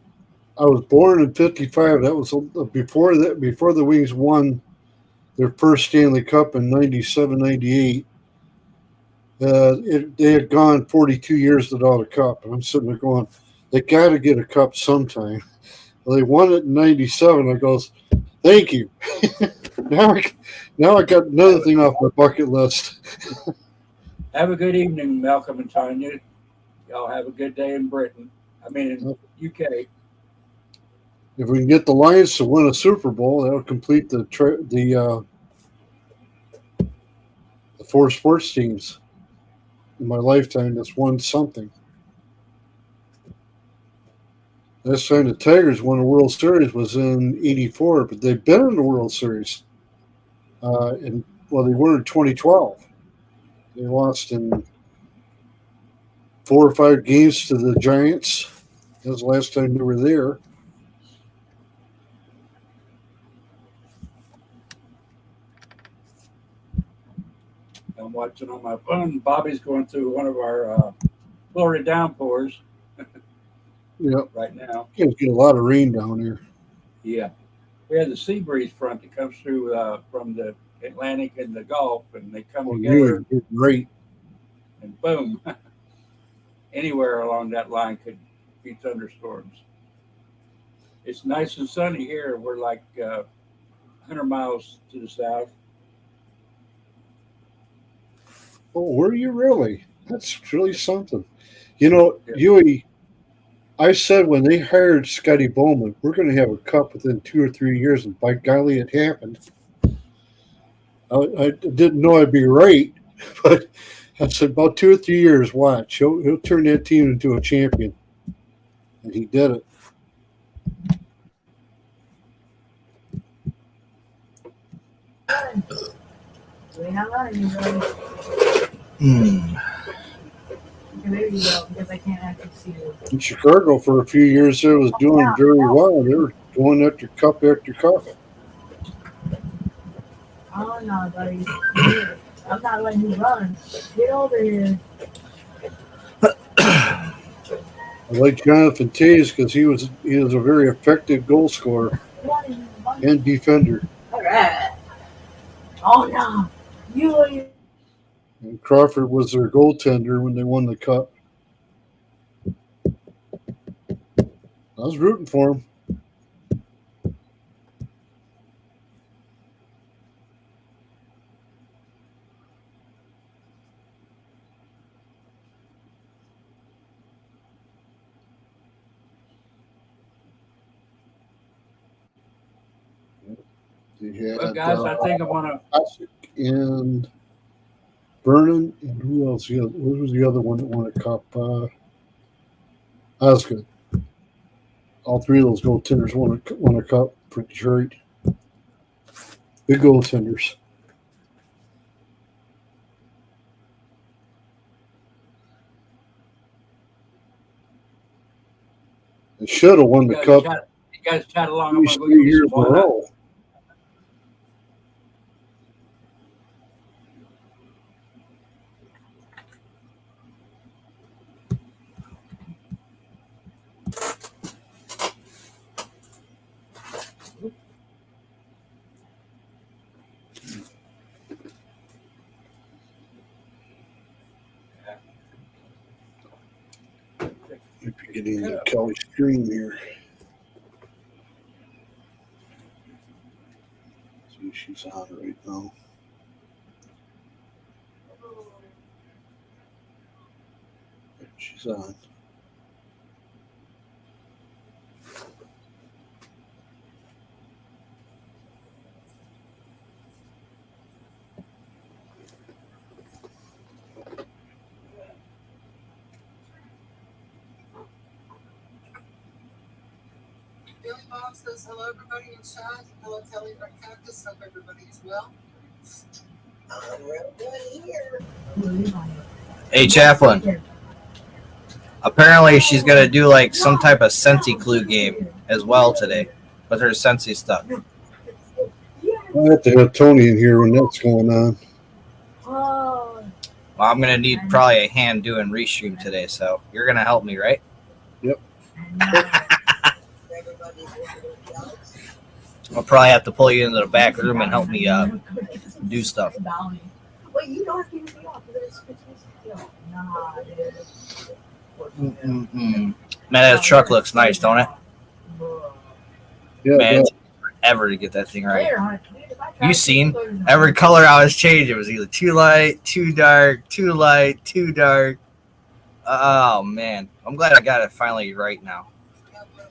I was born in '55. That was before that. Before the Wings won their first Stanley Cup in '97, '98. They had gone 42 years without a cup, and I'm sitting there going, "They got to get a cup sometime." Well, they won it in '97. I goes, "Thank you." now, now I got another thing off my bucket list. Have a good evening, Malcolm and Tanya. Y'all have a good day in Britain. I mean, in UK. If we can get the Lions to win a Super Bowl, that'll complete the four sports teams in my lifetime that's won something. Last time the Tigers won a World Series was in '84, but they've been in the World Series. And well, they were in 2012. They lost in 4 or 5 games to the Giants. That was the last time they were there. I'm watching on my phone. Bobby's going through one of our Florida downpours Yep. right now. You get a lot of rain down here. Yeah. We had the sea breeze front that comes through from the Atlantic and the Gulf, and they come together, Really great. and boom. Anywhere along that line could be thunderstorms. It's nice and sunny here. We're like 100 miles to the south. Oh, were you really? That's really something. You know, Yeah. Huey, I said when they hired Scotty Bowman, we're going to have a cup within 2 or 3 years, and by golly, it happened. I didn't know I'd be right, but I said about 2 or 3 years, watch. He'll turn that team into a champion. And he did it. We're not running, you really. Hmm. There you go, because I can't actually see you. In Chicago for a few years, it was doing very well. They were going after cup after cup. Oh no, buddy. I'm not letting you run. Get over here. I like Jonathan Tays because he was a very effective goal scorer and defender. Alright. Oh no. You And Crawford was their goaltender when they won the cup. I was rooting for him. They had Well, guys, I think I'm gonna. Classic and Vernon, and who else? Who was the other one that won a cup? Osgood. All three of those goaltenders won a cup for Detroit. Big goaltenders. They should have won the cup You guys chat along. I'm gonna go 3 get me years some in a water. row. If you get into Kelly's stream here. See, she's on right now. She's on. Billy Bob says hello, everybody in chat. Hello, Kelly from Cactus. Hope everybody is well. I'm real good here. Hey, Chaplain. Apparently, she's gonna do like some type of Sensi Clue game as well today with her Sensi stuff. I have to have Tony in here when that's going on. Oh. Well, I'm gonna need probably a hand doing restream today, so you're gonna help me, right? I'll probably have to pull you into the back room and help me do stuff. Wait, you don't have to use me off. Nah, dude. Man, that truck looks nice, don't it? Yeah, Man, yeah. it took forever to get that thing right. You seen every color I was changed. It was either too light, too dark, too light, too dark. Oh man, I'm glad I got it finally right now.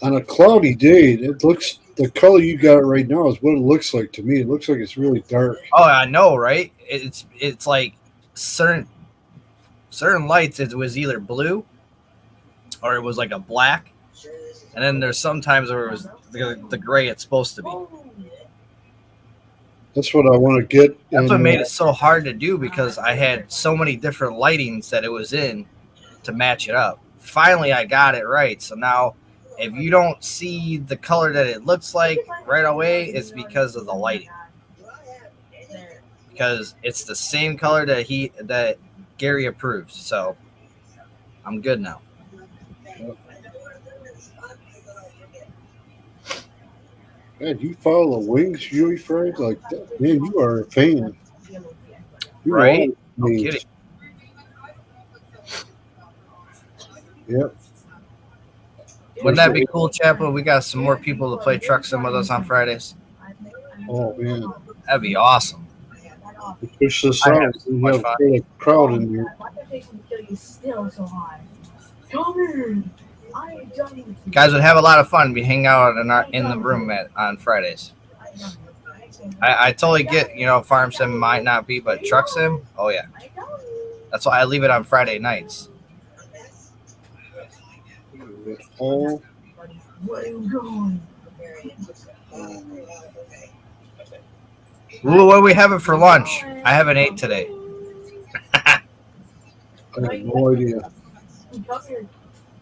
On a cloudy day, it looks the color you got right now is what it looks like to me. It looks like it's really dark. Oh, I know, right? It's like certain lights. It was either blue or it was like a black, and then there's sometimes where it was the gray it's supposed to be. That's what I want to get. That's what made it so hard to do because I had so many different lightings that it was in to match it up. Finally, I got it right. So now, if you don't see the color that it looks like right away, it's because of the lighting. Because it's the same color that Gary approves. So I'm good now. Man, you follow the Wings, TGI Friday like that? Man, you are a fan. You Right? are No me. kidding. Yep. Wouldn't that be cool, Chapo? We got some more people to play truck sim with us on Fridays. Oh man, That'd be awesome. we push this I out. have so We much have fun. a crowd in here. Why did they kill you still so high? Come here. I ain't done with you. Guys would have a lot of fun. We hang out in the room on Fridays. I totally get, farm sim might not be, but truck sim, oh yeah. That's why I leave it on Friday nights. Oh, Where are you going? Ooh, what are we having for lunch? I haven't ate today. I have no idea. Come here.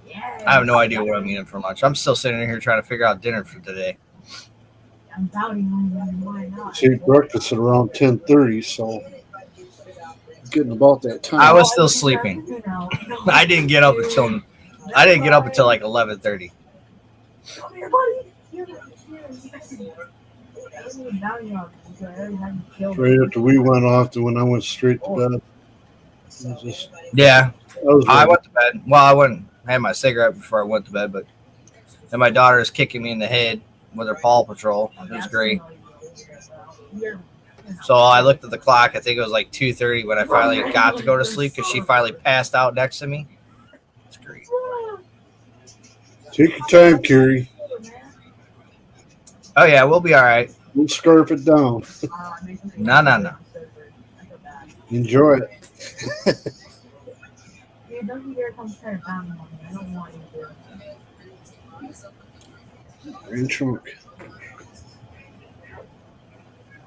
Yes. I have no idea what I'm eating for lunch. I'm still sitting here trying to figure out dinner for today. I'm doubting why not. See breakfast at around 10:30, so getting about that time. I was still sleeping. I didn't get up until like 11:30. Come here, buddy. I wasn't even doubting you because I already had you killed. Right after we went off to when I went straight to bed. It was just, Yeah, I was I ready. went to bed. Well, I had my cigarette before I went to bed, but then my daughter is kicking me in the head with her Paw Patrol. It was great. So I looked at the clock. I think it was like 2:30 when I finally got to go to sleep because she finally passed out next to me. It's great. Take your time, Carrie. Oh yeah, we'll be all right. We'll scarf it down. No. Enjoy it. Don't you dare come start bombing on me. I don't want you to. Green trunk.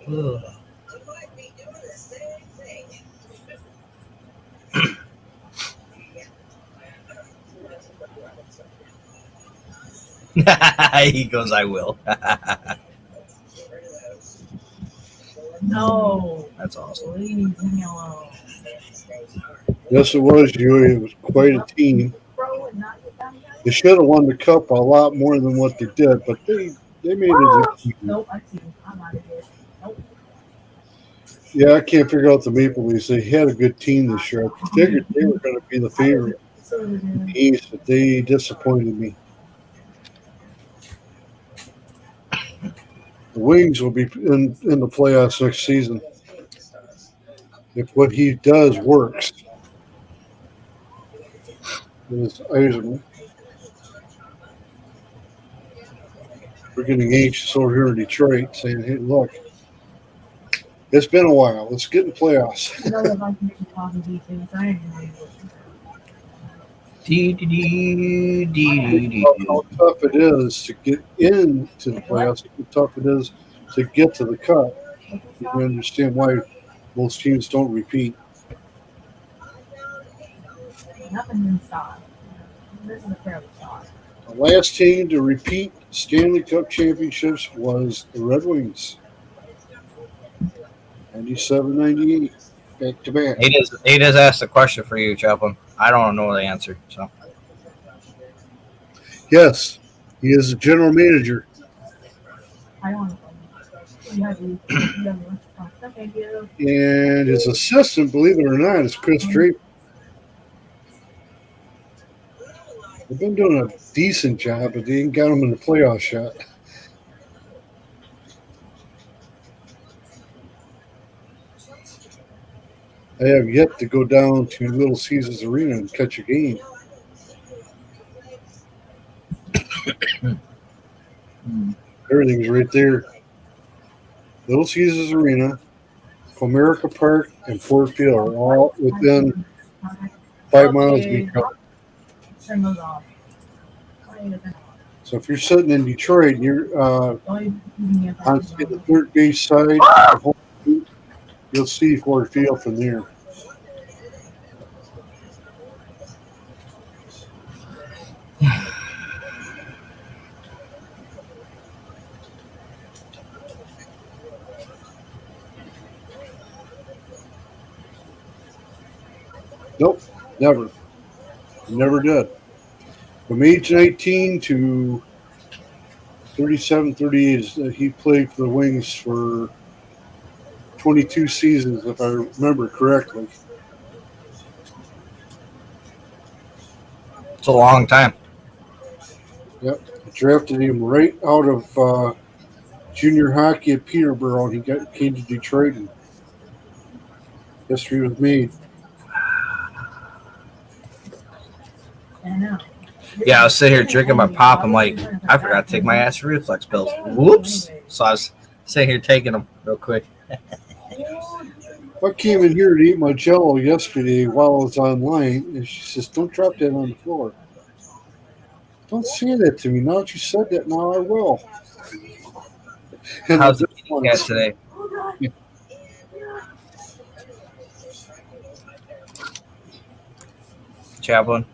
Ugh. He goes, I will. No. That's awesome. Please leave me alone. Yes, it was, Huey. It was quite a team. Bro, and not get down here. They should have won the cup a lot more than what they did, but they made it. Nope, I see. I'm out of here. Nope. Yeah, I can't figure out the Maple Leafs. They had a good team this year. I figured they were going to be the favorite in the East, but they disappointed me. The Wings will be in the playoffs next season if what he does works. It's Eiserman. We're getting anxious over here in Detroit, saying, "Hey, look, it's been a while. Let's get in playoffs." You know that I can make you coffee these things. I ain't gonna How tough it is to get into the playoffs, how tough it is to get to the cup. You can understand why most teams don't repeat. Nothing in stock. This is a fairly shot. The last team to repeat Stanley Cup championships was the Red Wings. 97, 98, back to back. He does ask a question for you, Chaplin. I don't know the answer. So Yes, he is the general manager. Ironically. You have to. Thank you. And his assistant, believe it or not, is Chris Draper. They've been doing a decent job, but they ain't got him in the playoffs yet. I have yet to go down to Little Caesars Arena and catch a game. Everything's right there. Little Caesars Arena, Comerica Park, and Fort Field are all within 5 miles of each other. Turn those off. Why are you looking off? So if you're sitting in Detroit and you're Don't you give me a on package the on third base side of home plate, you'll see Ford Field from there. Nope, never. Never did. From age 19 to 37, 38, he played for the Wings for 22 seasons, if I remember correctly. it's a long time. Yep. Drafted him right out of junior hockey at Peterborough, and he came to Detroit, and history was made. I know. Yeah, I was sitting here drinking my pop. I'm like, I forgot to take my acid reflux pills. Whoops. So I was sitting here taking them real quick. I came in here to eat my Jell-O yesterday while I was online, and she says, "Don't drop that on the floor." Don't say that to me. Now that you said that, now I will. And How's the this kitty one- cat today? Chaplin.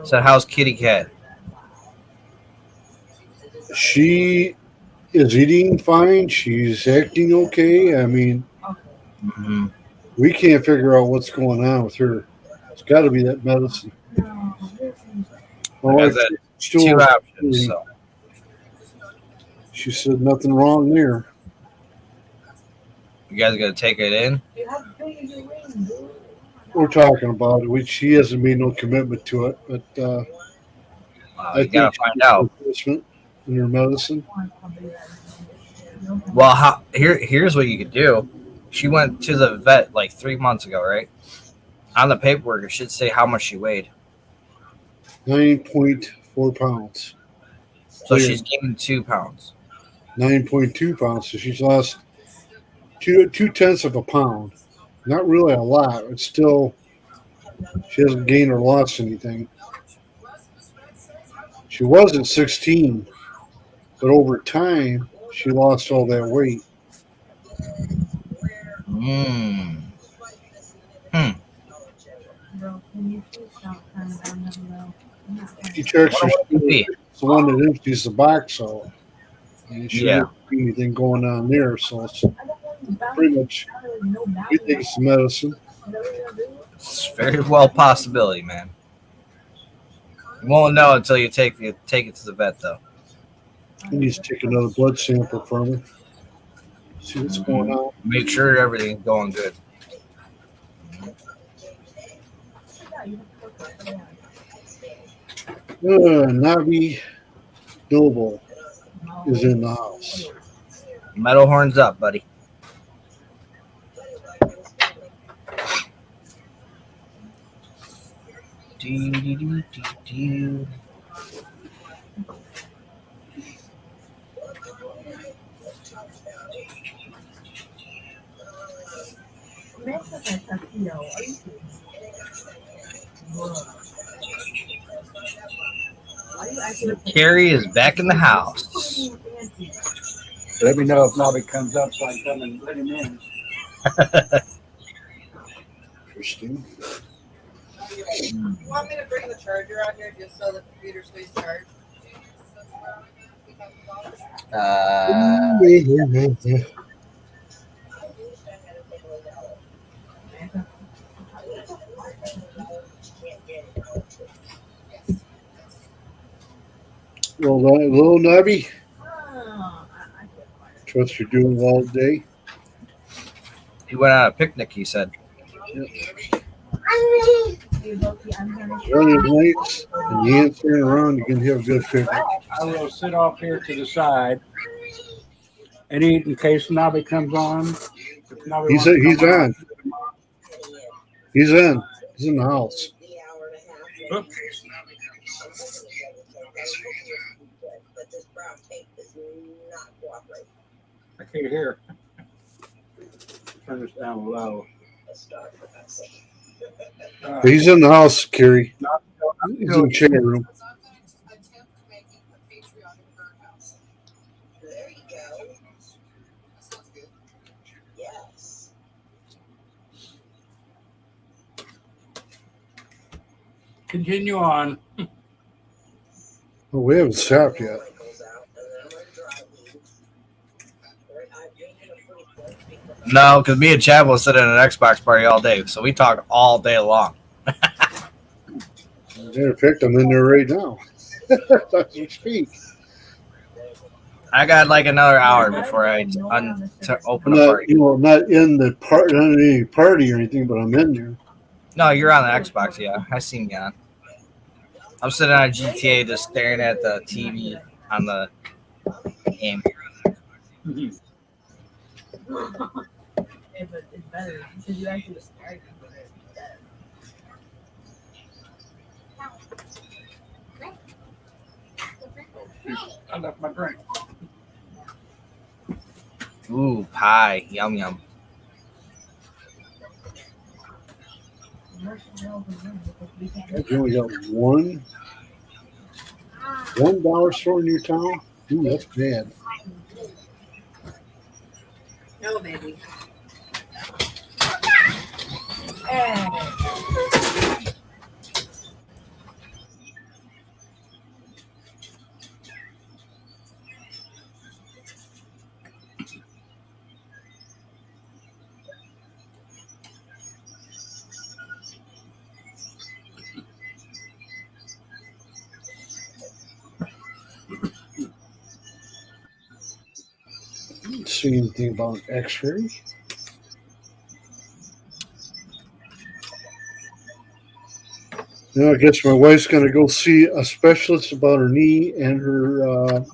So how's kitty cat? She is eating fine. She's acting okay. I mean, Mm-hmm. we can't figure out what's going on with her. It's got to be that medicine. My I wife got still, two options. So she said nothing wrong there. you guys gonna take it in? We're talking about it. She hasn't made no commitment to it, but I You gotta think find out. investment in her medicine. Well, here's what you could do. She went to the vet like 3 months ago, right? On the paperwork, it should say how much she weighed. 9.4 pounds. So she's gained 2 pounds. 9.2 pounds. So she's lost 2/10 of a pound. Not really a lot. It's still, she hasn't gained or lost anything. She was at 16, but over time, she lost all that weight. Hmm. Bro, can you please stop turning down the window? I'm not She trying checks What her would it be? It's the one that empties the box out. And she Yeah. doesn't see anything going on there. So it's I don't want you bouncing pretty much, out of no we value. think it's medicine. You know what you're gonna do? It's very well possibility, man. You won't know until you take it to the vet, though. He needs to take another blood sample from her. See what's going on. Make sure everything's going good. Yeah, you have to go for it. Navi Noble is in the house. Metal horns up, buddy. Do. That's like a tuxedo. Are you kidding? Whoa. Why you acting like Carrie is back in the house. so fancy? Let me know if Nobby comes up so I can come and let him in. Interesting. You want me to bring the charger out here just so the computer stays charged? Well, little Nubby, Oh, what you're doing all day? He went on a picnic, he said. Running lights and yancing around, you can have a good picnic. I will sit off here to the side and eat in case Nobby comes on. If Nobby He's wants to he's come on. He's in. He's in the house. Oops. I can't hear. Turn this down low. He's in the house, Kerry. He's in the chat room. So I'm going to attempt making a patriotic birdhouse. There you go. That sounds good. Yes. Continue on. Oh, we haven't stopped yet. No, because me and Chad will sit in an Xbox party all day, so we talk all day long. Matter of fact, I'm in there right now. As we speak. I got like another hour before I open a Not, party. not in the part, not in any party or anything, but I'm in there. No, you're on the Xbox, yeah. I seen you on. I'm sitting on GTA just staring at the TV on the game. Yeah, but it's better because you actually start. I left my drink. Ooh, pie. Yum, yum. You only got one $1 store in your town? Ooh, that's bad. No, baby. Didn't see anything about X-ray. I guess my wife's going to go see a specialist about her knee and her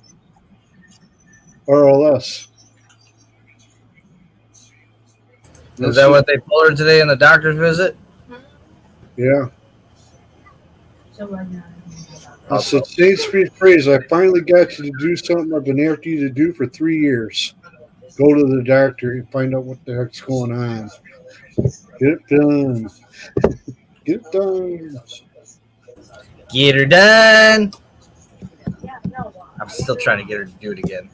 RLS. Is that what they told her today in the doctor's visit? Yeah. So right now, I said, Saints be praised. I finally got you to do something I've been after you to do for 3 years. Go to the doctor and find out what the heck's going on. Get it done. Get it done. Get her done. yeah, no. I'm still trying to get her to do it again.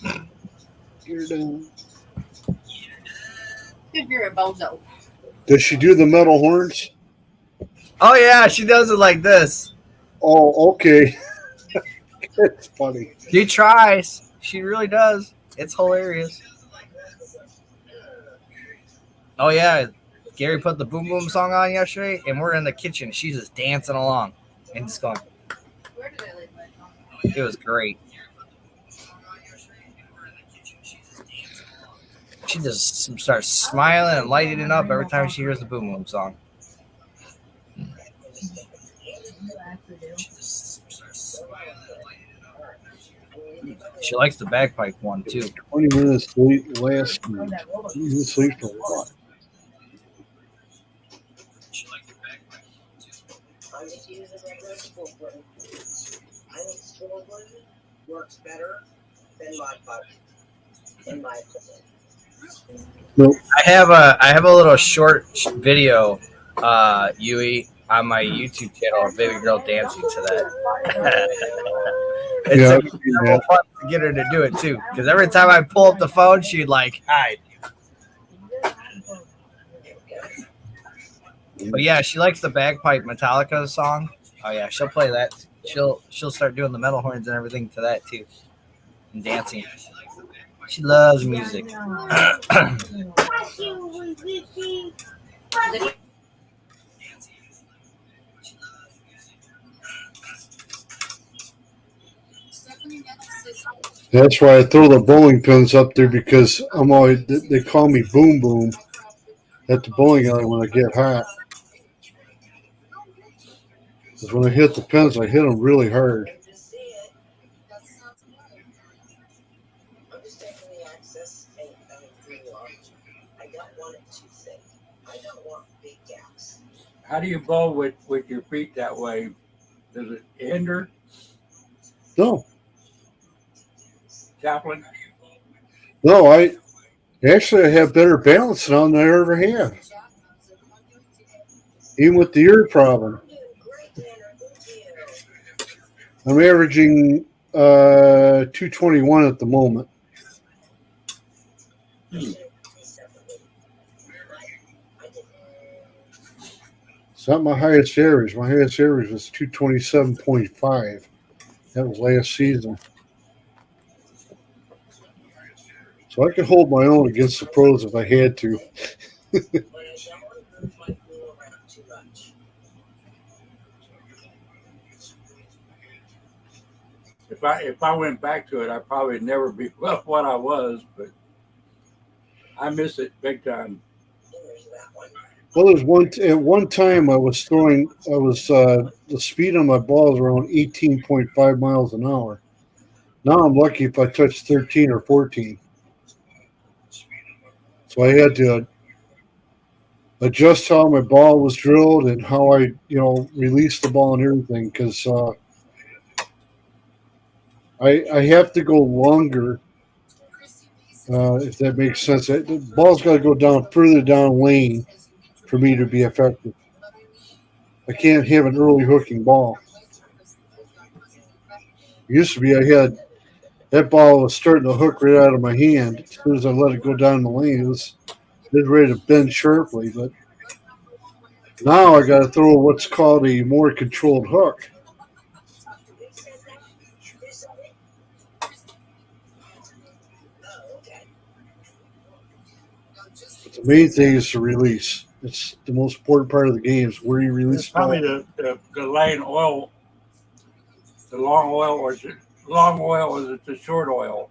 Get her done. Because you're a bozo. Does she do the metal horns? Oh, yeah, she does it like this. Oh, okay. It's funny. She tries. She really does. It's hilarious. Oh, yeah. Gary put the Boom Boom song on yesterday, and we're in the kitchen. She's just dancing along and just going. Where did I leave my phone? It was great. She just starts smiling and lighting it up every time she hears the Boom Boom song. She likes the bagpipe one, too. 20 minutes late last night. 20 minutes late for what? I'm just using regular school glue. I think school glue works better than Mod Podge, in my opinion. I have a little short video, Yui, on my YouTube channel of baby girl dancing to that. Yeah, It's so fun to get her to do it too, because every time I pull up the phone, she'd like hide. But yeah, she likes the bagpipe Metallica song. Oh yeah, she'll play that. She'll start doing the metal horns and everything to that too, and dancing. She loves music. That's why I throw the bowling pins up there because I'm always they call me Boom Boom at the bowling alley when I get hot. Because when I hit the pins, I hit them really hard. I'm just taking the access and through large. I don't want it too thick. I don't want big gaps. How do you bowl with your feet that way? Does it hinder, No, Chaplain? no, I have better balance now than I ever have. Even with the ear problem, I'm doing great, Tanner. Thank you. I'm averaging 221 at the moment. I should have these separately. I didn't. It's not my highest average. My highest average was 227.5. That was last season. So I could hold my own against the pros if I had to. When I don't want to move my glue around too much. If I went back to it, I'd probably never be what I was, but I miss it big time. There's that one. Well, at one time I was the speed on my ball was around 18.5 miles an hour. Now I'm lucky if I touch 13 or 14. So I had to adjust how my ball was drilled and how I, released the ball and everything because I have to go longer, if that makes sense. The ball's got to go down further down lane for me to be effective. I can't have an early hooking ball. It used to be I had that ball was starting to hook right out of my hand. As soon as I let it go down the lane, it was ready to bend sharply. But now I got to throw what's called a more controlled hook. Who said that? Who said it? Oh, okay. But the main thing is the release. It's the most important part of the game is where you release It's the ball. probably the lane oil, the long oil, or is it long oil, or is it the short oil?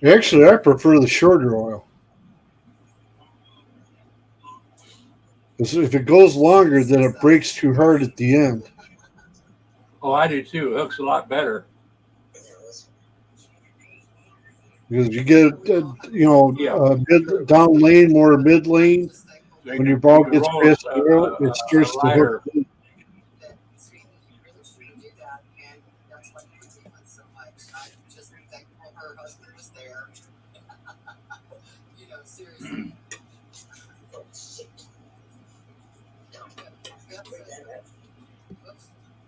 Actually, I prefer the shorter oil. Because if it goes longer, then it breaks too hard at the end. Oh, I do too. It hooks a lot better. Because if you get, Yeah. down lane, more mid lane, They when your can- ball you can gets roll past the arrow, it starts to lighter. hook. That's why you do it so much. I'm just thankful her husband was there. Seriously. Oops.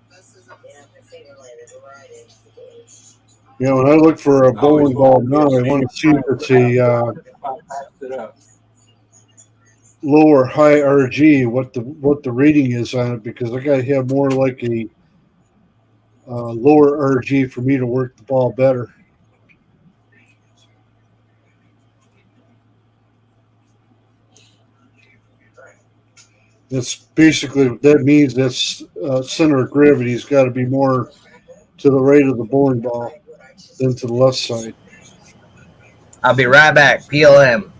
This is Yeah, my finger landed right into the gauge. When I look for a I always bowling ball want now, I want to see if it's a if I passed it up. low or high RG, what the rating is on it, because I got to have more like a lower RG for me to work the ball better. That's basically what that means. That's center of gravity has got to be more to the right of the bowling ball than to the left side. I'll be right back. PLM.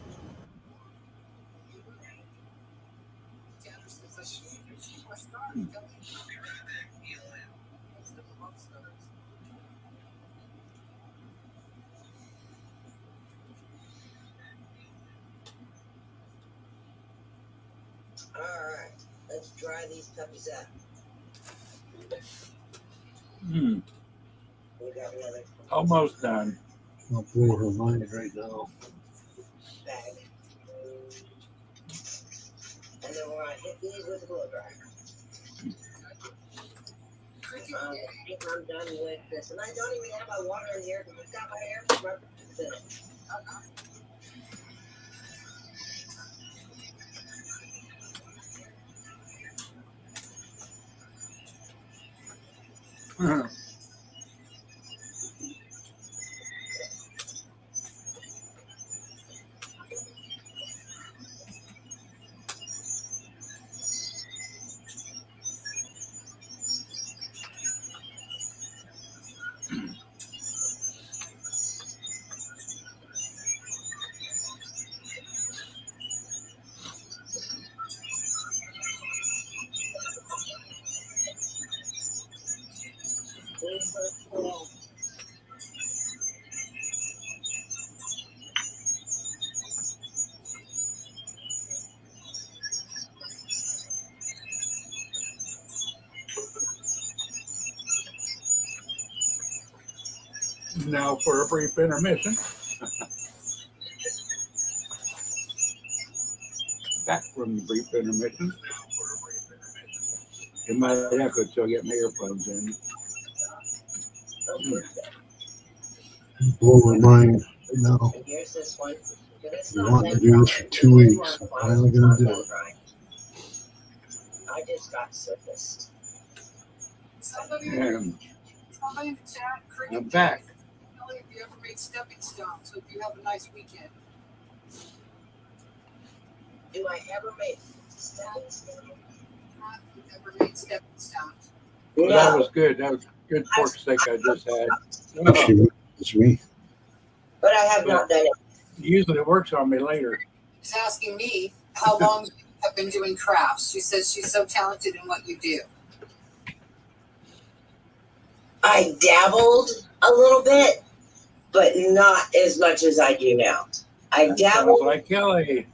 All right, let's dry these puppies up. Hmm, We got another almost done. I'll blow her mind right now. bag. And then we're going to hit these with a blow dryer. I think I'm done with this. And I don't even have my water in here because I've got my air compressor in it. Now for a brief intermission. Back from the brief intermission. It might echo till I get my earphones in. Blow my mind now. And here's this one. We wanted to do this for 2 weeks. I'm finally gonna do it. I just got surfaced. Somebody, And somebody in the chat, I'm back. Kelly, if you ever made stepping stones, hope you have a nice weekend. Do I ever make stepping stones? Have you ever made stepping stones? Well, that was good. That was good pork steak I just had. Oh, Actually, it's me. But I have not done it. usually it works on me later. She's asking me how long you have been doing crafts. She says she's so talented in what you do. I dabbled a little bit, but not as much as I do now. I Sounds dabbled. like Kelly.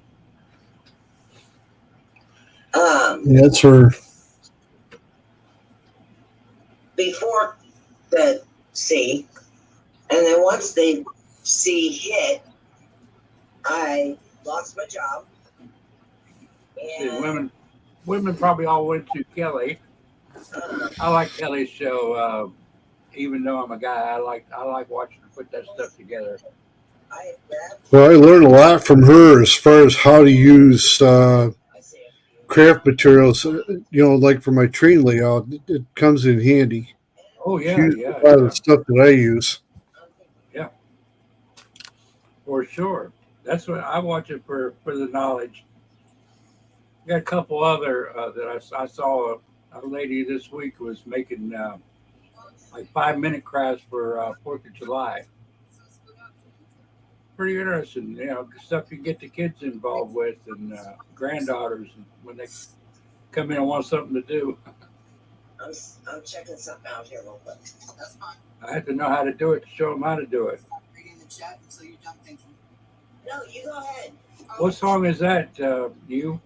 Yeah, it's her. Before the C, and then once the C hit, I lost my job. See, And women probably all went to Kelly. I like Kelly's show. Even though I'm a guy, I like watching her put that stuff together. I grabbed. Well, I learned a lot from her as far as how to use I see it. craft materials. Like for my train layout, it comes in handy. Oh She yeah, uses yeah, a lot of yeah, the stuff that I use. for sure. That's what I watch it for the knowledge. Got a couple other that I saw a lady this week was making like 5-minute crafts for 4th of July. Pretty interesting, stuff you can get the kids involved with and granddaughters when they come in and want something to do. I'm checking something out here real quick. That's fine. I have to know how to do it to show them how to do it. Stop reading the chat until you're done thinking. No, you go ahead. What song is that? You?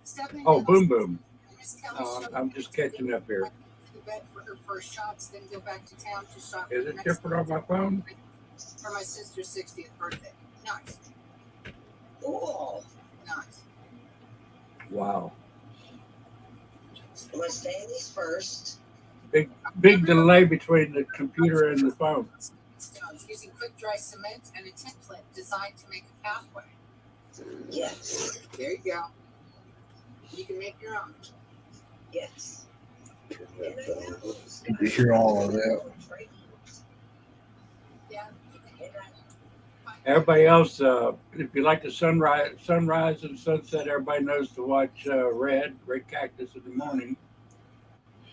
Stephanie Oh, Mills- Boom Boom. Miss Kelly Oh, showed I'm just catching up here. to bed for her first shots, then go back to town to shop Is for it the different on my phone? for my sister's 60th birthday. Nice, Cool. nice. Wow. I'm gonna stay in these first. Big delay between the computer and the phone. Stones using quick dry cement and a template designed to make a pathway. Yes. There you go. You can make your own. Yes. Need to hear all of that. Yeah. Everybody else, if you like the sunrise and sunset, everybody knows to watch Red Cactus in the morning.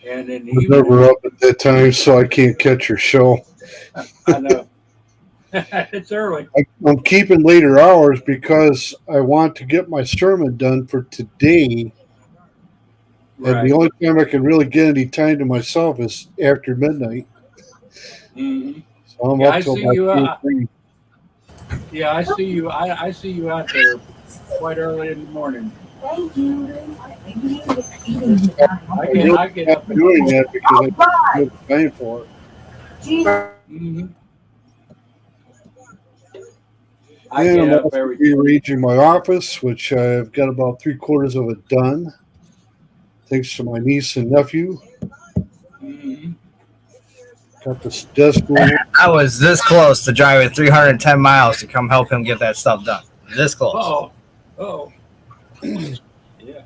And in the I'm evening, never up at that time, so I can't catch her show. I know. It's early. I'm keeping later hours because I want to get my sermon done for today. And Right. the only time I can really get any time to myself is after midnight. Mhm. So I'm Yeah, up I till see about you. 2 or 3. Yeah, I see you. I see you out there quite early in the morning. Thank you. I get up I'm doing that because I don't have time for it. Mhm. I And get I'm up also every. rearranging my office, which I've got about 3/4 of it done, thanks to my niece and nephew. Mhm. Got this desk room. I was this close to driving 310 miles to come help him get that stuff done. This close. Oh. Yeah.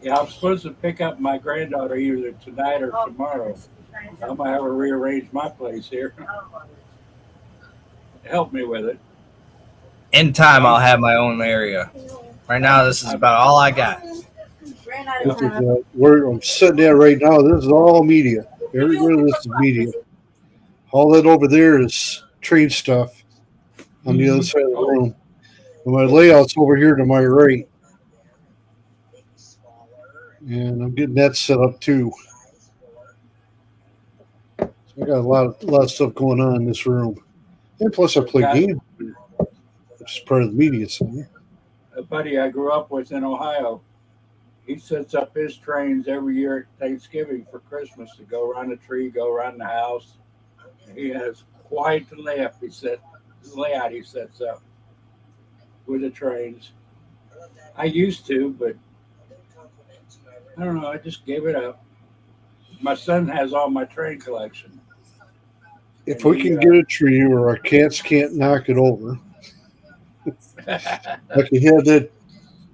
Yeah, I'm supposed to pick up my granddaughter either tonight or tomorrow. I might have to rearrange my place here. Help me with it. In time, I'll have my own area. Right now, this is about all I got. This is where I'm sitting at right now. This is all media. Everywhere this is media. All that over there is train stuff on the other side of the room. And my layout's over here to my right. And I'm getting that set up too. So I got a lot of stuff going on in this room. And plus I play games, which is part of the media center. A buddy I grew up with in Ohio, he sets up his trains every year at Thanksgiving for Christmas to go around the tree, go around the house. He has quite the layout he sets up with the trains. I used to, but I don't know. I just gave it up. My son has all my train collection. If we can get a tree where our cats can't knock it over, like we had that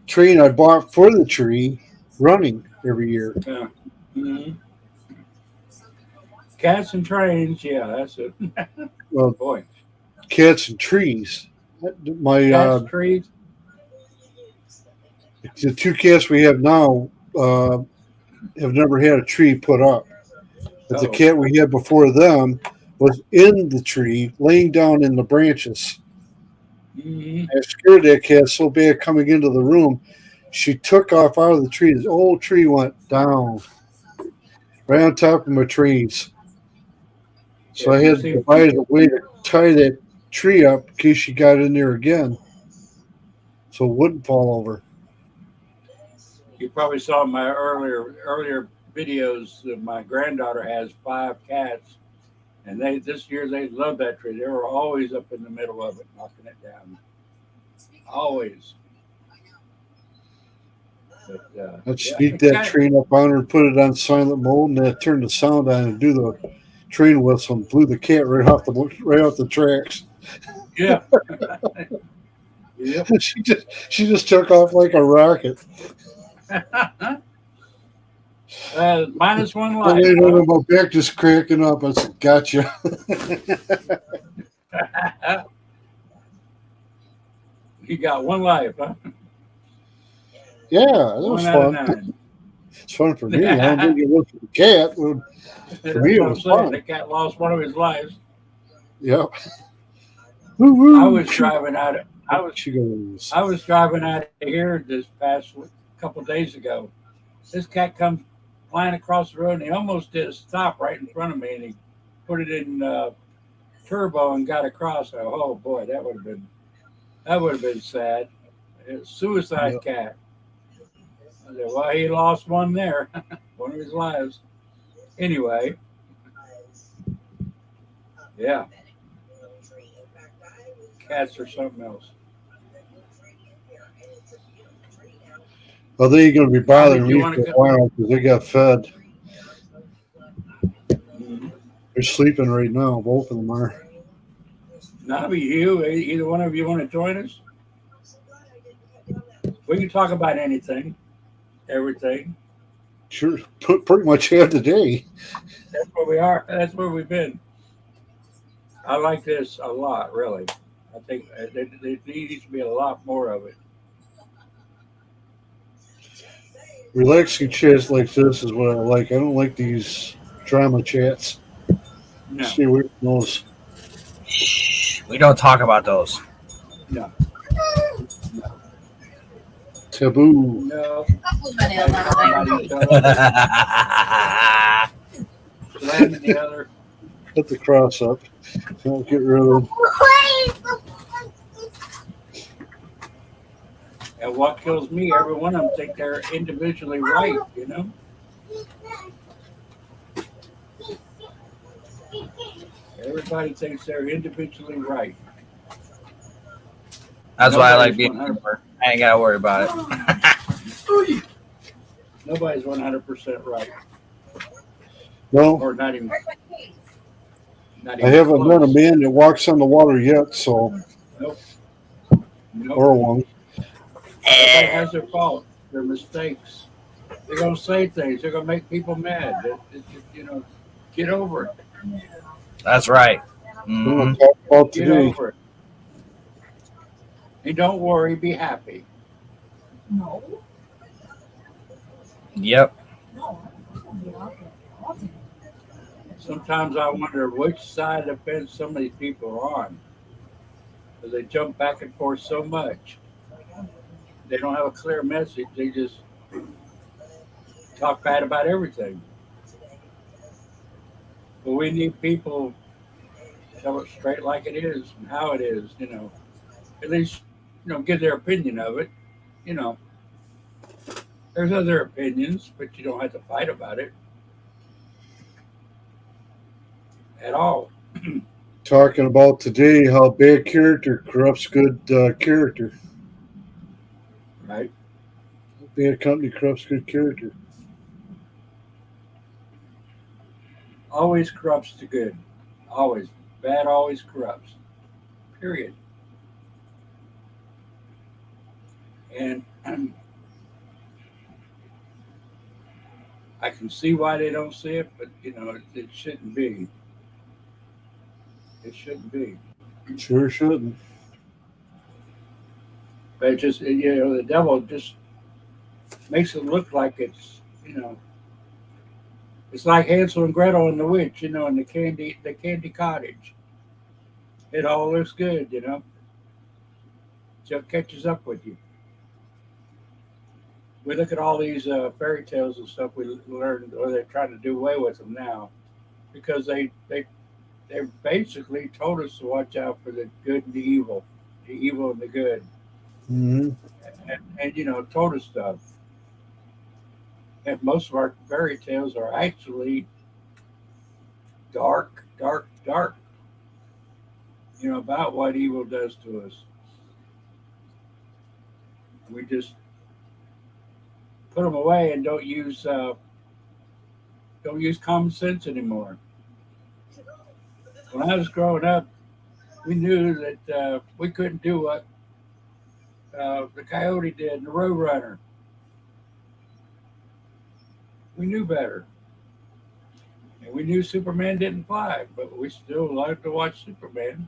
train I bought for the tree running every year. Yeah. Mm-hmm. Cats and trains, yeah, that's it. Well, boy, cats and trees. My cats, trees. The two cats we have now have never had a tree put up. But the cat we had before them was in the tree, laying down in the branches. Mm-hmm. I scared that cat so bad coming into the room. She took off out of the tree. The old tree went down right on top of my trees. So I had to devise a way to tie that tree up in case she got in there again so it wouldn't fall over. You probably saw my earlier videos that my granddaughter has 5 cats, and this year they love that tree. They were always up in the middle of it, knocking it down. Always. But, I'd sneak that train up on her, put it on silent mode, and then turn the sound on and do the train whistle and blew the cat right off the tracks. Yeah. Yep. she just took off like a rocket. Minus one life. I laid on my back just cracking up. I said, "Gotcha." You got one life, huh? Yeah, that was fun. It's fun for me. I don't think it was for the cat. For me, it was fun. The cat lost one of his lives. Yeah. I was driving out of I was driving out of here this past couple of days ago. This cat comes flying across the road, and he almost did a stop right in front of me, and he put it in turbo and got across. Oh boy, that would have been sad. It was a suicide cat. I said, well, he lost one there, one of his lives. Anyway, yeah, cats are something else. Well, they ain't going to be bothering me for a while because they got fed. Mm-hmm. They're sleeping right now. Both of them are. Nobby, either one of you want to join us? We can talk about anything, everything. Sure, pretty much have today. That's where we are. That's where we've been. I like this a lot, really. I think there needs to be a lot more of it. Relaxing chats like this is what I like. I don't like these drama chats. No. Stay away from those. We don't talk about those. No. Taboo. No. Slamming the other. Put the cross up. Don't get rid of them. And what kills me, every one of them think they're individually right, you know? Everybody thinks they're individually right. That's why I like being a member. I ain't got to worry about it. Nobody's 100% right. No. Or not even I haven't close. met a man that walks on the water yet, so. Nope. Or one. Everybody has their fault, their mistakes. They're going to say things. They're going to make people mad. It's just, Get over it. That's right. I'm going Mhm. to talk about Get today. over it. And don't worry, be happy. No. Yep. No. Sometimes I wonder which side of the fence some of these people are on. Because they jump back and forth so much. They don't have a clear message. They just talk bad about everything. But we need people to tell it straight like it is and how it is, At least, give their opinion of it. You know, there's other opinions, but you don't have to fight about it at all. Talking about today how bad character corrupts good character. Right? Bad company corrupts good character. Always corrupts the good. Always. Bad always corrupts. Period. And I can see why they don't see it, but it shouldn't be. It shouldn't be. Sure shouldn't. But it just the devil just makes it look like it's like Hansel and Gretel and the witch, in the candy cottage. It all looks good. Till it catches up with you. We look at all these fairy tales and stuff we learned, or they're trying to do away with them now, because they basically told us to watch out for the good and the evil and the good, Mm-hmm. and told us stuff. And most of our fairy tales are actually dark, dark, dark. About what evil does to us. We just put them away and don't use common sense anymore. When I was growing up, we knew that we couldn't do what the coyote did and the roadrunner. We knew better. And we knew Superman didn't fly, but we still liked to watch Superman.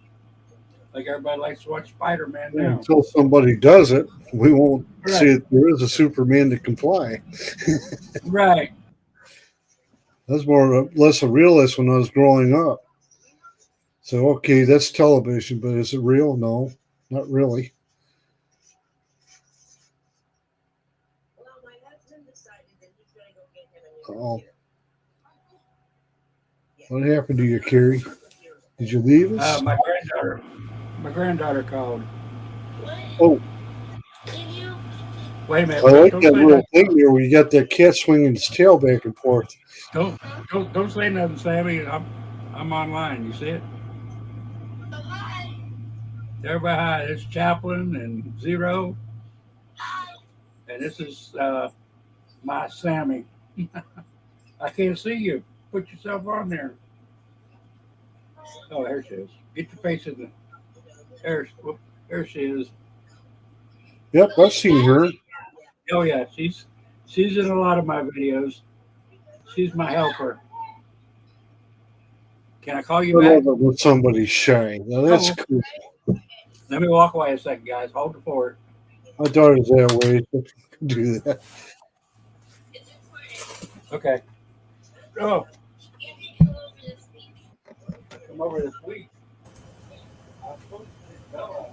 Like everybody likes to watch Spider-Man now. Until somebody does it, we won't Right. see if there is a Superman that can fly. Right. That was less a realist when I was growing up. So, okay, that's television, but is it real? No, not really. Well, my husband decided that he's going to go get him a new Oh, computer. what happened to you, Carrie? Did you leave us? My granddaughter called. Oh, Wait a minute. I like Don't that say little nothing. thing there where you got that cat swinging its tail back and forth. Don't say nothing, Sammy. I'm online. You see it? Everybody, hi. It's Chaplin and Zero, and this is my Sammy. I can't see you. Put yourself on there. Oh, there she is. Get your face in the. There she is. Yep, I've seen her. Oh yeah, she's in a lot of my videos. She's my helper. Can I call you I back? love it when somebody's shy. Now, that's Oh, cool. let me walk away a second, guys. Hold the fort. My daughter's that way. Do that. Okay. Oh, come over this week. I'm supposed to tell her.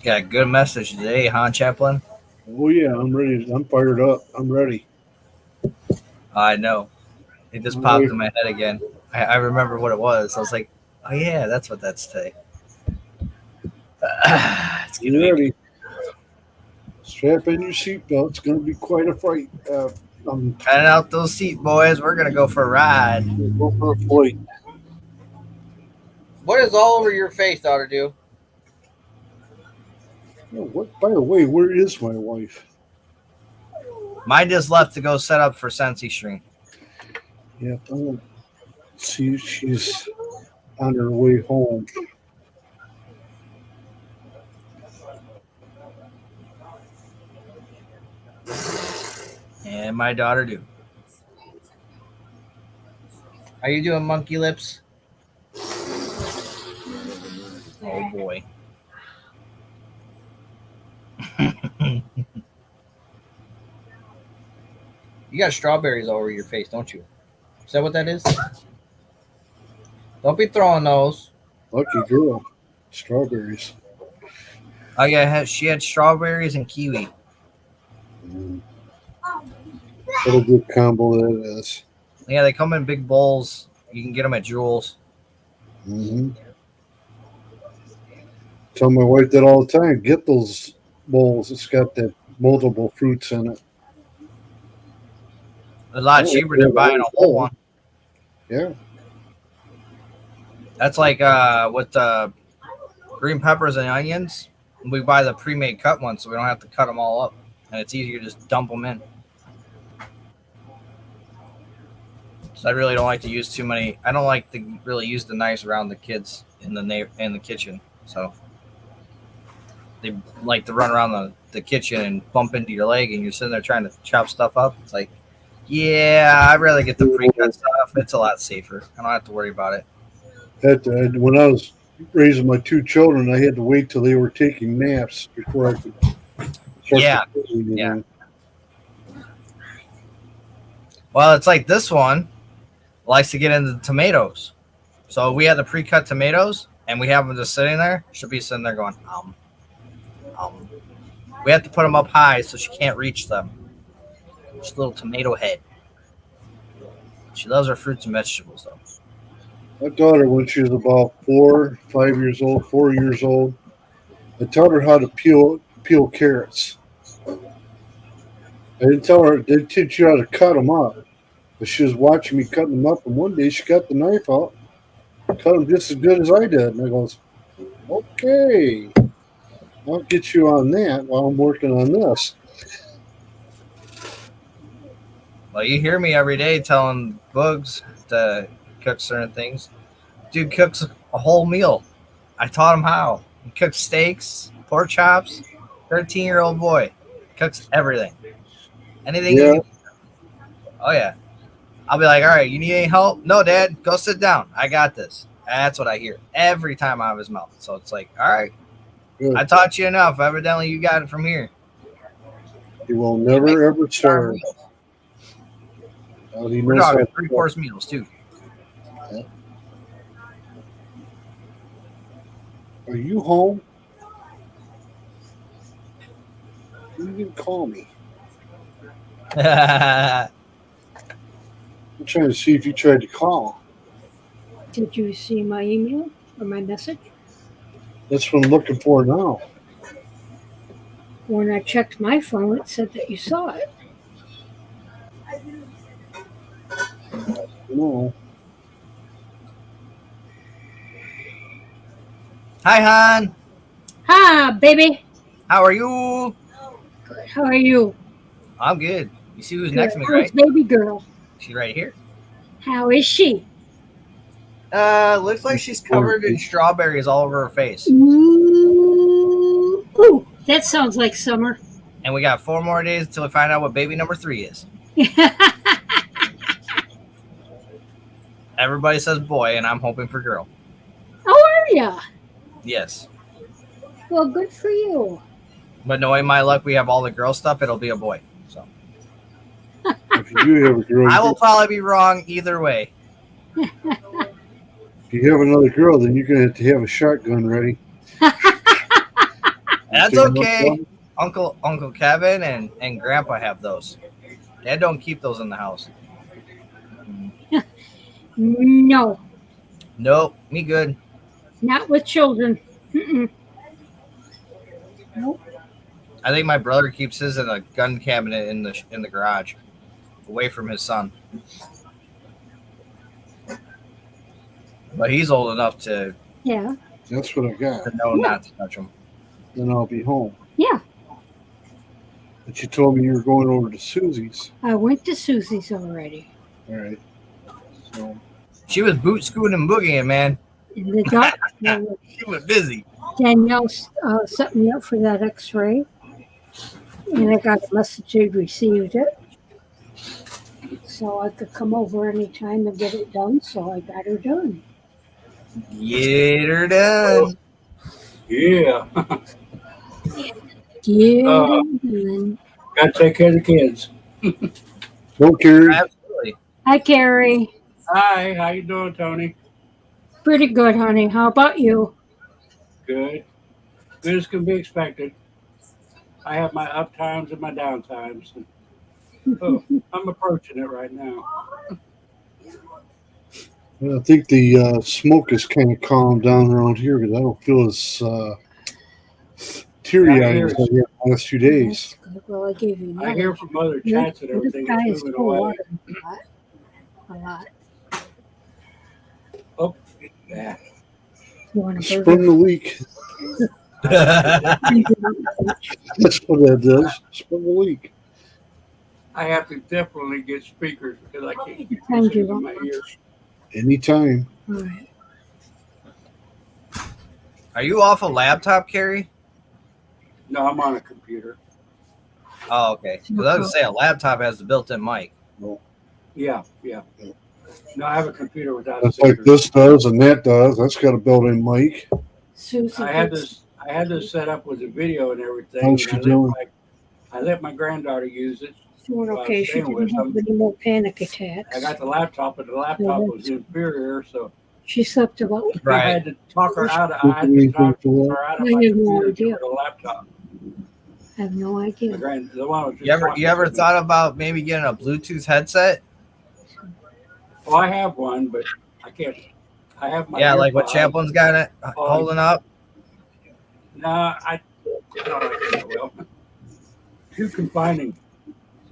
Got a good message today, huh, Chaplin? Oh, yeah, I'm ready. I'm fired up. I'm ready. I know. It just I'm popped ready. in my head again. I remember what it was. I was like, oh yeah, that's what that's today. It's gonna You be ready? Strap in your seatbelt. It's going to be quite a fight. I'm cutting out those seat, boys. We're gonna go for a ride. going to go for a flight. What does all over your face ought to do? Oh, what? By the way, where is my wife? Mine just left to go set up for Sensi Stream. Yeah, I don't see she's on her way home. And my daughter do. Are you doing monkey lips? Oh boy. You got strawberries all over your face, don't you? Is that what that is? Don't be throwing those. Lucky girl. Strawberries. Oh yeah, she had strawberries and kiwi. What a good combo that is. Yeah, they come in big bowls. You can get them at Jewel's. Mm-hmm. Tell my wife that all the time. Get those bowls. It's got that multiple fruits in it. A lot cheaper than buying a whole one. Yeah. That's like with the green peppers and onions. We buy the pre-made cut ones, so we don't have to cut them all up, and it's easier to just dump them in. So I really don't like to use too many. I don't like to really use the knives around the kids in the kitchen. So they like to run around the kitchen and bump into your leg, and you're sitting there trying to chop stuff up. It's like, yeah, I'd rather get the pre-cut stuff. It's a lot safer. I don't have to worry about it. When I was raising my two children, I had to wait till they were taking naps before I could start. Yeah. Well, it's like this one likes to get into tomatoes. So we have the pre-cut tomatoes, and we have them just sitting there. She'll be sitting there going, We have to put them up high so she can't reach them. She's a little tomato head. She loves her fruits and vegetables, though. My daughter, when she was about 4 years old, I taught her how to peel carrots. I didn't teach her how to cut them up. But she was watching me cutting them up, and one day she got the knife out, cut them just as good as I did. And I goes, okay, I'll get you on that while I'm working on this. Well, you hear me every day telling Bugs to cook certain things. Dude cooks a whole meal. I taught him how. He cooks steaks, pork chops. 13-year-old boy cooks everything. Anything. Yeah. Oh yeah. I'll be like, all right, you need any help? No, Dad, go sit down. I got this. That's what I hear every time out of his mouth. So it's like, all right, Good. I taught you enough. Evidently, you got it from here. He will never ever starve. We're talking 3-course meals too. Yeah. Are you home? You can call me. I'm trying to see if you tried to call. Did you see my email or my message? That's what I'm looking for now. When I checked my phone, it said that you saw it. No. Hi, hon. Hi, baby. How are you? Good. How are you? I'm good. You see who's Good. next to me, How's right? baby girl? She's right here. How is she? Looks like she's covered in strawberries all over her face. Ooh, ooh, that sounds like summer. And we got 4 more days until we find out what baby number 3 is. Everybody says boy, and I'm hoping for girl. How are ya? Yes. Well, good for you. But knowing my luck, we have all the girl stuff, it'll be a boy. So If you do have a girl, I will probably be wrong either way. if you have another girl, then you're gonna have to have a shotgun ready. That's okay. Uncle Kevin and Grandpa have those. Dad don't keep those in the house. No, Nope, me good. not with children. Mm-mm. Nope. I think my brother keeps his in a gun cabinet in the garage, away from his son. But he's old enough to Yeah. That's what I got. know not to touch them. Then I'll be home. Yeah. But you told me you were going over to Susie's. I went to Susie's already. All right. So She was boot scooting and boogieing, man. And the doctor, She was busy. Danielle set me up for that x-ray. And I got a message they received it. so I could come over anytime and get it done. So I got her done. Get her done. Yeah. Get Uh, her done. Gotta take care of the kids. Well, Carrie, Absolutely. Hi, Carrie. Hi, how you doing, Tony? Pretty good, honey. How about you? Good. Good as can be expected. I have my up times and my down times. Oh, I'm approaching it right now. I think the smoke is kind of calmed down around here because I don't feel as teary eyed as I have the last few days. That's good. Well, I gave you I another. hear from other chats and Your everything guy it's is moving full away. water a lot. Oh, yeah. You want a Spun burger? the leak. That's what that does. Spun the leak. I have to definitely get speakers because I can't get Time music do you in want my lunch? ears. Anytime. All right. Are you off a laptop, Carrie? No, I'm on a computer. Oh, okay. Because I was gonna say a laptop has the built-in mic. Yeah. No, I have a computer without That's speakers. like this does and that does. That's got a built-in mic. Susie I had gets- this set up with a video and everything. How's And she doing? I let my granddaughter use it. doing while I was okay. She staying didn't with have them. any more panic attacks. I got the laptop, but the laptop was inferior, so She slept about. I Right. had to talk her out of Anything for that? her out of I my have no computer to idea. give her the laptop. I have no The idea. the one was just You ever talking to me. thought about maybe getting a Bluetooth headset? Well, I have one, but I can't. I have my Yeah, like what AirPods. Chaplin's got it holding up. No, I don't like that well. Too confining.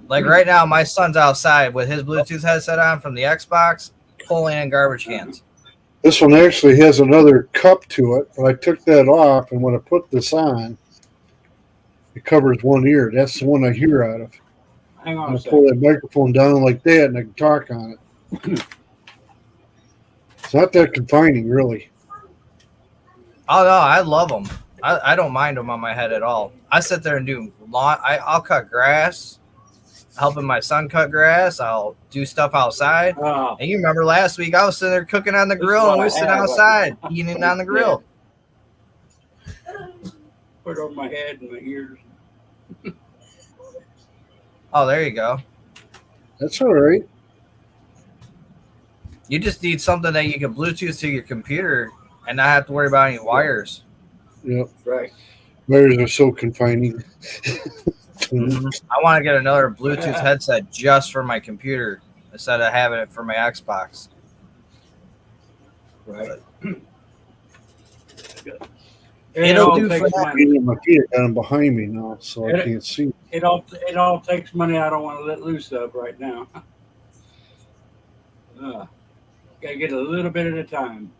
Like right now, my son's outside with his Bluetooth headset on from the Xbox, pulling in garbage cans. This one actually has another cup to it, but I took that off, and when I put this on, it covers one ear. That's the one I hear out of. Hang on And a I pull second. that microphone down like that, and I can talk on it. It's not that confining, really. Oh no, I love them. I don't mind them on my head at all. I sit there and do lawn. I'll cut grass, helping my son cut grass. I'll do stuff outside. Oh, And you remember last week I was sitting there cooking on the This is grill what and I we're sitting have, outside eating on the grill. put it over my head and my ears. Oh, there you go. That's all right. You just need something that you can Bluetooth to your computer and not have to worry about any wires. Yep. Right. Wires are so confining. I want to get another Bluetooth headset just for my computer instead of having it for my Xbox. Right. It'll do takes for that. money. My feet are down behind me now, so I can't see. It all takes money I don't want to let loose of right now. Gotta get a little bit at a time.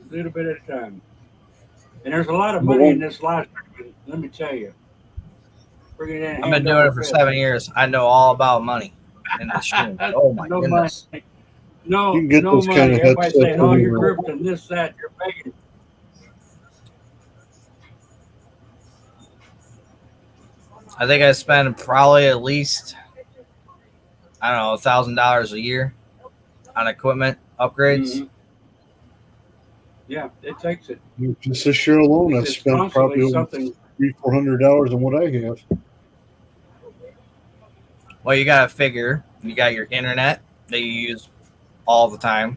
A little bit at a time. And there's a lot of money in this live streaming, let me tell you. Bring it in I've been doing it for 7 years. I know all about money in the stream. Oh my No goodness. money. No, You can get no those money. kind of Everybody headsets saying, "Oh, you're anywhere." grouped and this, that, you're begging." I think I spend probably at least, I don't know, $1,000 a year on equipment upgrades. Mhm. Yeah, it takes it. Just this year alone, I've It's spent constantly probably over something. $300-400 on what I have. Well, you got to figure you got your internet that you use all the time.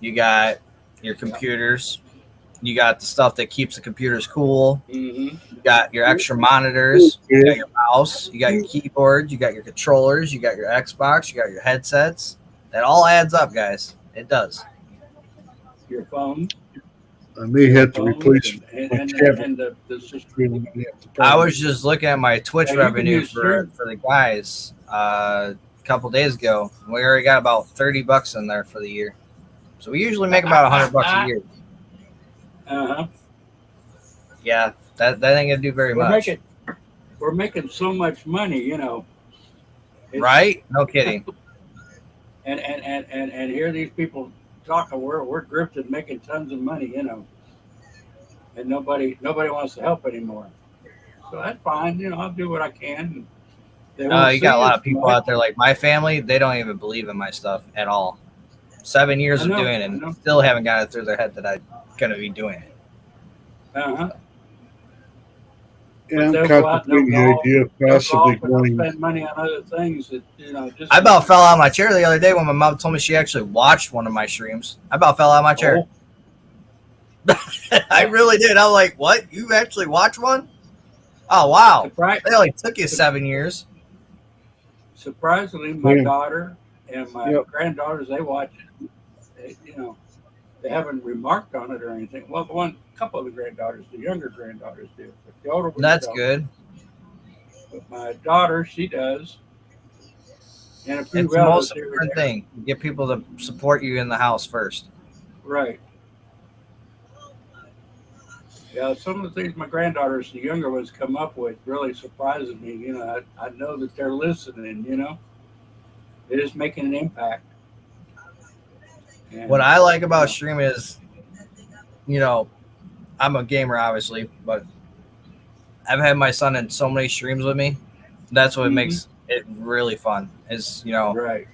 You got your computers. You got the stuff that keeps the computers cool. Mm-hmm. You got your extra monitors. You Yeah. got your mouse. You got your keyboard. You got your controllers. You got your Xbox. You got your headsets. That all adds up, guys. It does. Your phone. I may have to phone replace and, my and, cabinet. and the system. Really have to I probably- was just looking at my Twitch Yeah, you can revenue use for the guys a couple days ago. We already got about $30 in there for the year. So we usually make about $100 a year. Uh-huh. Yeah, that ain't gonna do very much, We're making so much money, you know. It's- right? No kidding. And hear these people talking, we're grifted making tons of money, you know. And nobody wants to help anymore. So that's fine, you know, I'll do what I can. They won't You got a see lot as of people much. out there like my family. They don't even believe in my stuff at all. 7 years I of know, doing it I and know. still haven't got it through their head that I'm gonna be doing it. Uh-huh. Yeah, But I'm they'll go out and contemplating the idea of they'll possibly golf and they'll going. spend money on other things that, just I about fell out of my chair the other day when my mom told me she actually watched one of my streams. I about fell out of my chair. I really did. I was like, "What? You actually watched one? Oh wow! Surprise, It only took you 7 years." surprisingly, my Yeah. daughter and my Yep. granddaughters, they watch it. They haven't remarked on it or anything. Well, couple of the granddaughters, the younger granddaughters do, but the older ones That's don't. good. But my daughter, she does, and a few It's the most relatives here and important there. thing. Get people to support you in the house first. Right. Yeah, some of the things my granddaughters, the younger ones, come up with really surprises me. I know that they're listening. It is making an impact. And, What I like about streaming is, I'm a gamer obviously, but I've had my son in so many streams with me. That's what makes it really fun. Is right.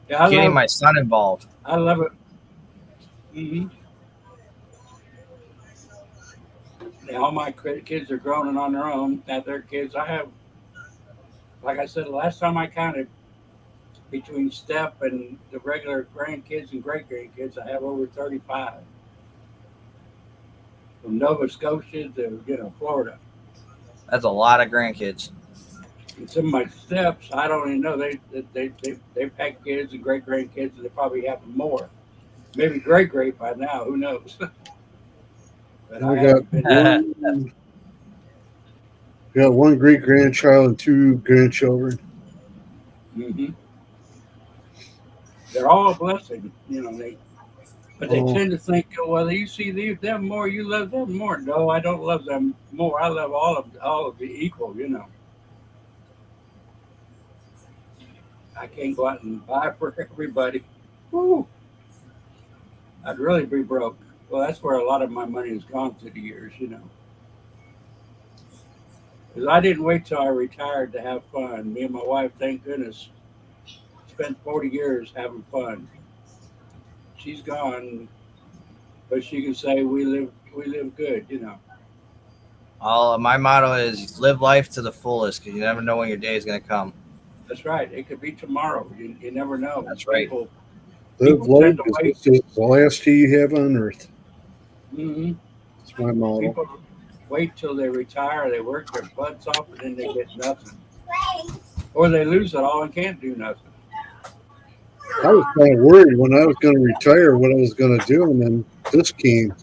Yeah, getting my son involved. I love it. Yeah, all my kids are grown and on their own. Have their kids. I have, like I said, last time I counted, between Steph and the regular grandkids and great grandkids, I have over 35. From Nova Scotia to Florida. That's a lot of grandkids. And some of my steps, I don't even know. They've had kids and great grandkids, and they probably have more. Maybe great by now. Who knows? But I got one great grandchild and 2 grandchildren. They're all a blessing, but they Oh. tend to think, well, you see them more, you love them more. No, I don't love them more. I love all of the equal. I can't go out and buy for everybody. Woo. I'd really be broke. Well, that's where a lot of my money has gone through the years. Because I didn't wait till I retired to have fun. Me and my wife, thank goodness, spent 40 years having fun. She's gone, but she can say we live good. My motto is live life to the fullest because you never know when your day is going to come. That's right. It could be tomorrow. You never know. That's right. Live People life tend to as wait. if it's the last day you have on earth. Mm-hmm. That's my motto. People wait till they retire, they work their butts off, and then they get nothing. Or they lose it all and can't do nothing. I was kind of worried when I was going to retire what I was going to do, and then this came.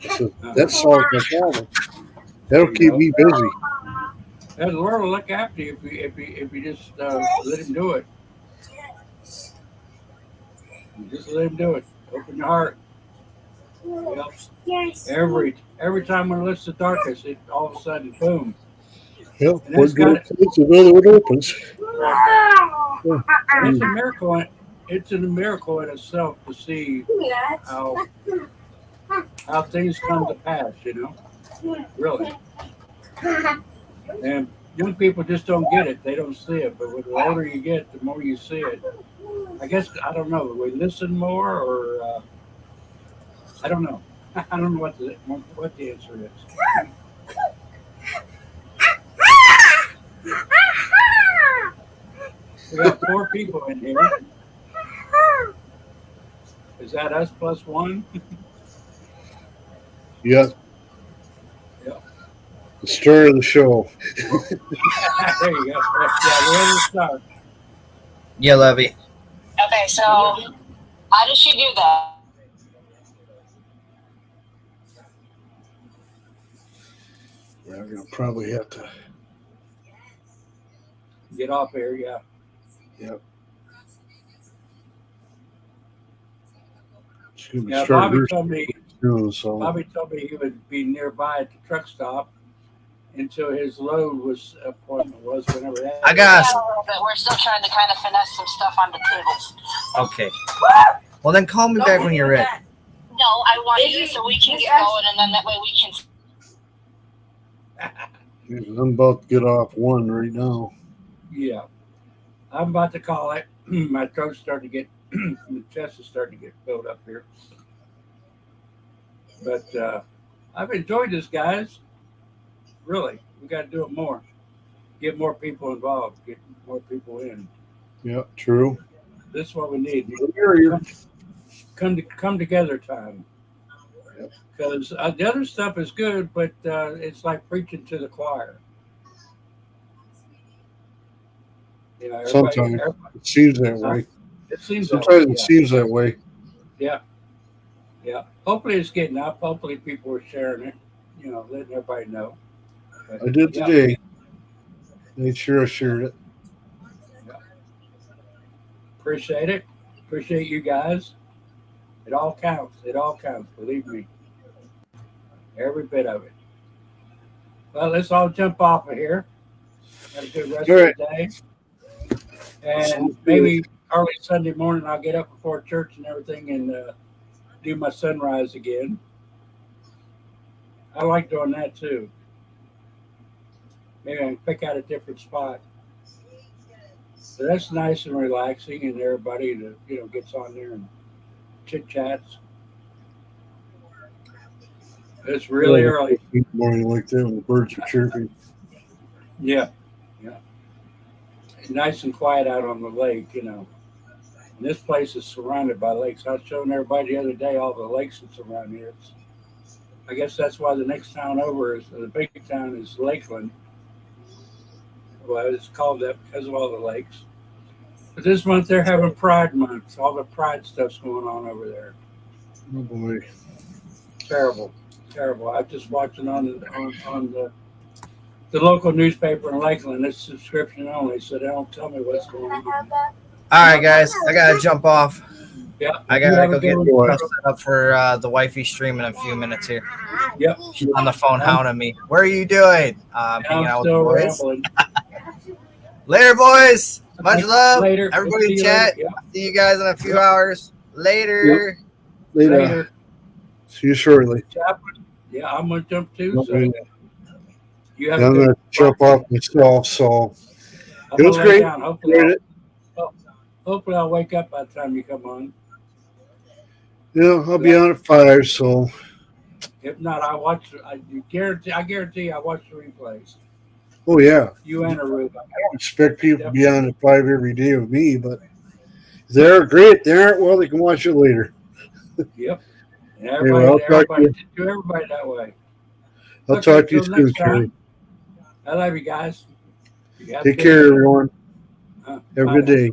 I said, that solves my problem. That'll keep me busy. And the Lord will look after you if you just let Him do it. You just let Him do it. Open your heart. Yep. Yes. Every time when it lifts the darkness, it all of a sudden, boom. Yep. And it's One door got closes, another one opens. It's a miracle. It's a miracle in itself to see how things come to pass. Really. And young people just don't get it. They don't see it. But the older you get, the more you see it. I guess, I don't know. We listen more, or I don't know. I don't know what the answer is. We got 4 people in here. Is that us plus 1? Yeah. Yeah. The star of the show. There you go. Yeah, we're in the start. Yeah, Levy. Okay, so how does she do that? Yeah, I'm going to probably have to. Get off here, yeah. Yep. She's going to Yeah, start Bobby her told me soon, so. Bobby told me he would be nearby at the truck stop until his load appointment was whenever that. I got. A little bit. We're still trying to kind of finesse some stuff on the tables. Okay. Well, then call me back when you're ready. No, I want you so we can get going, and then that way we can. I'm about to get off one right now. Yeah, I'm about to call it. My throat's starting to get, my chest is starting to get filled up here. But I've enjoyed this, guys. Really, we got to do it more. Get more people involved. Get more people in. Yeah, true. This is what we need. Area. Come together time. Because the other stuff is good, but it's like preaching to the choir. You know, Sometimes it seems that huh? way. It seems that way. Sometimes it Yeah. seems that way. Yeah. Yeah. Hopefully it's getting up. Hopefully people are sharing it. You know, letting everybody know. But, I did yeah. today. Made sure I shared it. Appreciate it. Appreciate you guys. It all counts. It all counts. Believe me. Every bit of it. Well, let's all jump off of here. Have a good rest All of right. the day. And Sounds maybe early Sunday morning I'll get up before church and everything and do my sunrise again. I like doing that too. Maybe I can pick out a different spot. So that's nice and relaxing, and everybody that gets on there and chit chats. It's really early. Morning like that when the birds are chirping. Yeah, yeah. Nice and quiet out on the lake, And this place is surrounded by lakes. I was showing everybody the other day all the lakes that's around here. I guess that's why the next town over is the big town is Lakeland. Well, it's called that because of all the lakes. But this month they're having Pride Month. All the Pride stuff's going on over there. Oh boy. Terrible, terrible. I'm just watching on the local newspaper in Lakeland. It's subscription only, so they don't tell me what's going on. All right, guys, I gotta jump off. Yeah, I gotta go get stuff set up for the wifey stream in a few minutes here. Yep. She's on the phone hounding me. What are you doing? Hanging out with the boys. Rambling. Later, boys. Much love. Later. Everybody See you chat. later. Yeah. See you guys in a few hours. Later. Later. See you shortly. Yeah, I'm gonna jump too. So Okay. you have I'm to going to jump off myself. So I'm it was gonna lay great. down. Hopefully I'll wake up by the time you come on. Yeah, I'll be on at 5. So If not, I guarantee I watch the replays. oh yeah, You and Aruba. I don't expect people to be on at 5 every day with me, but if they're great. They aren't. Well, they can watch it later. Yep. And Anyway, I'll talk to you. do everybody that way. I'll Okay, talk to you till soon, next time. Kerry. I love you guys. You have a Take good care, day. everyone. Have a good Bye now. day.